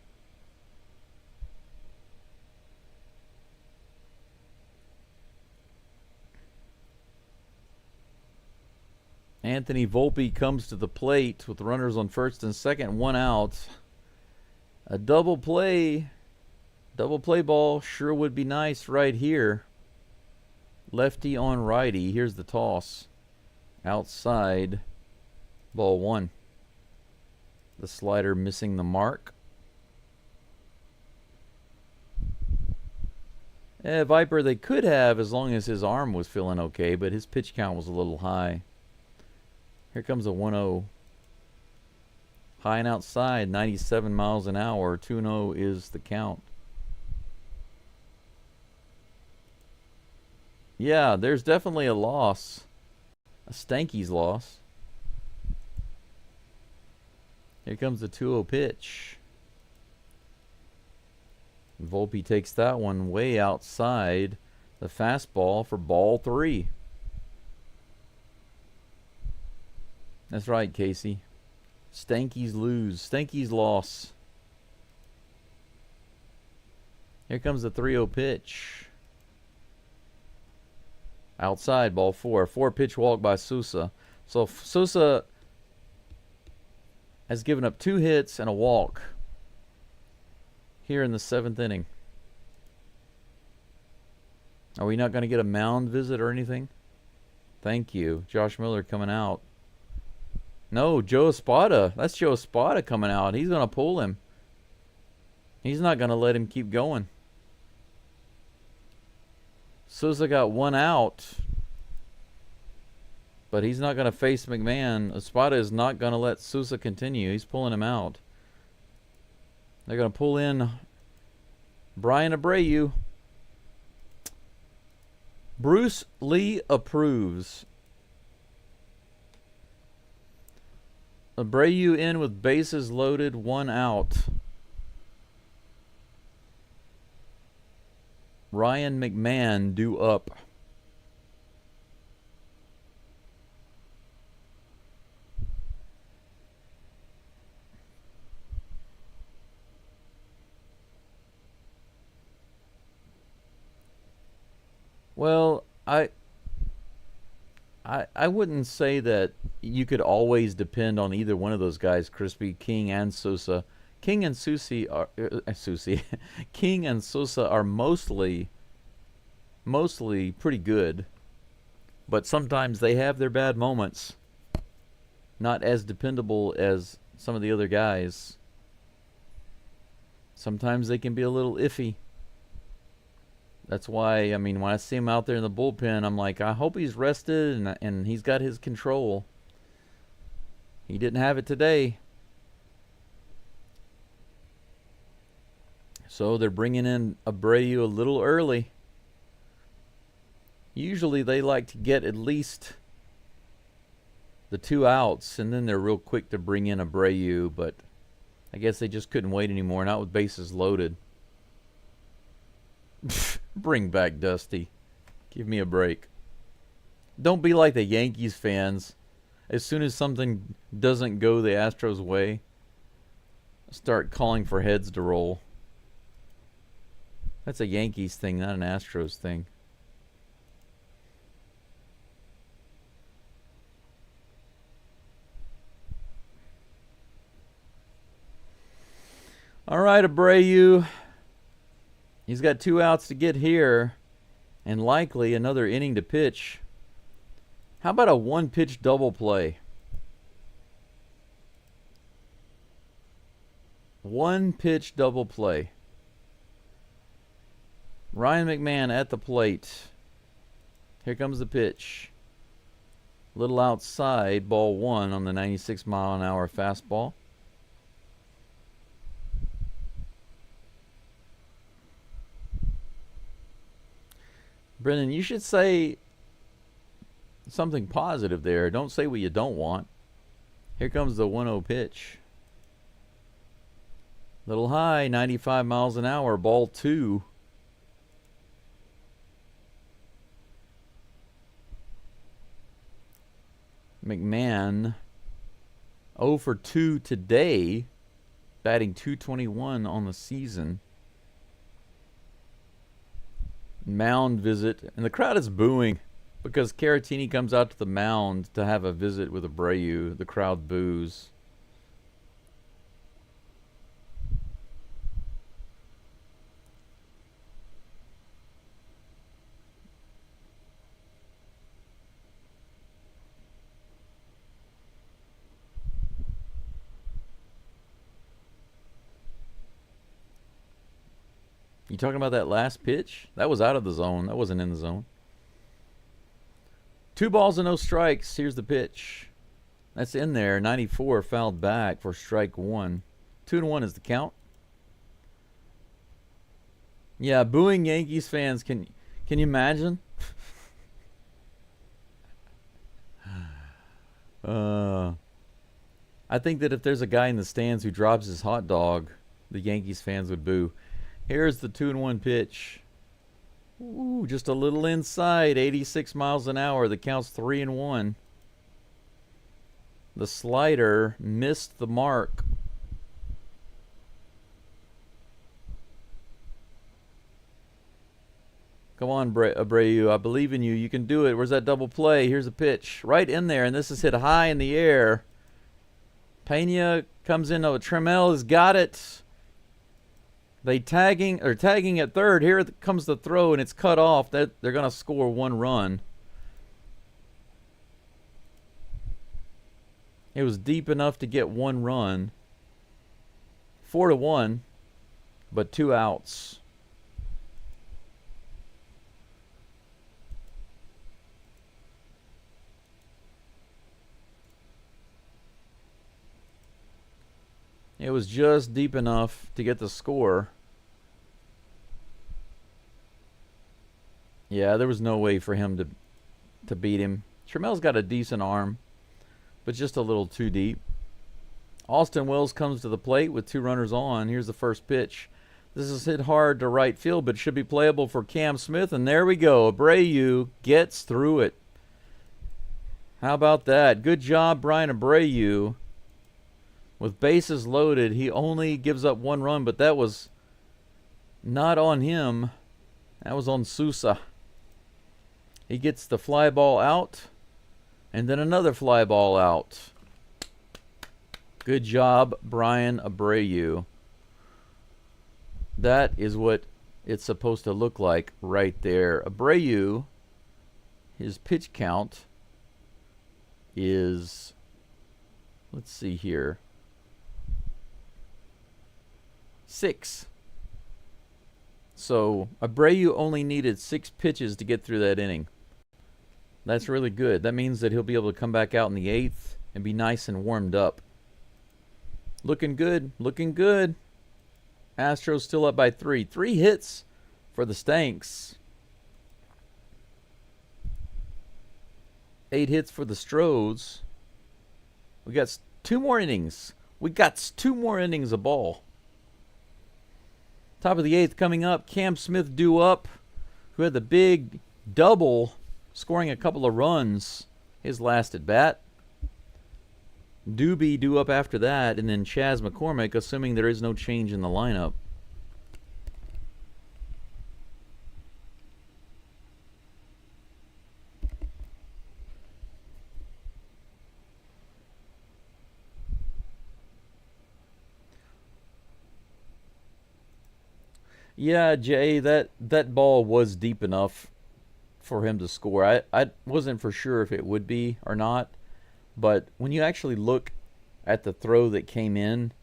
Anthony Volpe comes to the plate with runners on first and second, 1 out. A double play ball sure would be nice right here. Lefty on righty. Here's the toss. Outside. Ball 1. The slider missing the mark. Viper they could have as long as his arm was feeling okay, but his pitch count was a little high. Here comes a 1-0. High and outside, 97 miles an hour. 2-0 is the count. Yeah, there's definitely a loss. A Stanky's loss. Here comes the 2-0 pitch. Volpe takes that one way outside. The fastball for ball 3. That's right, Casey. Stanky's lose. Stanky's loss. Here comes the 3-0 pitch. Outside, ball 4. 4-pitch walk by Sousa. So Sousa has given up 2 hits and a walk here in the 7th inning. Are we not going to get a mound visit or anything? Thank you. Josh Miller coming out. No, Joe Espada. That's Joe Espada coming out. He's going to pull him. He's not going to let him keep going. Sousa got 1 out. But he's not going to face McMahon. Espada is not going to let Sousa continue. He's pulling him out. They're going to pull in Brian Abreu. Bruce Lee approves. Abreu in with bases loaded, 1 out. Ryan McMahon due up. Well, I wouldn't say that you could always depend on either one of those guys, Crispy, King and Sosa. King and Susie are Susie. King and Sosa are mostly pretty good, but sometimes they have their bad moments. Not as dependable as some of the other guys. Sometimes they can be a little iffy. That's why, I mean, when I see him out there in the bullpen, I'm like, I hope he's rested and he's got his control. He didn't have it today. So they're bringing in Abreu a little early. Usually they like to get at least the 2 outs, and then they're real quick to bring in Abreu, but I guess they just couldn't wait anymore, not with bases loaded. Bring back Dusty. Give me a break. Don't be like the Yankees fans. As soon as something doesn't go the Astros' way, start calling for heads to roll. That's a Yankees thing, not an Astros thing. All right, Abreu. He's got 2 outs to get here, and likely another inning to pitch. How about a 1-pitch double play? 1-pitch double play. Ryan McMahon at the plate. Here comes the pitch. Little outside, ball 1 on the 96-mile-an-hour fastball. Brendan, you should say something positive there. Don't say what you don't want. Here comes the 1-0 pitch. Little high, 95 miles an hour, ball 2. McMahon 0 for 2 today, batting .221 on the season. Mound visit, and the crowd is booing because Caratini comes out to the mound to have a visit with Abreu. The crowd boos. You talking about that last pitch? That was out of the zone. That wasn't in the zone. 2 balls and no strikes. Here's the pitch. That's in there. 94 fouled back for strike 1. 2-1 is the count. Yeah, booing Yankees fans. Can you imagine? I think that if there's a guy in the stands who drops his hot dog, the Yankees fans would boo. Here's the 2-1 pitch. Ooh, just a little inside, 86 miles an hour. The count's 3-1. The slider missed the mark. Come on, Abreu. I believe in you. You can do it. Where's that double play? Here's a pitch. Right in there, and this is hit high in the air. Pena comes in. Oh, Trammell has got it. They tagging at third. Here comes the throw, and it's cut off. They're going to score 1 run. It was deep enough to get 1 run. 4-1, but 2 outs. It was just deep enough to get the score. Yeah, there was no way for him to beat him. Trammell's got a decent arm, but just a little too deep. Austin Wells comes to the plate with 2 runners on. Here's the first pitch. This is hit hard to right field, but should be playable for Cam Smith. And there we go. Abreu gets through it. How about that? Good job, Brian Abreu. With bases loaded, he only gives up 1 run, but that was not on him. That was on Sousa. He gets the fly ball out, and then another fly ball out. Good job, Brian Abreu. That is what it's supposed to look like right there. Abreu, his pitch count is, let's see here, 6. So Abreu only needed 6 pitches to get through that inning. That's really good. That means that he'll be able to come back out in the 8th and be nice and warmed up. Looking good. Looking good. Astros still up by 3. 3 hits for the Stanks. 8 hits for the Astros. We got 2 more innings. We got 2 more innings of ball. Top of the 8th coming up. Cam Smith due up, who had the big double, scoring a couple of runs his last at bat. Doobie due up after that, and then Chas McCormick, assuming there is no change in the lineup. Yeah, Jay, that ball was deep enough for him to score. I wasn't for sure if it would be or not, but when you actually look at the throw that came in,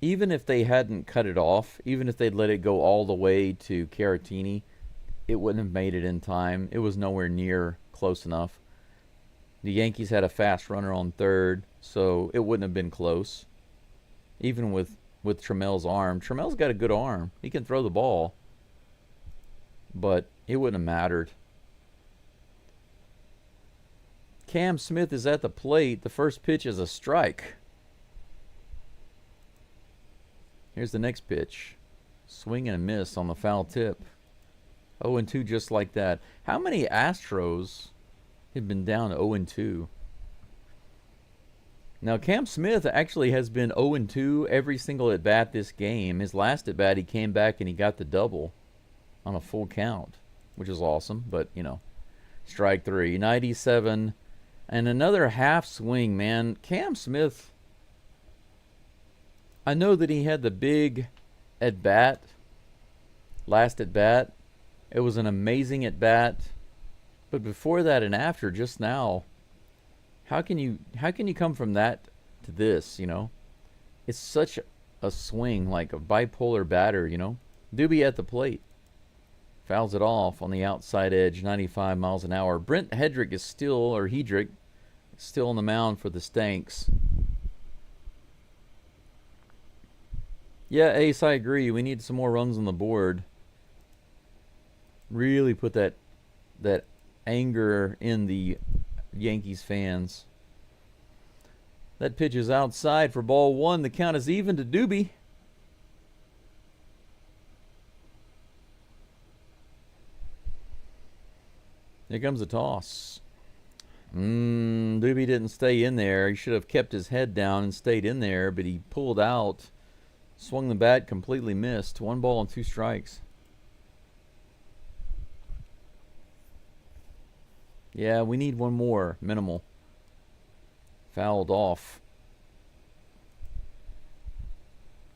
even if they hadn't cut it off, even if they'd let it go all the way to Caratini, it wouldn't have made it in time. It was nowhere near close enough. The Yankees had a fast runner on third, so it wouldn't have been close. Even with Trammell's arm. Trammell's got a good arm. He can throw the ball. But it wouldn't have mattered. Cam Smith is at the plate. The first pitch is a strike. Here's the next pitch. Swing and a miss on the foul tip. 0-2 just like that. How many Astros have been down 0-2? Now, Cam Smith actually has been 0-2 every single at-bat this game. His last at-bat, he came back and he got the double on a full count, which is awesome. But, you know, strike 3. 97 and another half swing, man. Cam Smith, I know that he had the big at-bat, last at-bat. It was an amazing at-bat. But before that and after, just now, How can you come from that to this, you know? It's such a swing, like a bipolar batter, you know? Doobie at the plate. Fouls it off on the outside edge, 95 miles an hour. Brent Hedrick is still, or Hedrick, still on the mound for the Stanks. Yeah, Ace, I agree. We need some more runs on the board. Really put that anger in the Yankees fans. That pitch is outside for ball 1. The count is even to Doobie. Here comes the toss. Doobie didn't stay in there. He should have kept his head down and stayed in there, but he pulled out, swung the bat, completely missed. 1 ball and 2 strikes. Yeah, we need one more, minimal. Fouled off.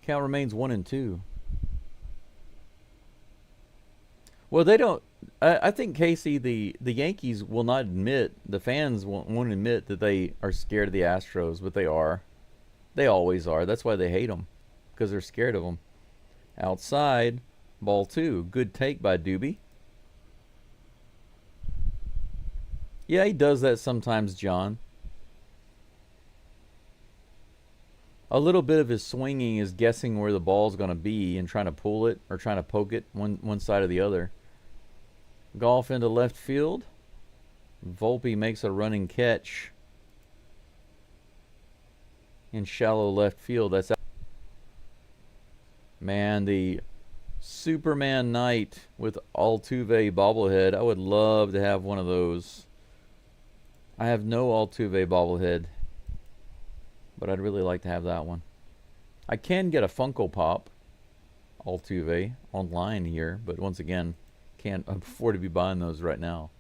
Count remains 1-2. Well, they don't. I think, Casey, the Yankees will not admit, the fans won't admit that they are scared of the Astros, but they are. They always are. That's why they hate them, because they're scared of them. Outside, ball 2. Good take by Doobie. Yeah, he does that sometimes, John. A little bit of his swinging is guessing where the ball's going to be and trying to pull it or trying to poke it one side or the other. Golf into left field. Volpe makes a running catch in shallow left field. That's out. Man, the Superman Knight with Altuve bobblehead. I would love to have one of those. I have no Altuve bobblehead, but I'd really like to have that one. I can get a Funko Pop Altuve online here, but once again, can't afford to be buying those right now.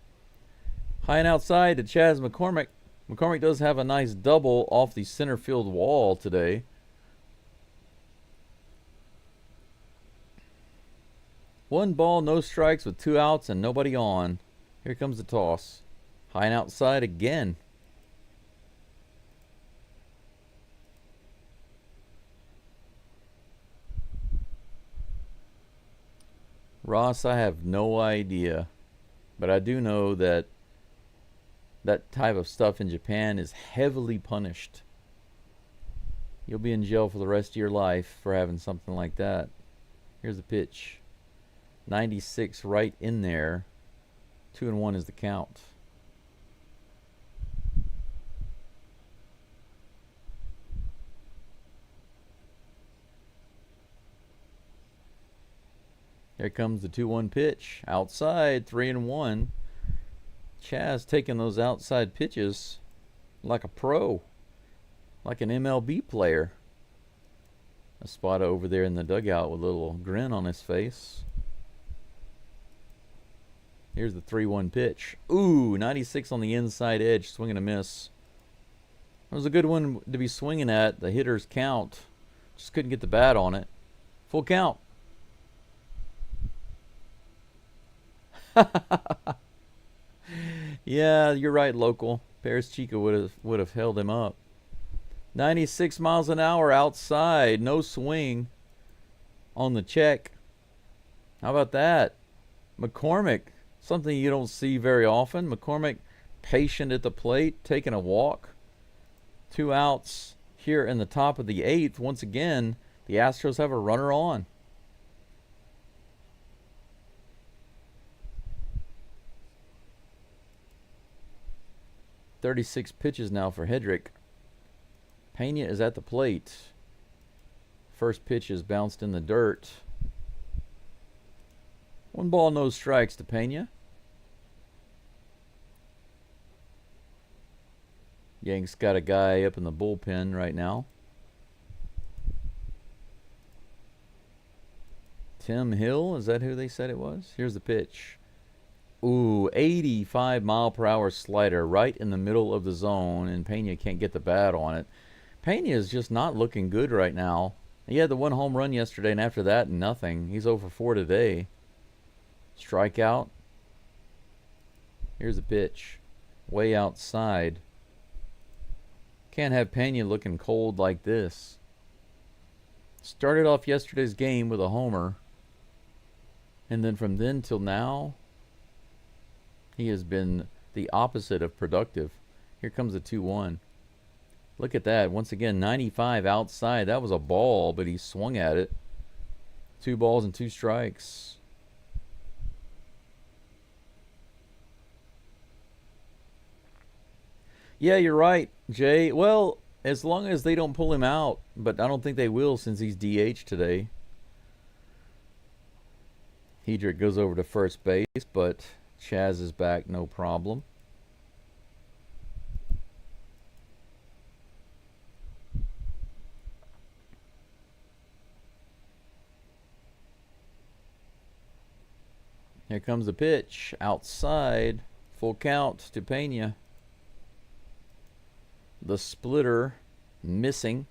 High and outside to Chaz McCormick. McCormick does have a nice double off the center field wall today. One ball, no strikes with 2 outs and nobody on. Here comes the toss. High and outside again. Ross, I have no idea. But I do know that that type of stuff in Japan is heavily punished. You'll be in jail for the rest of your life for having something like that. Here's the pitch. 96 right in there. 2-1 is the count. Here comes the 2-1 pitch. Outside, 3-1. Chaz taking those outside pitches like a pro. Like an MLB player. A spot over there in the dugout with a little grin on his face. Here's the 3-1 pitch. Ooh, 96 on the inside edge. Swing and a miss. That was a good one to be swinging at. The hitter's count. Just couldn't get the bat on it. Full count. Yeah, you're right, local. Paris Chica would have held him up. 96 miles an hour outside. No swing on the check. How about that? McCormick. Something you don't see very often. McCormick patient at the plate, taking a walk. 2 outs here in the top of the 8th. Once again, the Astros have a runner on. .36 pitches now for Hedrick. Pena is at the plate. First pitch is bounced in the dirt. 1 ball, no strikes to Pena. Yanks got a guy up in the bullpen right now. Tim Hill, is that who they said it was? Here's the pitch. Ooh, 85 mile per hour slider right in the middle of the zone, and Pena can't get the bat on it. Pena is just not looking good right now. He had the 1 home run yesterday, and after that, nothing. He's 0 for 4 today. Strikeout. Here's the pitch. Way outside. Can't have Pena looking cold like this. Started off yesterday's game with a homer. And then from then till now, he has been the opposite of productive. Here comes the 2-1. Look at that. Once again, 95 outside. That was a ball, but he swung at it. 2 balls and 2 strikes. Yeah, you're right, Jay. Well, as long as they don't pull him out, but I don't think they will since he's DH today. Hedrick goes over to first base, but Chaz is back, no problem. Here comes the pitch. Outside. Full count to Pena. The splitter missing.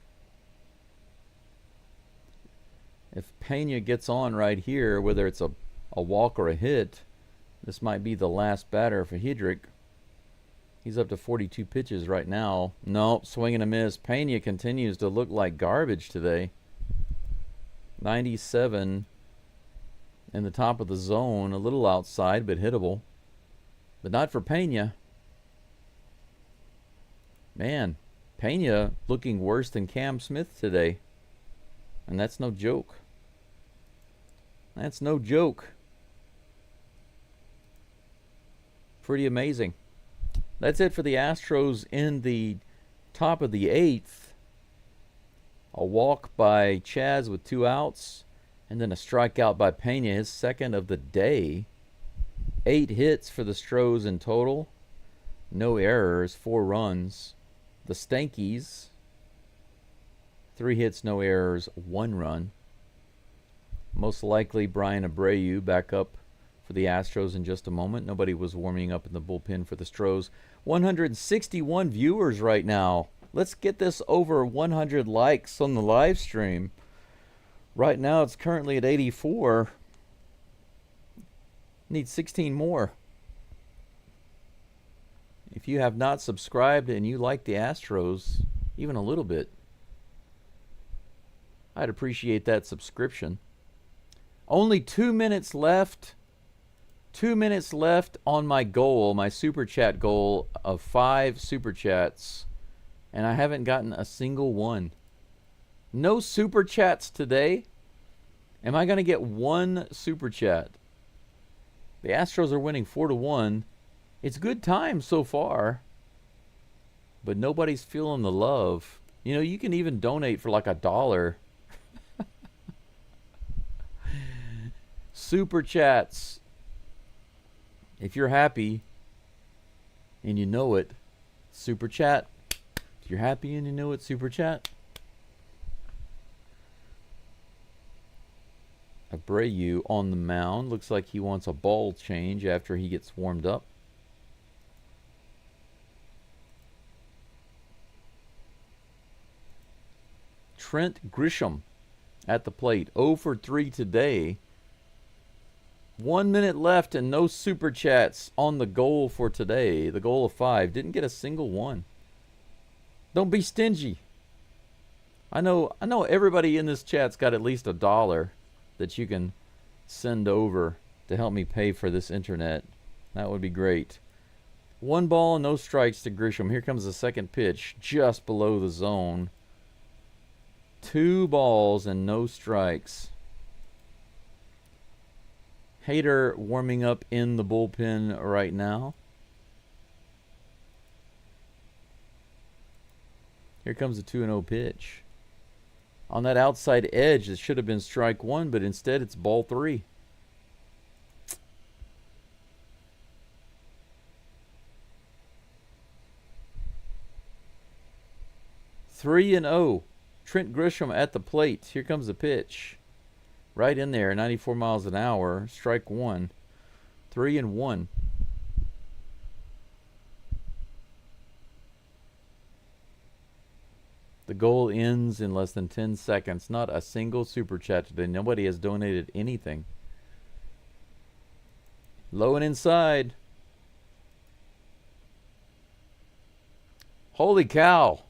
If Pena gets on right here, whether it's a walk or a hit, this might be the last batter for Hedrick. He's up to 42 pitches right now. Nope, swing and a miss. Pena continues to look like garbage today. 97 in the top of the zone. A little outside, but hittable. But not for Pena. Man, Pena looking worse than Cam Smith today. And that's no joke. That's no joke. Pretty amazing. That's it for the Astros in the top of the 8th. A walk by Chaz with 2 outs. And then a strikeout by Pena, his second of the day. 8 hits for the Stros in total. No errors, 4 runs. The Stankies, 3 hits, no errors, 1 run. Most likely Brian Abreu back up for the Astros in just a moment. Nobody was warming up in the bullpen for the Astros. 161 viewers right now. Let's get this over 100 likes on the live stream. Right now it's currently at 84. Need 16 more. If you have not subscribed and you like the Astros even a little bit, I'd appreciate that subscription. Only 2 minutes left. 2 minutes left on my goal, my super chat goal of 5 super chats, and I haven't gotten a single one. No super chats today. Am I going to get one super chat? The Astros are winning 4-1. It's good times so far, but nobody's feeling the love. You know, you can even donate for like $1. Super chats. If you're happy and you know it, super chat. If you're happy and you know it, super chat. Abreu on the mound. Looks like he wants a ball change after he gets warmed up. Trent Grisham at the plate. 0 for 3 today. 1 minute left and no super chats on the goal for today. The goal of 5. Didn't get a single one. Don't be stingy. I know everybody in this chat's got at least $1 that you can send over to help me pay for this internet. That would be great. 1 ball, no strikes to Grisham. Here comes the second pitch, just below the zone. 2 balls and no strikes. Hader warming up in the bullpen right now. Here comes the 2-0 pitch. On that outside edge, it should have been strike 1, but instead it's ball 3. Three and 0. Trent Grisham at the plate. Here comes the pitch. Right in there, 94 miles an hour. Strike 1. 3-1. The goal ends in less than 10 seconds. Not a single super chat today. Nobody has donated anything. Low and inside. Holy cow.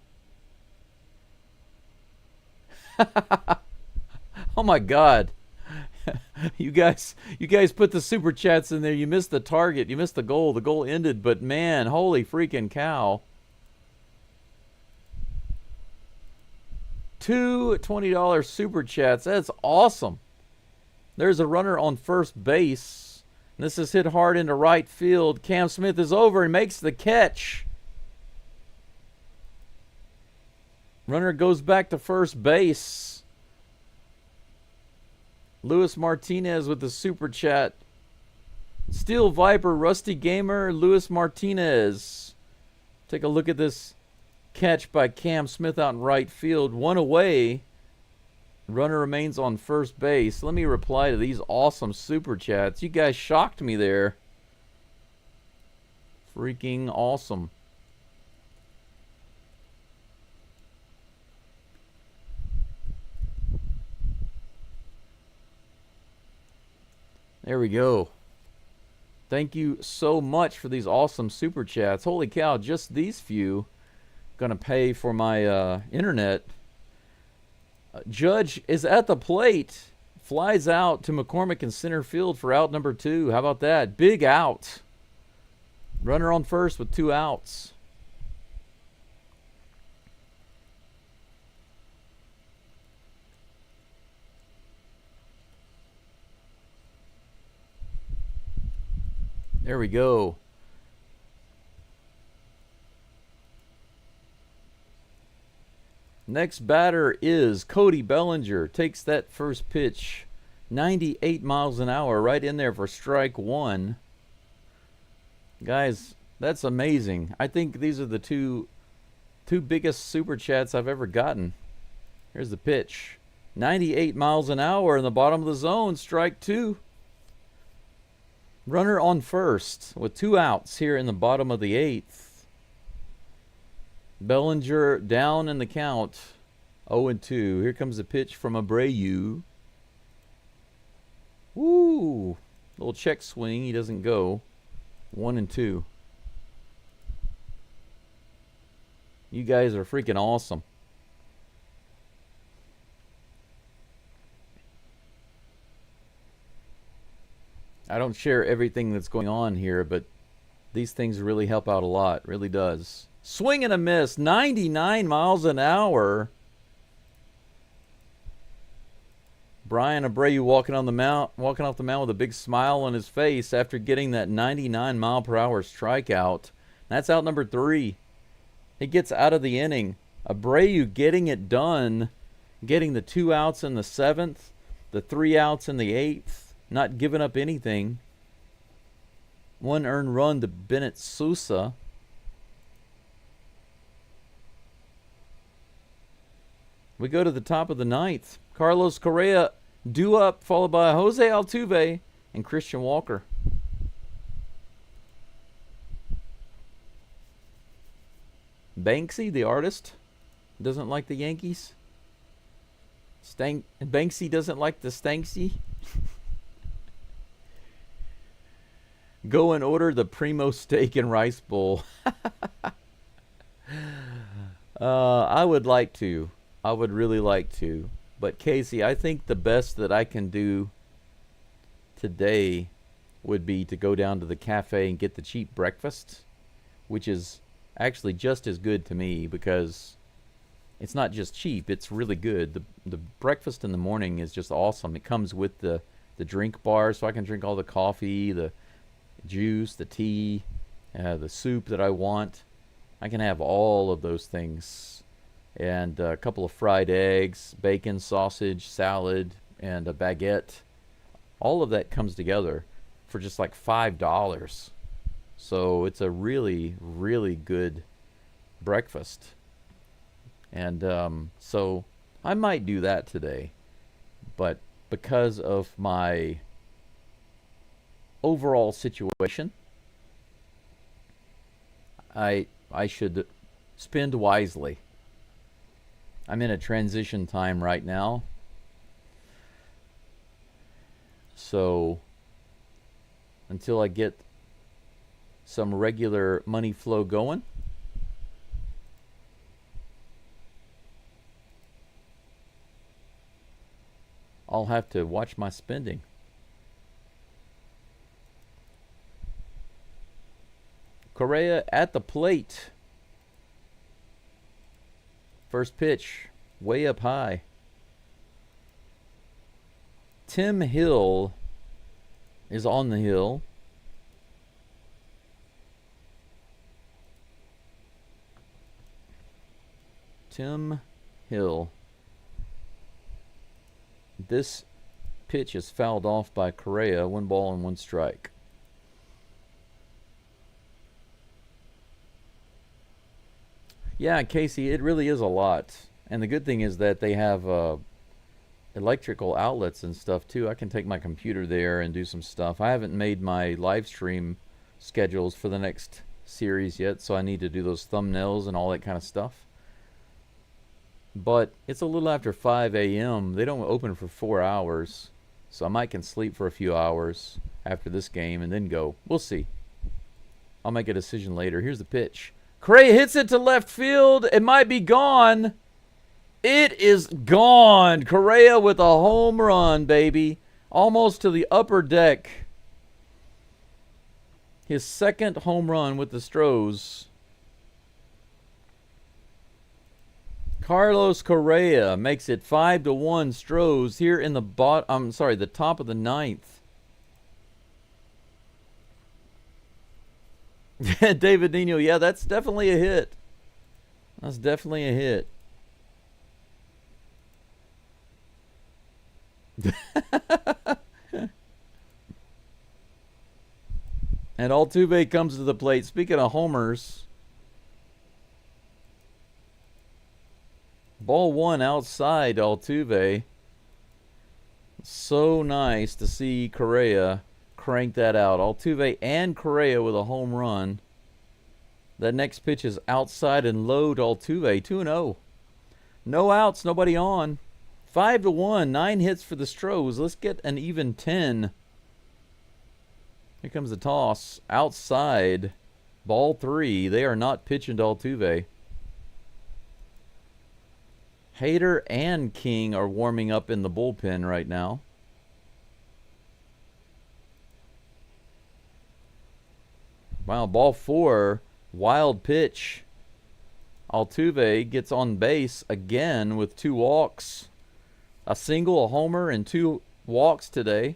Oh my God. You guys put the super chats in there. You missed the target. You missed the goal. The goal ended, but man, holy freaking cow. 2 $20 super chats. That's awesome. There's a runner on first base. This is hit hard into right field. Cam Smith is over and makes the catch. Runner goes back to first base. Luis Martinez with the super chat. Steel Viper, Rusty Gamer, Luis Martinez. Take a look at this catch by Cam Smith out in right field. 1 away. Runner remains on first base. Let me reply to these awesome super chats. You guys shocked me there. Freaking awesome. There we go. Thank you so much for these awesome super chats. Holy cow, just these few gonna pay for my internet. Judge is at the plate. Flies out to McCormick in center field for out number 2. How about that? Big out. Runner on first with 2 outs. There we go. Next batter is Cody Bellinger. Takes that first pitch. 98 miles an hour. Right in there for strike 1. Guys, that's amazing. I think these are the two biggest super chats I've ever gotten. Here's the pitch. 98 miles an hour in the bottom of the zone. Strike 2. Runner on first with 2 outs here in the bottom of the 8th. Bellinger down in the count. 0-2. Here comes a pitch from Abreu. Woo! Little check swing. He doesn't go. 1-2. You guys are freaking awesome. I don't share everything that's going on here, but these things really help out a lot. It really does. Swing and a miss. 99 miles an hour. Brian Abreu walking off the mound with a big smile on his face after getting that 99 mile per hour strikeout. That's out number 3. He gets out of the inning. Abreu getting it done, getting the 2 outs in the 7th, the 3 outs in the 8th. Not giving up anything. 1 earned run to Bennett Sousa. We go to the top of the 9th. Carlos Correa due up, followed by Jose Altuve and Christian Walker. Banksy, the artist, doesn't like the Yankees. Banksy doesn't like the Stanksy. Go and order the Primo Steak and Rice Bowl. I would like to. I would really like to. But Casey, I think the best that I can do today would be to go down to the cafe and get the cheap breakfast, which is actually just as good to me because it's not just cheap, it's really good. The breakfast in the morning is just awesome. It comes with the drink bar, so I can drink all the coffee, the juice, the tea, the soup that I want. I can have all of those things. And a couple of fried eggs, bacon, sausage, salad, and a baguette. All of that comes together for just like $5. So it's a really, really good breakfast. And so I might do that today. But because of my overall situation, I should spend wisely. I'm in a transition time right now. So until I get some regular money flow going, I'll have to watch my spending. Correa at the plate. First pitch, way up high. Tim Hill is on the hill. Tim Hill. This pitch is fouled off by Correa. 1 ball and 1 strike. Yeah, Casey, it really is a lot. And the good thing is that they have electrical outlets and stuff too. I can take my computer there and do some stuff. I haven't made my live stream schedules for the next series yet, so I need to do those thumbnails and all that kind of stuff. But it's a little after 5 a.m. They don't open for 4 hours, so I might can sleep for a few hours after this game and then go. We'll see. I'll make a decision later. Here's the pitch. Correa hits it to left field. It might be gone. It is gone. Correa with a home run, baby. Almost to the upper deck. His second home run with the Astros. Carlos Correa makes it 5-1 Astros here in the the top of the 9th. David Nino, yeah, that's definitely a hit. That's definitely a hit. And Altuve comes to the plate. Speaking of homers, ball 1 outside Altuve. So nice to see Correa crank that out. Altuve and Correa with a home run. That next pitch is outside and low to Altuve. 2-0. No outs, nobody on. 5-1. 9 hits for the Astros. Let's get an even 10. Here comes the toss. Outside. Ball 3. They are not pitching to Altuve. Hader and King are warming up in the bullpen right now. Wow, ball 4. Wild pitch. Altuve gets on base again with 2 walks. A single, a homer, and 2 walks today.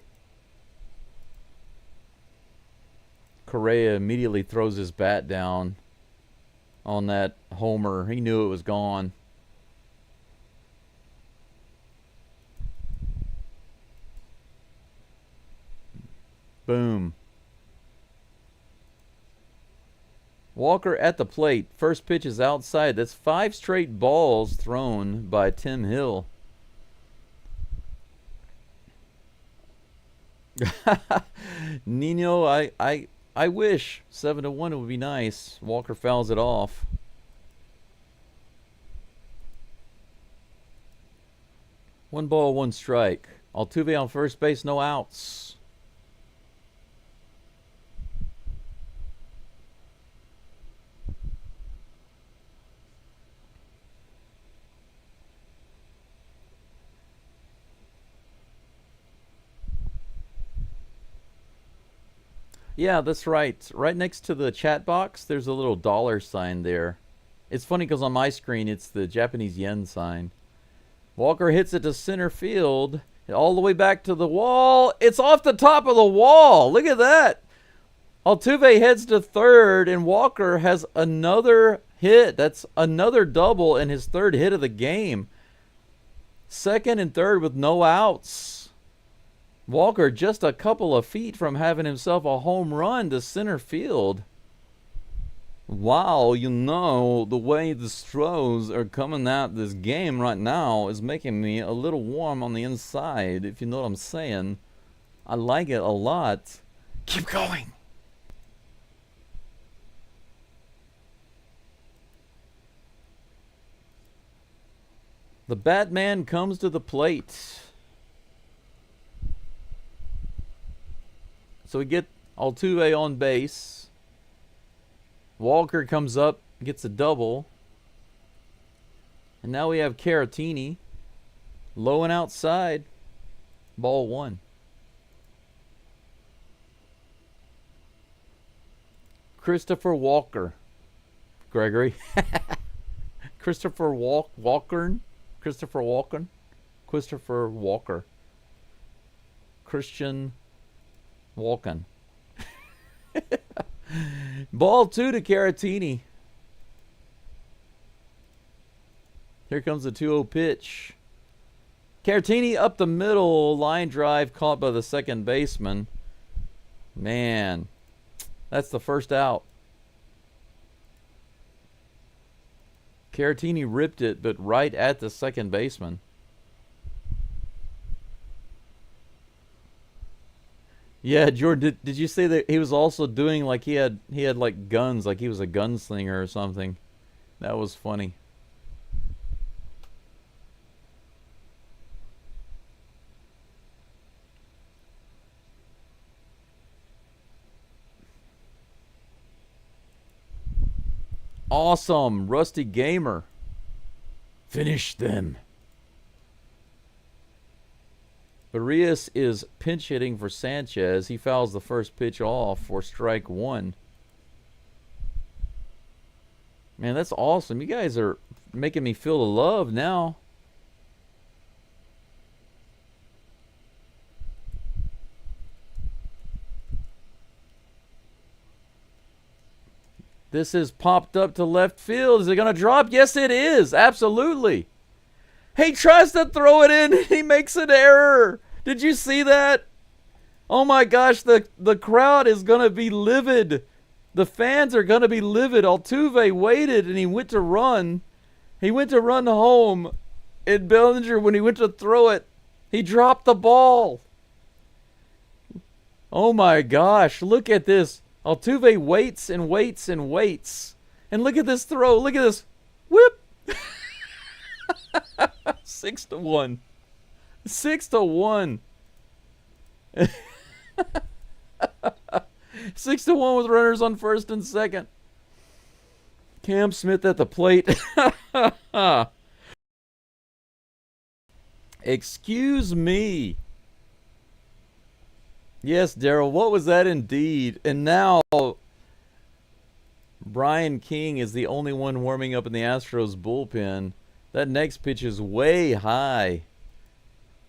Correa immediately throws his bat down on that homer. He knew it was gone. Boom. Walker at the plate. First pitch is outside. That's 5 straight balls thrown by Tim Hill. Nino, I wish 7-1 would be nice. Walker fouls it off. One ball, 1 strike. Altuve on first base, no outs. Yeah, that's right. Right next to the chat box, there's a little dollar sign there. It's funny because on my screen, it's the Japanese yen sign. Walker hits it to center field. All the way back to the wall. It's off the top of the wall. Look at that. Altuve heads to third, and Walker has another hit. That's another double and his 3rd hit of the game. Second and third with no outs. Walker just a couple of feet from having himself a home run to center field. Wow, you know, the way the Astros are coming at this game right now is making me a little warm on the inside, if you know what I'm saying. I like it a lot. Keep going. The Batman comes to the plate. So we get Altuve on base. Walker comes up, gets a double. And now we have Caratini. Low and outside. Ball 1. Christopher Walker. Gregory. Christopher Walker. Christopher Walken. Christopher Walker. Christian Walken. Ball 2 to Caratini. Here comes the 2-0 pitch. Caratini up the middle. Line drive caught by the second baseman. Man, that's the first out. Caratini ripped it, but right at the second baseman. Yeah, Jordan, did you say that he was also doing like he had like guns, like he was a gunslinger or something? That was funny. Awesome, Rusty Gamer. Finish them. Arias is pinch hitting for Sanchez. He fouls the first pitch off for strike 1. Man, that's awesome. You guys are making me feel the love now. This is popped up to left field. Is it going to drop? Yes, it is. Absolutely. He tries to throw it in. He makes an error. Did you see that? Oh my gosh, the crowd is going to be livid. The fans are going to be livid. Altuve waited and he went to run. He went to run home. And Bellinger, when he went to throw it, he dropped the ball. Oh my gosh, look at this. Altuve waits and waits and waits. And look at this throw. Look at this. Whip. 6-1. 6-1. 6-1 with runners on first and second. Cam Smith at the plate. Excuse me. Yes, Daryl, what was that indeed? And now Brian King is the only one warming up in the Astros bullpen. That next pitch is way high.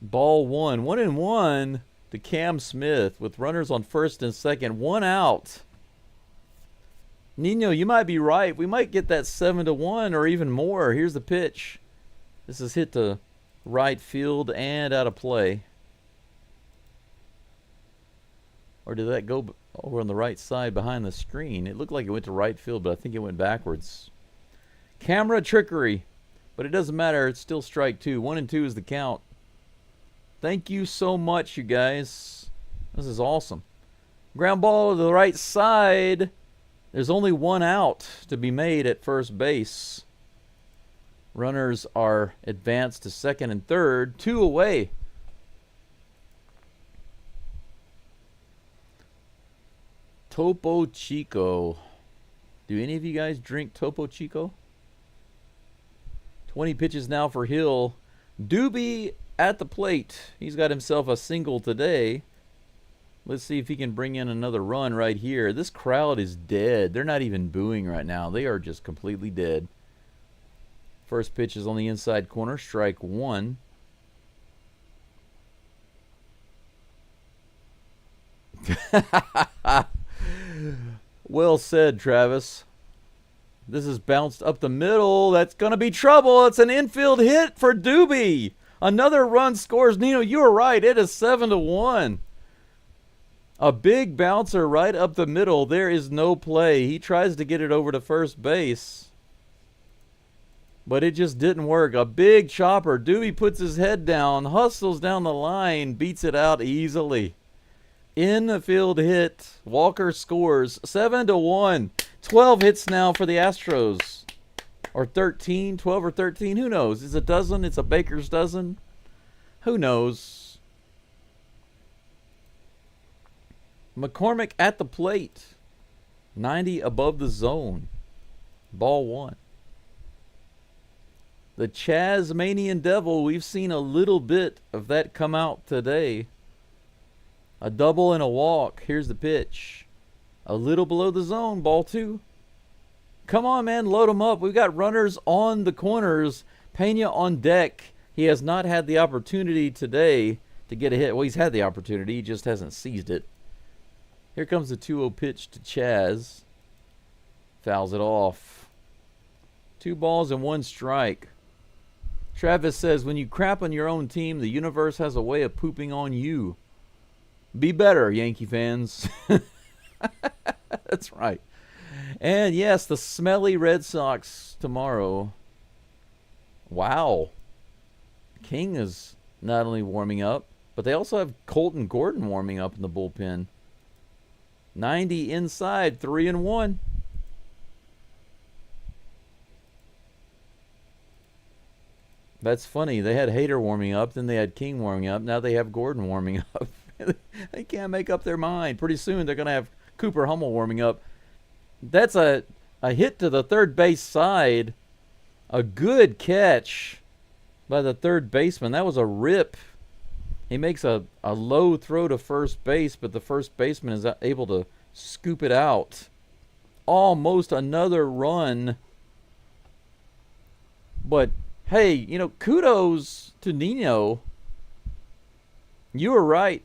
Ball one. 1-1 to Cam Smith with runners on first and second. 1 out. Nino, you might be right. We might get that 7-1 or even more. Here's the pitch. This is hit to right field and out of play. Or did that go over on the right side behind the screen? It looked like it went to right field, but I think it went backwards. Camera trickery. But it doesn't matter. It's still strike two. 1-2 is the count. Thank you so much, you guys. This is awesome. Ground ball to the right side. There's only 1 out to be made at first base. Runners are advanced to second and third. 2 away. Topo Chico. Do any of you guys drink Topo Chico? 20 pitches now for Hill. Doobie at the plate. He's got himself a single today. Let's see if he can bring in another run right here. This crowd is dead. They're not even booing right now. They are just completely dead. First pitch is on the inside corner. Strike 1. Well said, Travis. This is bounced up the middle. That's going to be trouble. It's an infield hit for Doobie. Another run scores. Nino, you were right. It is 7-1. A big bouncer right up the middle. There is no play. He tries to get it over to first base, but it just didn't work. A big chopper. Doobie puts his head down, hustles down the line, beats it out easily. Infield hit. Walker scores. 7-1. 12 hits now for the Astros. Or 13. 12 or 13. Who knows? It's a dozen. It's a baker's dozen. Who knows? McCormick at the plate. 90 above the zone. Ball 1. The Chasmanian Devil. We've seen a little bit of that come out today. A double and a walk. Here's the pitch. A little below the zone. Ball 2. Come on, man. Load them up. We've got runners on the corners. Pena on deck. He has not had the opportunity today to get a hit. Well, he's had the opportunity. He just hasn't seized it. Here comes the 2-0 pitch to Chaz. Fouls it off. 2 balls and 1 strike. Travis says, when you crap on your own team, the universe has a way of pooping on you. Be better, Yankee fans. That's right. And yes, the smelly Red Sox tomorrow. Wow. King is not only warming up, but they also have Colton Gordon warming up in the bullpen. 90 inside, 3-1. That's funny. They had Hader warming up, then they had King warming up. Now they have Gordon warming up. They can't make up their mind. Pretty soon they're going to have Cooper Hummel warming up. That's a hit to the third base side. A good catch by the third baseman. That was a rip. He makes a low throw to first base, but the first baseman is able to scoop it out. Almost another run. But, hey, you know, kudos to Nino. You were right.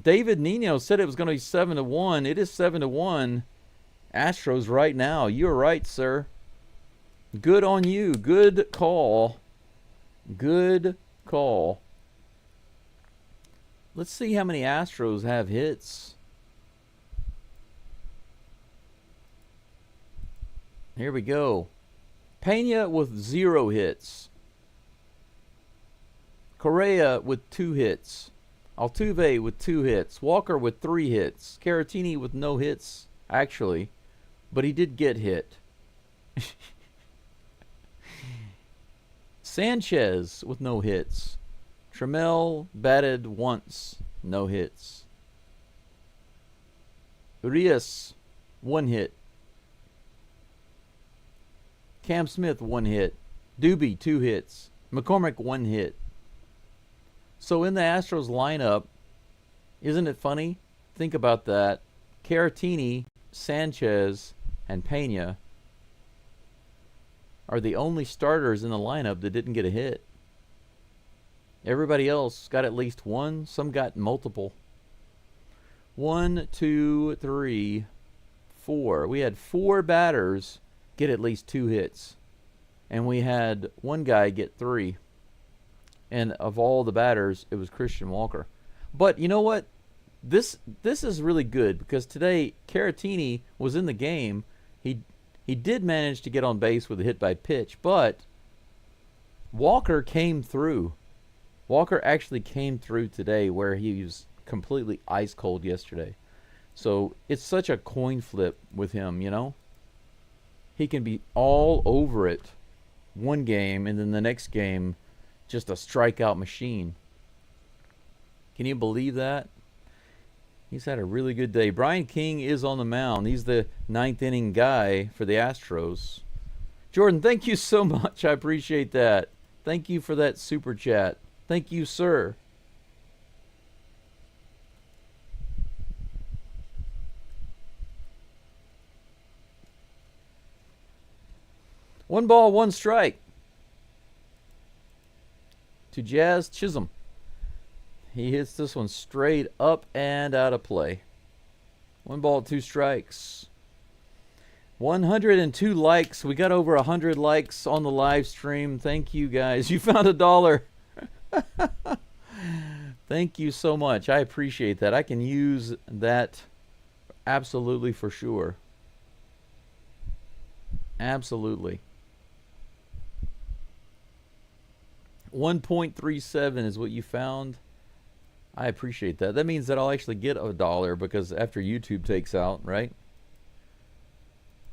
David Nino said it was going to be 7-1. It is 7-1. Astros right now. You're right, sir. Good on you. Good call. Good call. Let's see how many Astros have hits. Here we go. Pena with 0 hits. Correa with 2 hits. Altuve with 2 hits. Walker with 3 hits. Caratini with no hits, actually. But he did get hit. Sanchez with no hits. Trammell batted once. No hits. Urias, 1 hit. Cam Smith, 1 hit. Doobie, 2 hits. McCormick, 1 hit. So in the Astros lineup, isn't it funny? Think about that. Caratini, Sanchez, and Pena are the only starters in the lineup that didn't get a hit. Everybody else got at least 1. Some got multiple. 1, 2, 3, 4. We had 4 batters get at least 2 hits. And we had 1 guy get 3. And of all the batters, it was Christian Walker. But you know what? This is really good because today Caratini was in the game. He did manage to get on base with a hit by pitch, but Walker came through. Walker actually came through today where he was completely ice cold yesterday. So it's such a coin flip with him, you know? He can be all over it one game and then the next game just a strikeout machine. Can you believe that? He's had a really good day. Brian King is on the mound. He's the 9th inning guy for the Astros. Jordan, thank you so much. I appreciate that. Thank you for that super chat. Thank you, sir. One ball, 1 strike. To Jazz Chisholm. He hits this one straight up and out of play. 1 ball, 2 strikes. 102 likes. We got over 100 likes on the live stream. Thank you, guys. You found $1. Thank you so much. I appreciate that. I can use that absolutely for sure. Absolutely. 1.37 is what you found. I appreciate that. That means that I'll actually get $1 because after YouTube takes out, right?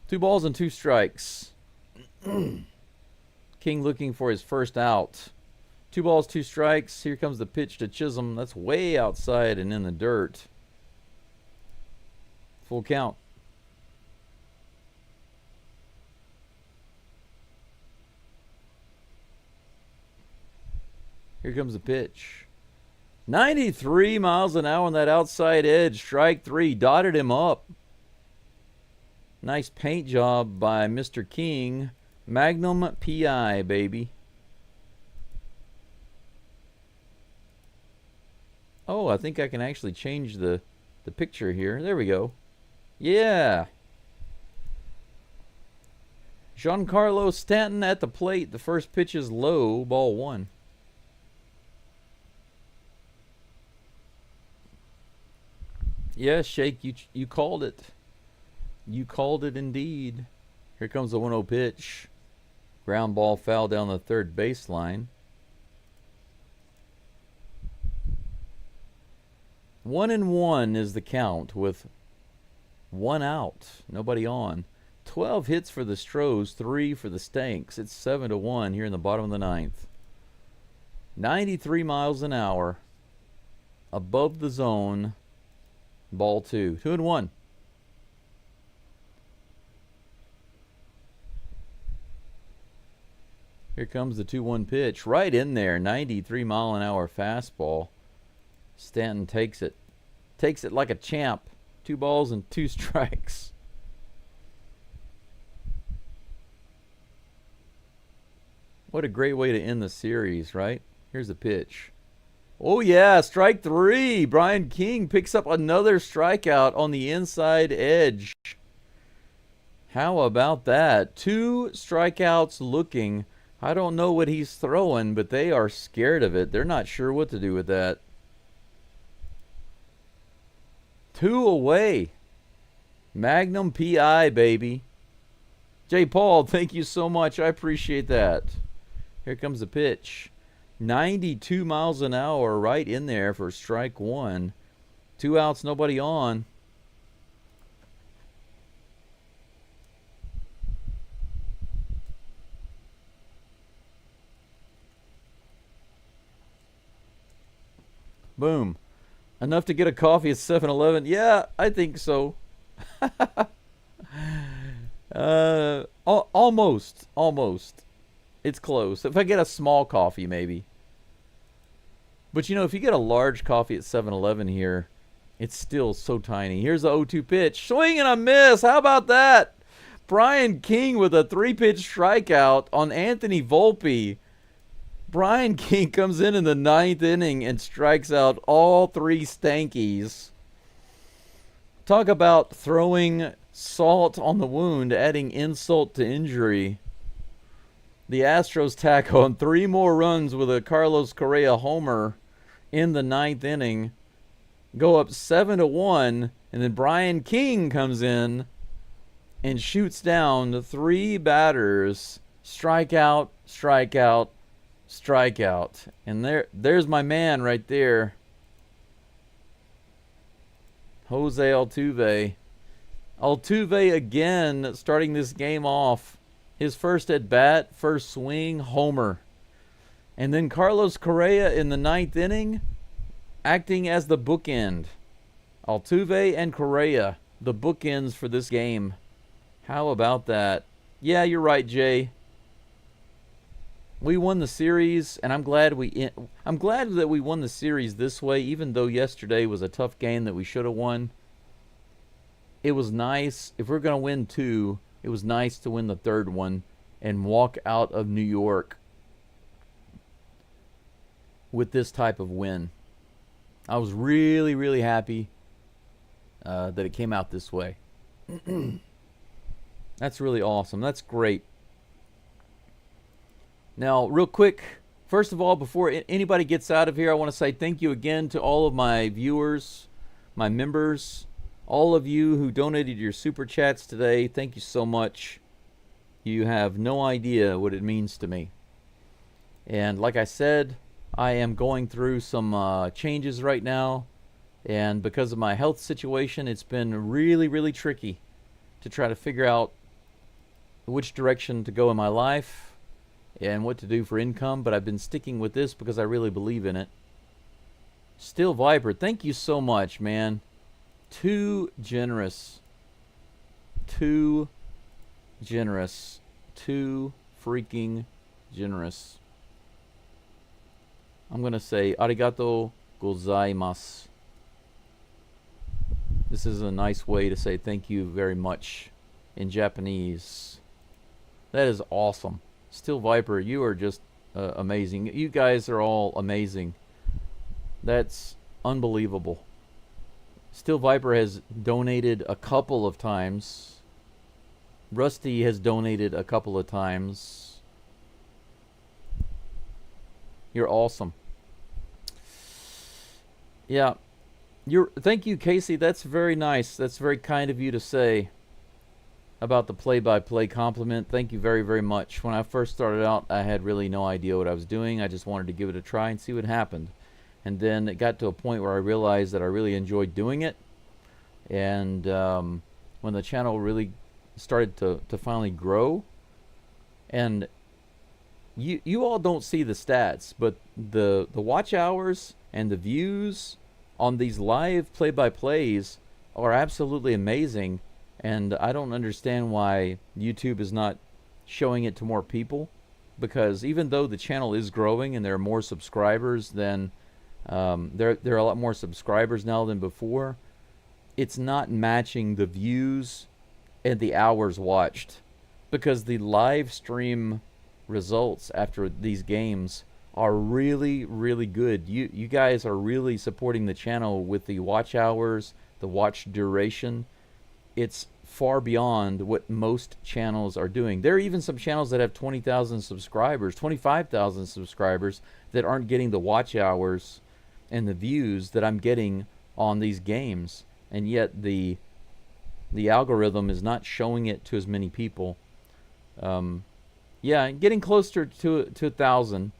2 balls and 2 strikes. King looking for his first out. 2 balls, 2 strikes. Here comes the pitch to Chisholm. That's way outside and in the dirt. Full count. Here comes the pitch. 93 miles an hour on that outside edge. Strike 3. Dotted him up. Nice paint job by Mr. King. Magnum PI, baby. Oh, I think I can actually change the picture here. There we go. Yeah. Giancarlo Stanton at the plate. The first pitch is low. Ball 1. Yes, Shake, you called it. You called it indeed. Here comes the 1-0 pitch. Ground ball foul down the third baseline. 1-1 is the count with 1 out. Nobody on. 12 hits for the Astros, 3 for the Stanks. It's 7-1 here in the bottom of the 9th. 93 miles an hour. Above the zone. Ball 2. 2-1. Here comes the 2-1 pitch. Right in there. 93 mile an hour fastball. Stanton takes it. Takes it like a champ. 2 balls and 2 strikes. What a great way to end the series, right? Here's the pitch. Oh, yeah, strike 3. Brian King picks up another strikeout on the inside edge. How about that? 2 strikeouts looking. I don't know what he's throwing, but they are scared of it. They're not sure what to do with that. 2 away. Magnum PI, baby. J. Paul, thank you so much. I appreciate that. Here comes the pitch. 92 miles an hour right in there for strike one. 2 outs, nobody on. Boom. Enough to get a coffee at 7-Eleven? Yeah, I think so. Almost. Almost. It's close. If I get a small coffee, maybe. But, you know, if you get a large coffee at 7-Eleven here, it's still so tiny. Here's the 0-2 pitch. Swing and a miss. How about that? Brian King with a 3-pitch strikeout on Anthony Volpe. Brian King comes in the 9th inning and strikes out all 3 Stankies. Talk about throwing salt on the wound, adding insult to injury. The Astros tack on 3 more runs with a Carlos Correa homer in the 9th inning. Go up 7-1, and then Brian King comes in and shoots down 3 batters. Strikeout, strikeout, strikeout. And there's my man right there. Jose Altuve. Altuve again starting this game off. His first at bat, first swing, homer. And then Carlos Correa in the 9th inning, acting as the bookend. Altuve and Correa, the bookends for this game. How about that? Yeah, you're right, Jay. We won the series, and I'm glad that we won the series this way, even though yesterday was a tough game that we should have won. It was nice. If we're going to win 2, it was nice to win the 3rd one and walk out of New York with this type of win. I was really, really happy that it came out this way. That's really awesome. That's great. Now, real quick, first of all, before anybody gets out of here, I want to say thank you again to all of my viewers, my members, all of you who donated your super chats today. Thank you so much. You have no idea what it means to me. And like I said, I am going through some changes right now. And because of my health situation, it's been really, really tricky to try to figure out which direction to go in my life and what to do for income, but I've been sticking with this because I really believe in it. Still Viper, thank you so much, man. Too generous. Too generous. Too freaking generous. I'm going to say arigato gozaimasu. This is a nice way to say thank you very much in Japanese. That is awesome. Still Viper, you are just amazing. You guys are all amazing. That's unbelievable. Still Viper has donated a couple of times. Rusty has donated a couple of times. You're awesome. Yeah. Thank you, Casey. That's very nice. That's very kind of you to say about the play-by-play compliment. Thank you very, very much. When I first started out, I had really no idea what I was doing. I just wanted to give it a try and see what happened. And then it got to a point where I realized that I really enjoyed doing it. And when the channel really started to finally grow, and you all don't see the stats, but the watch hours and the views on these live play-by-plays are absolutely amazing. And I don't understand why YouTube is not showing it to more people, because even though the channel is growing and there are more subscribers than there are a lot more subscribers now than before, it's not matching the views and the hours watched, because the live stream results after these games are really, really good. You guys are really supporting the channel with the watch hours, the watch duration. It's far beyond what most channels are doing. There are even some channels that have 20,000 subscribers, 25,000 subscribers that aren't getting the watch hours and the views that I'm getting on these games. And yet the algorithm is not showing it to as many people. Yeah, getting closer to 1,000.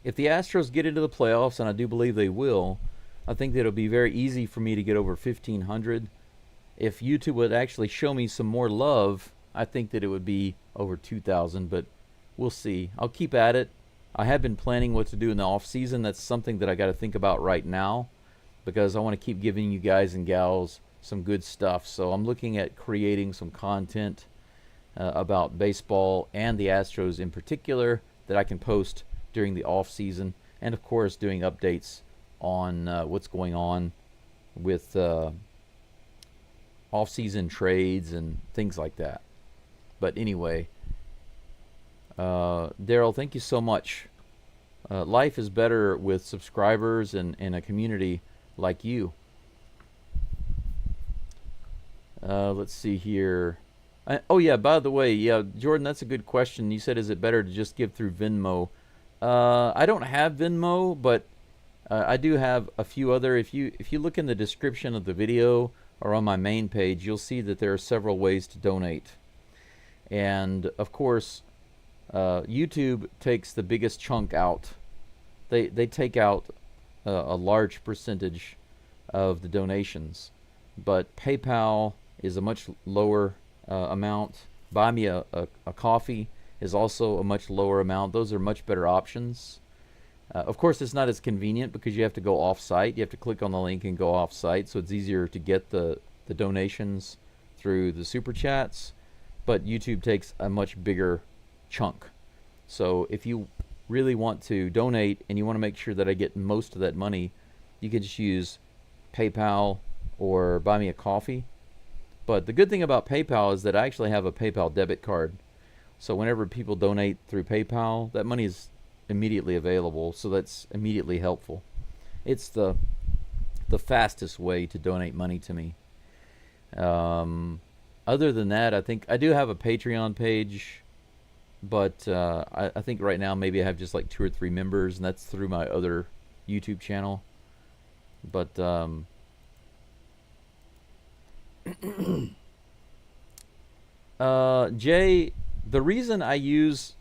if the Astros get into the playoffs, and I do believe they will, I think that it'll be very easy for me to get over 1,500. If YouTube would actually show me some more love, I think that it would be over 2,000, but we'll see. I'll keep at it. I have been planning what to do in the off season. That's something that I got to think about right now, because I want to keep giving you guys and gals some good stuff. So I'm looking at creating some content about baseball and the Astros in particular that I can post during the off season, and of course doing updates on what's going on with off season trades and things like that. But anyway, Daryl, thank you so much. Life is better with subscribers and a community like you. Let's see here. Oh yeah, by the way, yeah, Jordan, that's a good question. You said, is it better to just give through Venmo? I don't have Venmo, but I do have a few other. If you look in the description of the video or on my main page, you'll see that there are several ways to donate. And of course, YouTube takes the biggest chunk out. They take out a large percentage of the donations, but PayPal is a much lower amount. Buy me a coffee is also a much lower amount. Those are much better options. Of course, it's not as convenient because you have to go off-site. You have to click on the link and go off-site, so it's easier to get the donations through the super chats, but YouTube takes a much bigger chunk. So if you really want to donate and you want to make sure that I get most of that money, you can just use PayPal or buy me a coffee. But the good thing about PayPal is that I actually have a PayPal debit card. So whenever people donate through PayPal, that money is immediately available. So that's immediately helpful. It's the fastest way to donate money to me. Other than that, I think I do have a Patreon page, but I think right now maybe I have just like 2 or 3 members, and that's through my other YouTube channel. But Jay, the reason I use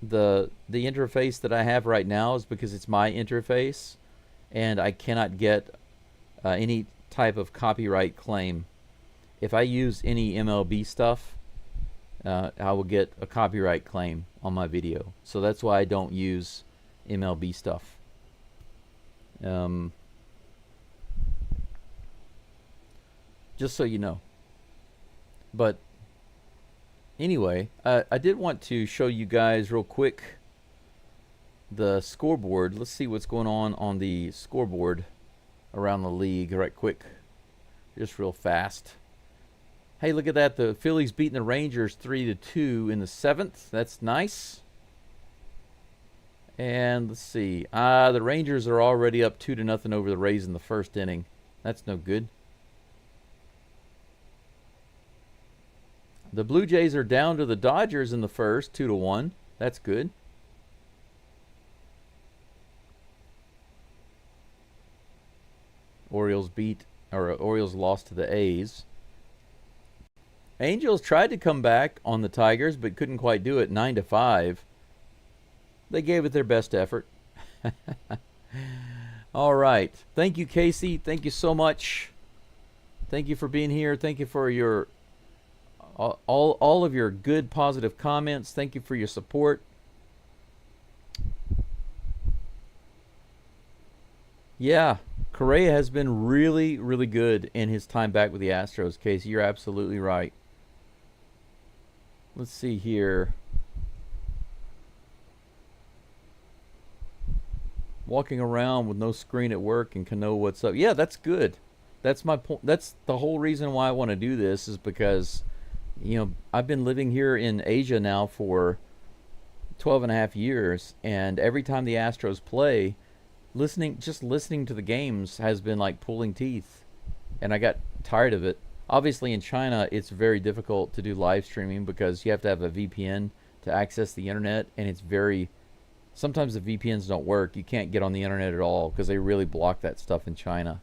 the interface that I have right now is because it's my interface, and I cannot get any type of copyright claim. If I use any MLB stuff, I will get a copyright claim on my video. So that's why I don't use MLB stuff. Just so you know. But anyway, I did want to show you guys real quick the scoreboard. Let's see what's going on the scoreboard around the league right quick, just real fast. Hey, look at that. The Phillies beating the Rangers 3-2 in the 7th. That's nice. And let's see. The Rangers are already up 2-0 over the Rays in the first inning. That's no good. The Blue Jays are down to the Dodgers in the first, 2-1. That's good. Orioles lost to the A's. Angels tried to come back on the Tigers, but couldn't quite do it. 9-5. They gave it their best effort. All right. Thank you, Casey. Thank you so much. Thank you for being here. Thank you for your all of your good, positive comments. Thank you for your support. Yeah, Correa has been really, really good in his time back with the Astros, Casey. You're absolutely right. Let's see here. Walking around with no screen at work and can know what's up. Yeah, that's good. That's my point. That's the whole reason why I want to do this, is because, you know, I've been living here in Asia now for 12 and a half years, and every time the Astros play, just listening to the games has been like pulling teeth, and I got tired of it. Obviously in China it's very difficult to do live streaming because you have to have a VPN to access the internet, and it's very, sometimes the VPNs don't work. You can't get on the internet at all because they really block that stuff in China.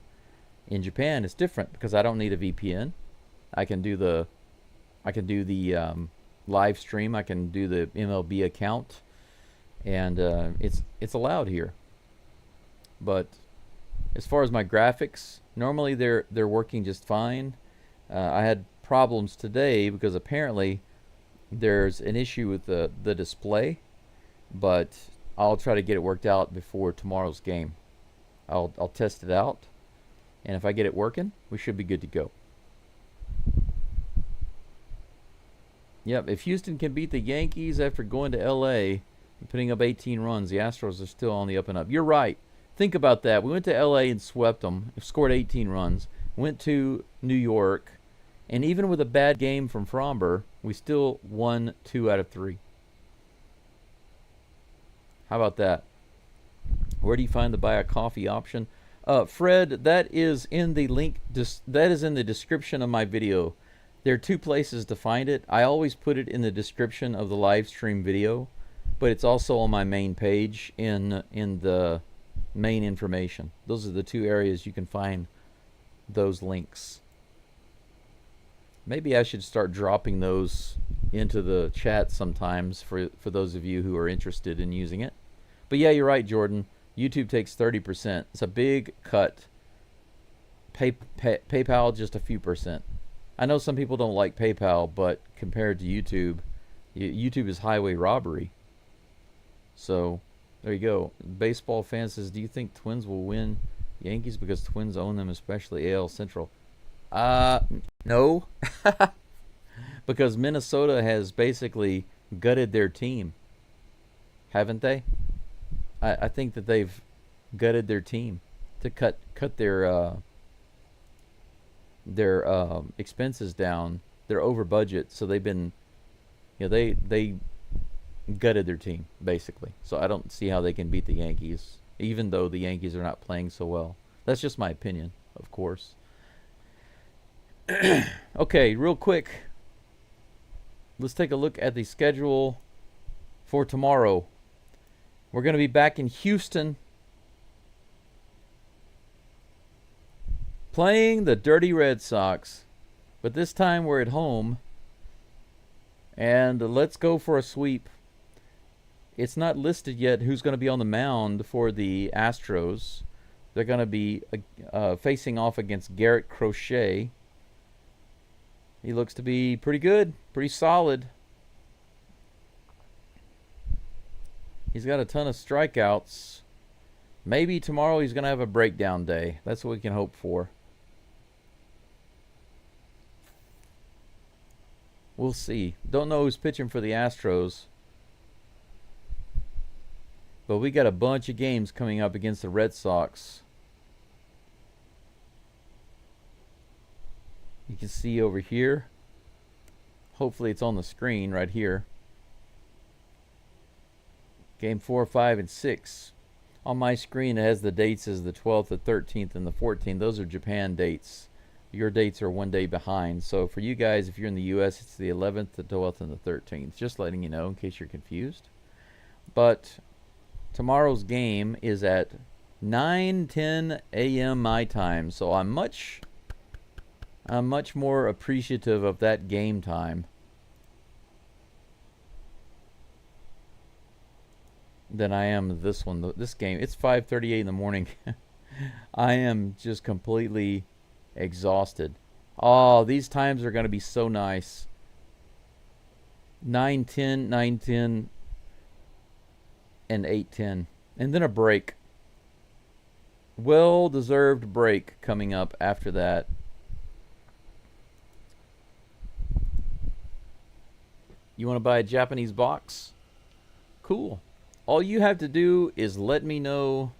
In Japan it's different because I don't need a VPN. I can do the live stream. I can do the MLB account, and it's allowed here. But as far as my graphics, normally they're working just fine. I had problems today because apparently there's an issue with the display, but I'll try to get it worked out before tomorrow's game. I'll test it out, and if I get it working, we should be good to go. Yep, if Houston can beat the Yankees after going to LA and putting up 18 runs, the Astros are still on the up and up. You're right. Think about that. We went to LA and swept them, scored 18 runs, went to New York, and even with a bad game from Fromber, we still won 2 out of 3. How about that? Where do you find the buy a coffee option? Fred, that is in the link. That is in the description of my video. There are 2 places to find it. I always put it in the description of the live stream video, but it's also on my main page in the main information. Those are the 2 areas you can find those links. Maybe I should start dropping those into the chat sometimes for those of you who are interested in using it. But yeah, you're right, Jordan. YouTube takes 30%. It's a big cut. PayPal just a few percent. I know some people don't like PayPal, but compared to YouTube, YouTube is highway robbery. So there you go. Baseball fan says, do you think Twins will win Yankees because Twins own them, especially AL Central? No. Because Minnesota has basically gutted their team. Haven't they? I think that they've gutted their team to cut their expenses down. They're over budget, so they've been, they gutted their team basically. So I don't see how they can beat the Yankees, even though the Yankees are not playing so well. That's just my opinion, of course. Okay, real quick, let's take a look at the schedule for tomorrow. We're going to be back in Houston playing the Dirty Red Sox, but this time we're at home, and let's go for a sweep. It's not listed yet who's going to be on the mound for the Astros. They're going to be facing off against Garrett Crochet. He looks to be pretty good, pretty solid. He's got a ton of strikeouts. Maybe tomorrow he's going to have a breakdown day. That's what we can hope for. We'll see. Don't know who's pitching for the Astros. But we got a bunch of games coming up against the Red Sox. You can see over here. Hopefully it's on the screen right here. Game 4, 5, and 6. On my screen it has the dates as the 12th, the 13th, and the 14th. Those are Japan dates. Your dates are one day behind. So for you guys, if you're in the U.S., it's the 11th, the 12th, and the 13th. Just letting you know in case you're confused. But tomorrow's game is at 9:10 a.m. my time. So I'm much more appreciative of that game time than I am this one. This game, it's 5:38 in the morning. I am just completely exhausted. Oh, these times are going to be so nice. 9:10, 9:10, and 8:10. And then a break. Well-deserved break coming up after that. You want to buy a Japanese box? Cool. All you have to do is let me know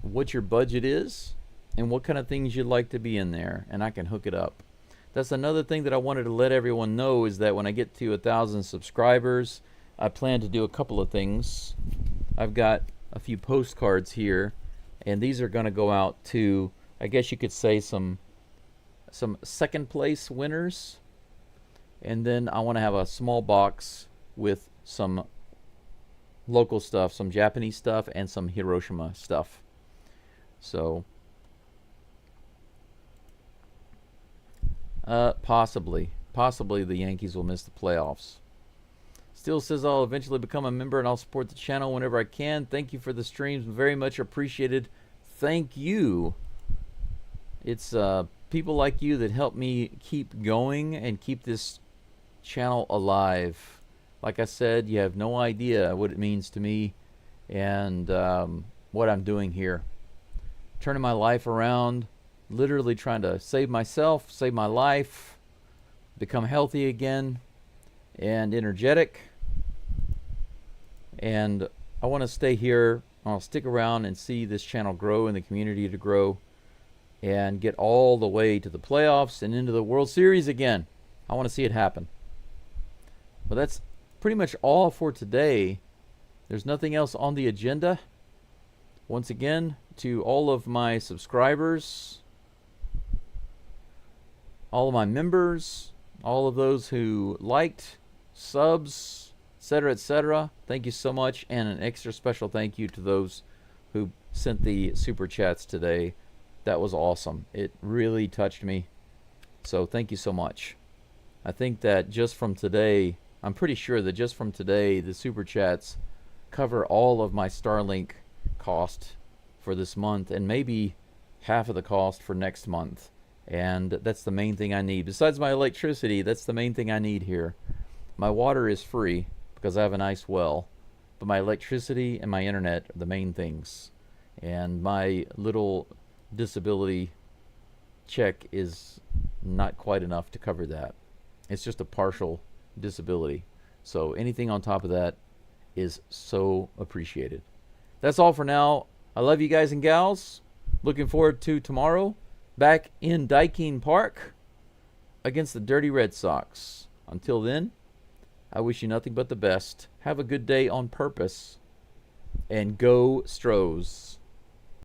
what your budget is and what kind of things you'd like to be in there, and I can hook it up. That's another thing that I wanted to let everyone know, is that when I get to 1,000 subscribers, I plan to do a couple of things. I've got a few postcards here, and these are going to go out to, I guess you could say, some second place winners. And then I want to have a small box with some local stuff, some Japanese stuff, and some Hiroshima stuff. So possibly the Yankees will miss the playoffs. Still says I'll eventually become a member and I'll support the channel whenever I can. Thank you for the streams. Very much appreciated. Thank you. It's people like you that help me keep going and keep this channel alive. Like I said, you have no idea what it means to me and what I'm doing here. Turning my life around, literally trying to save myself, save my life, become healthy again and energetic. And I want to stay here. I'll stick around and see this channel grow and the community to grow and get all the way to the playoffs and into the World Series again. I want to see it happen. But that's pretty much all for today. There's nothing else on the agenda. Once again, to all of my subscribers, all of my members, all of those who liked, subs, etc., thank you so much. And an extra special thank you to those who sent the super chats today. That was awesome. It really touched me. So thank you so much. I think that just from today, I'm pretty sure that just from today, the super chats cover all of my Starlink cost for this month and maybe half of the cost for next month. And that's the main thing I need. Besides my electricity, that's the main thing I need here. My water is free because I have a nice well, but my electricity and my internet are the main things. And my little disability check is not quite enough to cover that. It's just a partial disability. So anything on top of that is so appreciated. That's all for now. I love you guys and gals. Looking forward to tomorrow back in Dykene Park against the Dirty Red Sox. Until then, I wish you nothing but the best. Have a good day on purpose. And go Astros.